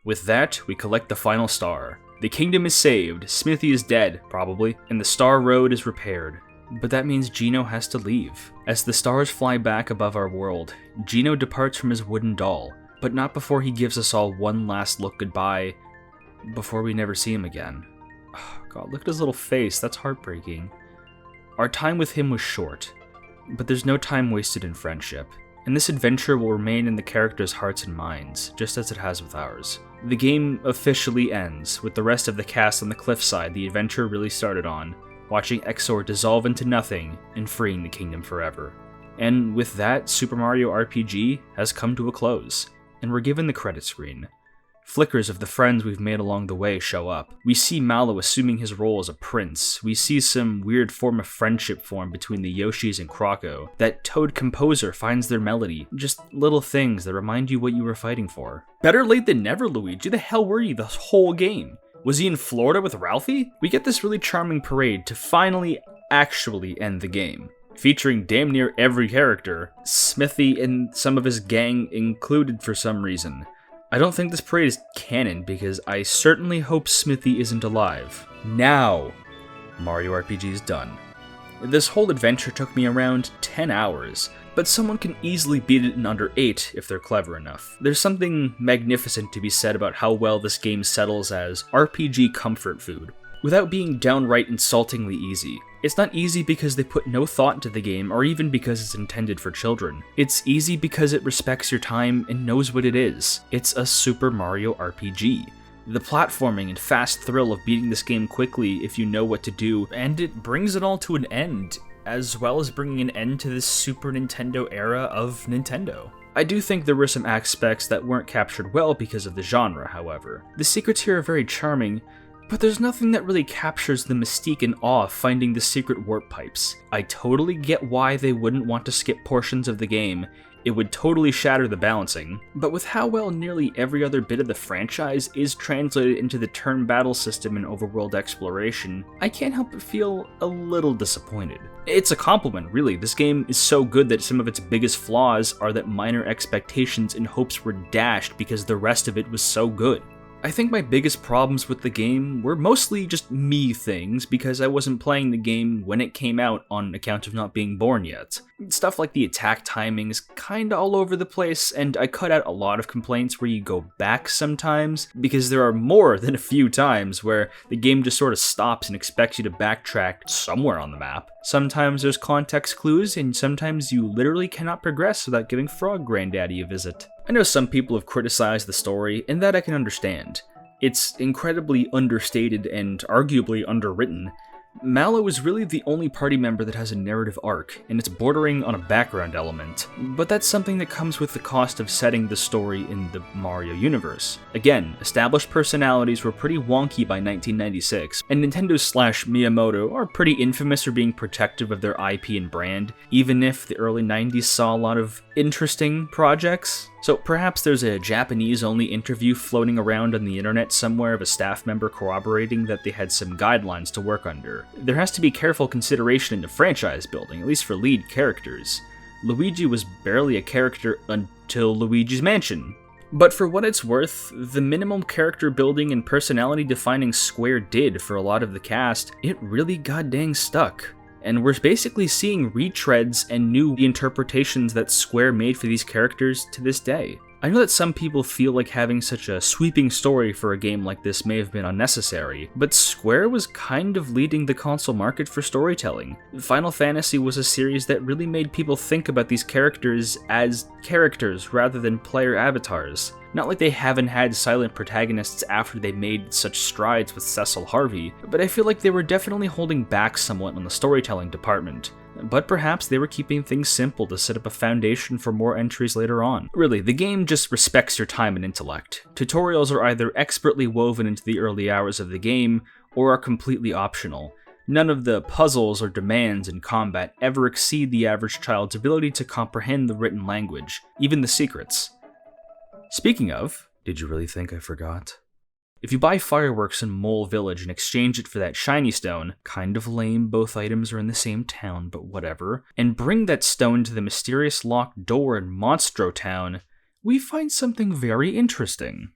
With that, we collect the final star. The kingdom is saved, Smithy is dead, probably, and the Star Road is repaired. But that means Geno has to leave. As the stars fly back above our world, Geno departs from his wooden doll, but not before he gives us all one last look goodbye, before we never see him again. Oh, God, look at his little face, that's heartbreaking. Our time with him was short, but there's no time wasted in friendship, and this adventure will remain in the characters' hearts and minds, just as it has with ours. The game officially ends, with the rest of the cast on the cliffside the adventure really started on, watching Exor dissolve into nothing and freeing the kingdom forever. And with that, Super Mario RPG has come to a close, and we're given the credit screen. Flickers of the friends we've made along the way show up. We see Mallow assuming his role as a prince. We see some weird form of friendship form between the Yoshis and Croco. That Toad composer finds their melody. Just little things that remind you what you were fighting for. Better late than never, Luigi. The hell were you the whole game? Was he in Florida with Ralphie? We get this really charming parade to finally actually end the game, featuring damn near every character, Smithy and some of his gang included for some reason. I don't think this parade is canon because I certainly hope Smithy isn't alive. Now, Mario RPG is done. This whole adventure took me around 10 hours, but someone can easily beat it in under 8 if they're clever enough. There's something magnificent to be said about how well this game settles as RPG comfort food, without being downright insultingly easy. It's not easy because they put no thought into the game, or even because it's intended for children. It's easy because it respects your time and knows what it is. It's a Super Mario RPG. The platforming and fast thrill of beating this game quickly if you know what to do, and it brings it all to an end, as well as bringing an end to this Super Nintendo era of Nintendo. I do think there were some aspects that weren't captured well because of the genre, however. The secrets here are very charming, but there's nothing that really captures the mystique and awe of finding the secret warp pipes. I totally get why they wouldn't want to skip portions of the game. It would totally shatter the balancing, but with how well nearly every other bit of the franchise is translated into the turn battle system and overworld exploration, I can't help but feel a little disappointed. It's a compliment, really. This game is so good that some of its biggest flaws are that minor expectations and hopes were dashed because the rest of it was so good. I think my biggest problems with the game were mostly just me things because I wasn't playing the game when it came out on account of not being born yet. Stuff like the attack timing is kinda all over the place, and I cut out a lot of complaints where you go back sometimes, because there are more than a few times where the game just sort of stops and expects you to backtrack somewhere on the map. Sometimes there's context clues, and sometimes you literally cannot progress without giving Frog Granddaddy a visit. I know some people have criticized the story, and that I can understand. It's incredibly understated and arguably underwritten. Mallow is really the only party member that has a narrative arc, and it's bordering on a background element, but that's something that comes with the cost of setting the story in the Mario universe. Again, established personalities were pretty wonky by 1996, and Nintendo/Miyamoto are pretty infamous for being protective of their IP and brand, even if the early 90s saw a lot of interesting projects. So perhaps there's a Japanese-only interview floating around on the internet somewhere of a staff member corroborating that they had some guidelines to work under. There has to be careful consideration into franchise building, at least for lead characters. Luigi was barely a character until Luigi's Mansion. But for what it's worth, the minimum character building and personality defining Square did for a lot of the cast, it really goddamn stuck. And we're basically seeing retreads and new interpretations that Square made for these characters to this day. I know that some people feel like having such a sweeping story for a game like this may have been unnecessary, but Square was kind of leading the console market for storytelling. Final Fantasy was a series that really made people think about these characters as characters rather than player avatars. Not like they haven't had silent protagonists after they made such strides with Cecil Harvey, but I feel like they were definitely holding back somewhat on the storytelling department. But perhaps they were keeping things simple to set up a foundation for more entries later on. Really, the game just respects your time and intellect. Tutorials are either expertly woven into the early hours of the game, or are completely optional. None of the puzzles or demands in combat ever exceed the average child's ability to comprehend the written language, even the secrets. Speaking of, did you really think I forgot? If you buy fireworks in Mole Village and exchange it for that shiny stone, kind of lame, both items are in the same town, but whatever, and bring that stone to the mysterious locked door in Monstro Town, we find something very interesting.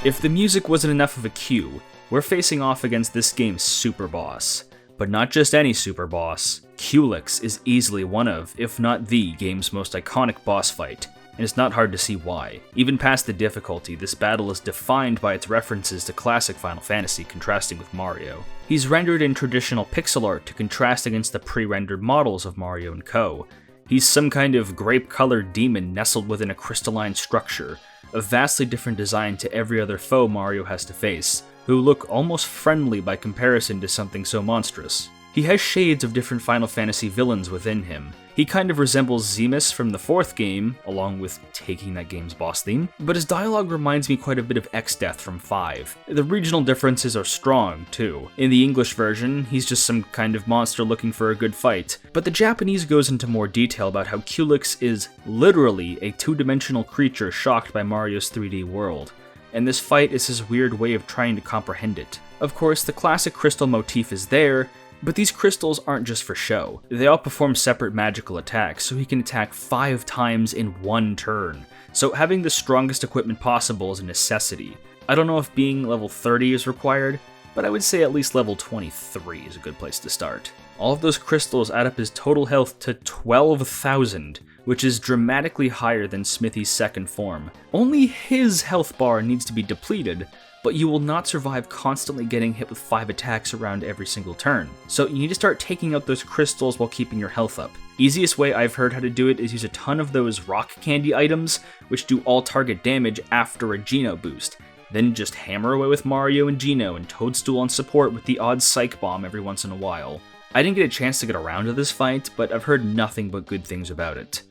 If the music wasn't enough of a cue, we're facing off against this game's super boss. But not just any super boss. Culex is easily one of, if not the, game's most iconic boss fight, and it's not hard to see why. Even past the difficulty, this battle is defined by its references to classic Final Fantasy contrasting with Mario. He's rendered in traditional pixel art to contrast against the pre-rendered models of Mario and Co. He's some kind of grape-colored demon nestled within a crystalline structure, a vastly different design to every other foe Mario has to face, who look almost friendly by comparison to something so monstrous. He has shades of different Final Fantasy villains within him. He kind of resembles Zemus from the 4th game, along with taking that game's boss theme, but his dialogue reminds me quite a bit of X-Death from 5. The regional differences are strong, too. In the English version, he's just some kind of monster looking for a good fight, but the Japanese goes into more detail about how Culex is literally a two-dimensional creature shocked by Mario's 3D world. And this fight is his weird way of trying to comprehend it. Of course, the classic crystal motif is there, but these crystals aren't just for show. They all perform separate magical attacks, so he can attack 5 times in one turn. So having the strongest equipment possible is a necessity. I don't know if being level 30 is required, but I would say at least level 23 is a good place to start. All of those crystals add up his total health to 12,000, which is dramatically higher than Smithy's second form. Only his health bar needs to be depleted, but you will not survive constantly getting hit with 5 attacks around every single turn. So you need to start taking out those crystals while keeping your health up. Easiest way I've heard how to do it is use a ton of those rock candy items, which do all target damage after a Geno boost. Then just hammer away with Mario and Geno and Toadstool on support with the odd Psych Bomb every once in a while. I didn't get a chance to get around to this fight, but I've heard nothing but good things about it.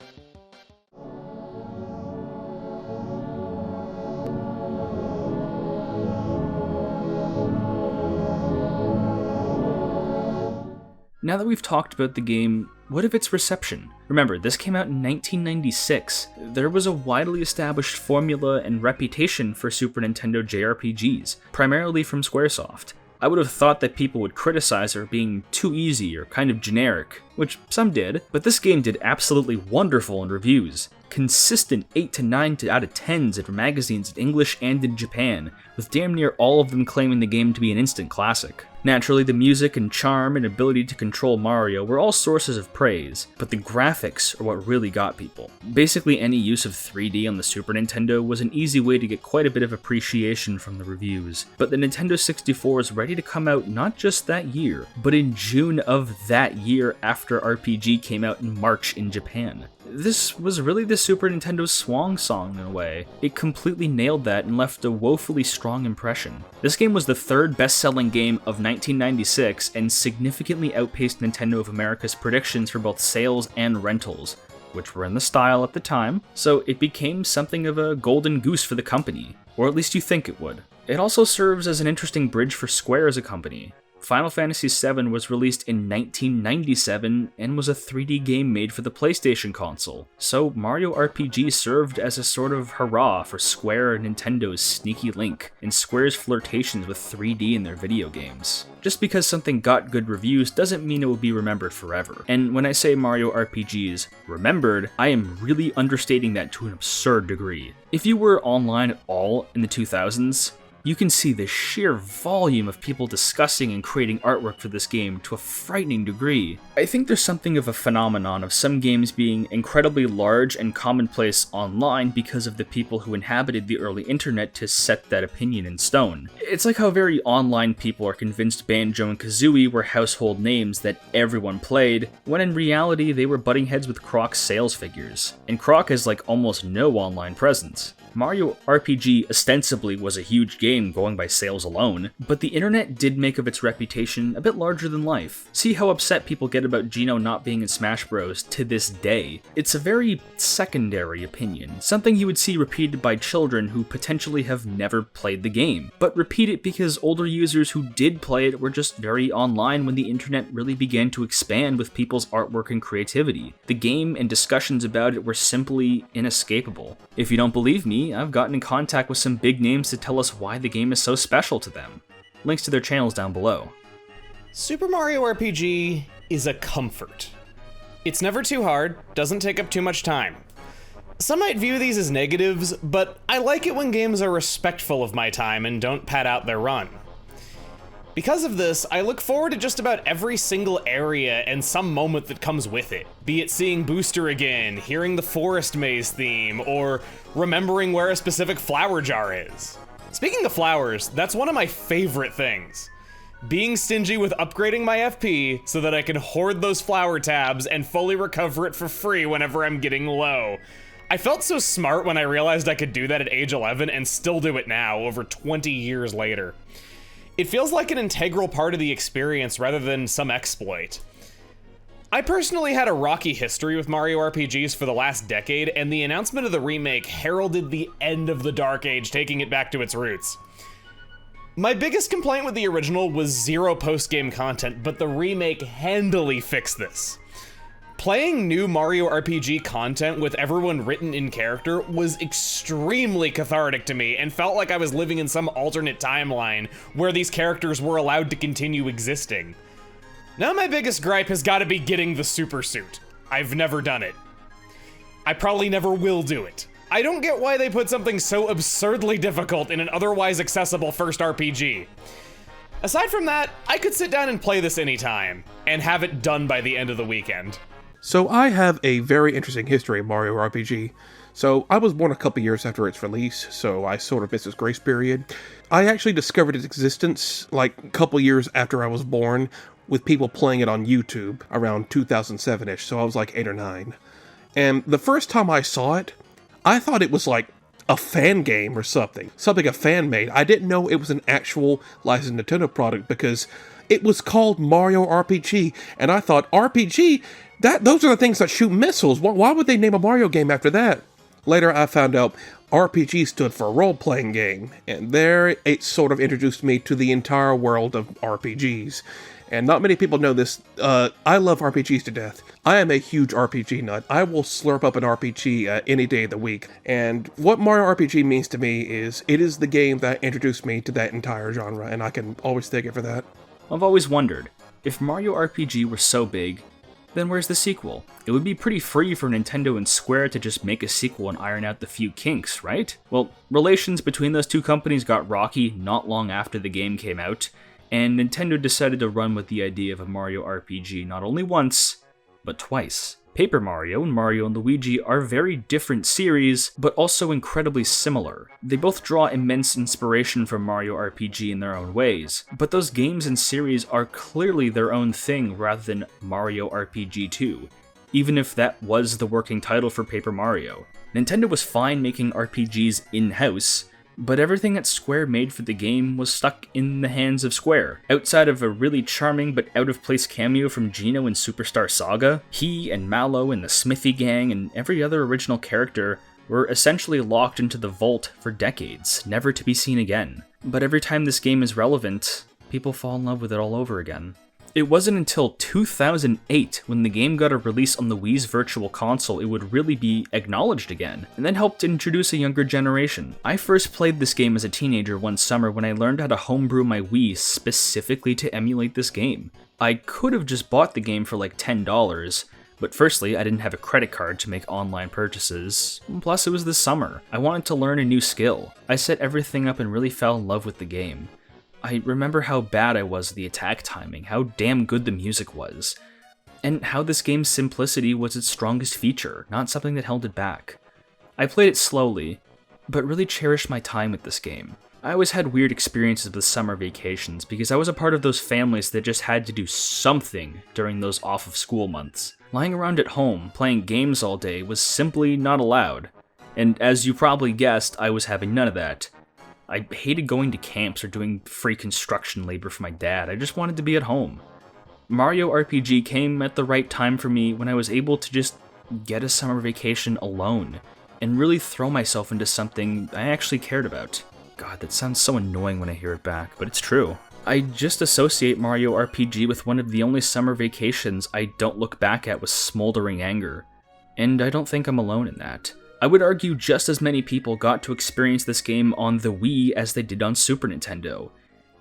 Now that we've talked about the game, what of its reception? Remember, this came out in 1996. There was a widely established formula and reputation for Super Nintendo JRPGs, primarily from Squaresoft. I would have thought that people would criticize her being too easy or kind of generic, which some did, but this game did absolutely wonderful in reviews. Consistent 8 to 9 out of 10s in magazines in English and in Japan, with damn near all of them claiming the game to be an instant classic. Naturally, the music and charm and ability to control Mario were all sources of praise, but the graphics are what really got people. Basically, any use of 3D on the Super Nintendo was an easy way to get quite a bit of appreciation from the reviews, but the Nintendo 64 is ready to come out not just that year, but in June of that year after RPG came out in March in Japan. This was really the Super Nintendo's swan song in a way. It completely nailed that and left a woefully strong impression. This game was the 3rd best-selling game of 1996 and significantly outpaced Nintendo of America's predictions for both sales and rentals, which were in the style at the time, so it became something of a golden goose for the company, or at least you think it would. It also serves as an interesting bridge for Square as a company. Final Fantasy VII was released in 1997 and was a 3D game made for the PlayStation console, so Mario RPG served as a sort of hurrah for Square and Nintendo's sneaky link, and Square's flirtations with 3D in their video games. Just because something got good reviews doesn't mean it will be remembered forever, and when I say Mario RPG is remembered, I am really understating that to an absurd degree. If you were online at all in the 2000s, you can see the sheer volume of people discussing and creating artwork for this game to a frightening degree. I think there's something of a phenomenon of some games being incredibly large and commonplace online because of the people who inhabited the early internet to set that opinion in stone. It's like how very online people are convinced Banjo and Kazooie were household names that everyone played, when in reality they were butting heads with Croc's sales figures. And Croc has like almost no online presence. Mario RPG ostensibly was a huge game going by sales alone, but the internet did make of its reputation a bit larger than life. See how upset people get about Geno not being in Smash Bros. To this day. It's a very secondary opinion, something you would see repeated by children who potentially have never played the game, but repeat it because older users who did play it were just very online when the internet really began to expand with people's artwork and creativity. The game and discussions about it were simply inescapable. If you don't believe me, I've gotten in contact with some big names to tell us why the game is so special to them. Links to their channels down below. Super Mario RPG is a comfort. It's never too hard, doesn't take up too much time. Some might view these as negatives, but I like it when games are respectful of my time and don't pad out their run. Because of this, I look forward to just about every single area and some moment that comes with it. Be it seeing Booster again, hearing the Forest Maze theme, or remembering where a specific flower jar is. Speaking of flowers, that's one of my favorite things. Being stingy with upgrading my FP so that I can hoard those flower tabs and fully recover it for free whenever I'm getting low. I felt so smart when I realized I could do that at age 11 and still do it now, over 20 years later. It feels like an integral part of the experience rather than some exploit. I personally had a rocky history with Mario RPGs for the last decade, and the announcement of the remake heralded the end of the Dark Age, taking it back to its roots. My biggest complaint with the original was zero post-game content, but the remake handily fixed this. Playing new Mario RPG content with everyone written in character was extremely cathartic to me and felt like I was living in some alternate timeline where these characters were allowed to continue existing. Now my biggest gripe has got to be getting the super suit. I've never done it. I probably never will do it. I don't get why they put something so absurdly difficult in an otherwise accessible first RPG. Aside from that, I could sit down and play this anytime, and have it done by the end of the weekend. So I have a very interesting history of Mario RPG. So I was born a couple years after its release, so I sort of missed its grace period. I actually discovered its existence like a couple years after I was born, with people playing it on YouTube around 2007-ish, so I was like 8 or 9. And the first time I saw it, I thought it was like a fan game or something a fan made. I didn't know it was an actual licensed Nintendo product because it was called Mario RPG, and I thought, RPG? Those are the things that shoot missiles. Why would they name a Mario game after that? Later, I found out RPG stood for role-playing game, and there it sort of introduced me to the entire world of RPGs. And not many people know this, I love RPGs to death. I am a huge RPG nut. I will slurp up an RPG any day of the week. And what Mario RPG means to me is, it is the game that introduced me to that entire genre, and I can always thank it for that. I've always wondered, if Mario RPG were so big, then where's the sequel? It would be pretty free for Nintendo and Square to just make a sequel and iron out the few kinks, right? Well, relations between those two companies got rocky not long after the game came out, and Nintendo decided to run with the idea of a Mario RPG not only once, but twice. Paper Mario and Mario and Luigi are very different series, but also incredibly similar. They both draw immense inspiration from Mario RPG in their own ways, but those games and series are clearly their own thing rather than Mario RPG 2, even if that was the working title for Paper Mario. Nintendo was fine making RPGs in-house, but everything that Square made for the game was stuck in the hands of Square. Outside of a really charming but out-of-place cameo from Geno in Superstar Saga, he and Mallow and the Smithy Gang and every other original character were essentially locked into the vault for decades, never to be seen again. But every time this game is relevant, people fall in love with it all over again. It wasn't until 2008, when the game got a release on the Wii's Virtual Console, it would really be acknowledged again, and then helped introduce a younger generation. I first played this game as a teenager one summer when I learned how to homebrew my Wii specifically to emulate this game. I could have just bought the game for like $10, but firstly, I didn't have a credit card to make online purchases, plus it was the summer. I wanted to learn a new skill. I set everything up and really fell in love with the game. I remember how bad I was at the attack timing, how damn good the music was, and how this game's simplicity was its strongest feature, not something that held it back. I played it slowly, but really cherished my time with this game. I always had weird experiences with summer vacations because I was a part of those families that just had to do something during those off-of-school months. Lying around at home, playing games all day was simply not allowed, and as you probably guessed, I was having none of that. I hated going to camps or doing free construction labor for my dad. I just wanted to be at home. Mario RPG came at the right time for me when I was able to just get a summer vacation alone and really throw myself into something I actually cared about. God, that sounds so annoying when I hear it back, but it's true. I just associate Mario RPG with one of the only summer vacations I don't look back at with smoldering anger, and I don't think I'm alone in that. I would argue just as many people got to experience this game on the Wii as they did on Super Nintendo,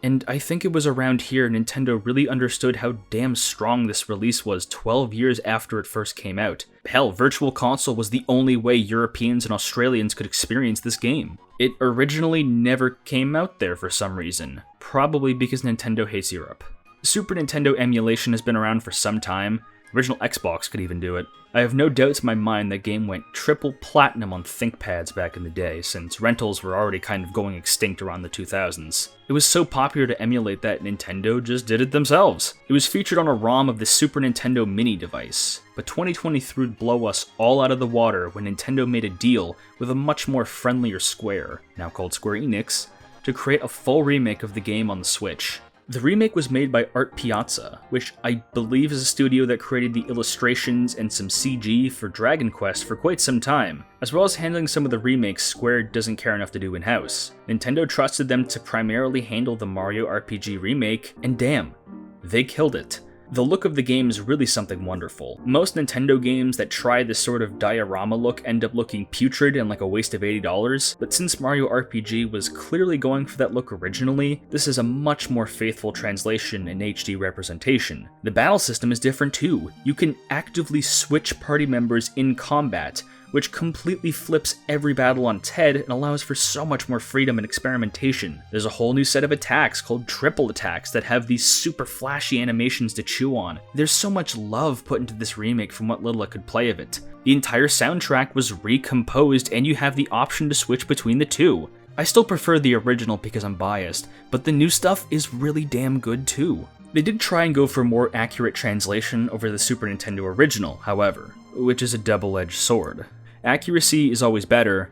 and I think it was around here Nintendo really understood how damn strong this release was 12 years after it first came out. Hell, Virtual Console was the only way Europeans and Australians could experience this game. It originally never came out there for some reason, probably because Nintendo hates Europe. Super Nintendo emulation has been around for some time. Original Xbox could even do it. I have no doubts in my mind that game went triple platinum on ThinkPads back in the day, since rentals were already kind of going extinct around the 2000s. It was so popular to emulate that Nintendo just did it themselves. It was featured on a ROM of the Super Nintendo Mini device, but 2023 would blow us all out of the water when Nintendo made a deal with a much more friendlier Square, now called Square Enix, to create a full remake of the game on the Switch. The remake was made by Art Piazza, which I believe is a studio that created the illustrations and some CG for Dragon Quest for quite some time, as well as handling some of the remakes Square doesn't care enough to do in-house. Nintendo trusted them to primarily handle the Mario RPG remake, and damn, they killed it. The look of the game is really something wonderful. Most Nintendo games that try this sort of diorama look end up looking putrid and like a waste of $80, but since Mario RPG was clearly going for that look originally, this is a much more faithful translation and HD representation. The battle system is different too. You can actively switch party members in combat, which completely flips every battle on its head and allows for so much more freedom and experimentation. There's a whole new set of attacks called triple attacks that have these super flashy animations to chew on. There's so much love put into this remake from what little I could play of it. The entire soundtrack was recomposed and you have the option to switch between the two. I still prefer the original because I'm biased, but the new stuff is really damn good too. They did try and go for a more accurate translation over the Super Nintendo original, however, which is a double-edged sword. Accuracy is always better,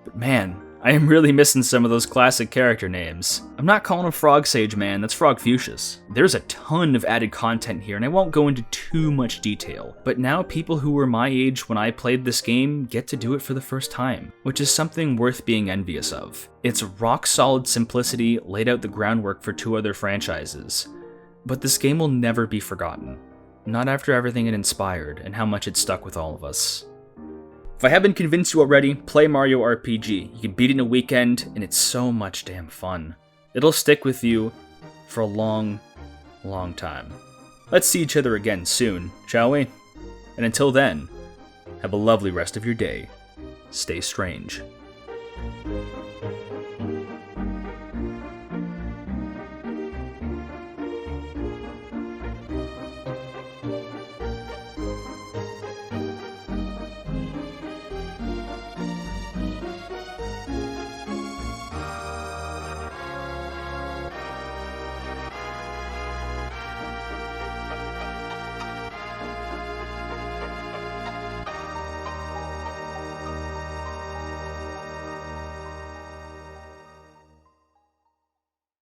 but man, I am really missing some of those classic character names. I'm not calling him Frog Sage, man, that's Frog Fuchsius. There's a ton of added content here, and I won't go into too much detail, but now people who were my age when I played this game get to do it for the first time, which is something worth being envious of. Its rock-solid simplicity laid out the groundwork for 2 other franchises, but this game will never be forgotten. Not after everything it inspired, and how much it stuck with all of us. If I haven't convinced you already, play Mario RPG. You can beat it in a weekend, and it's so much damn fun. It'll stick with you for a long, long time. Let's see each other again soon, shall we? And until then, have a lovely rest of your day. Stay strange.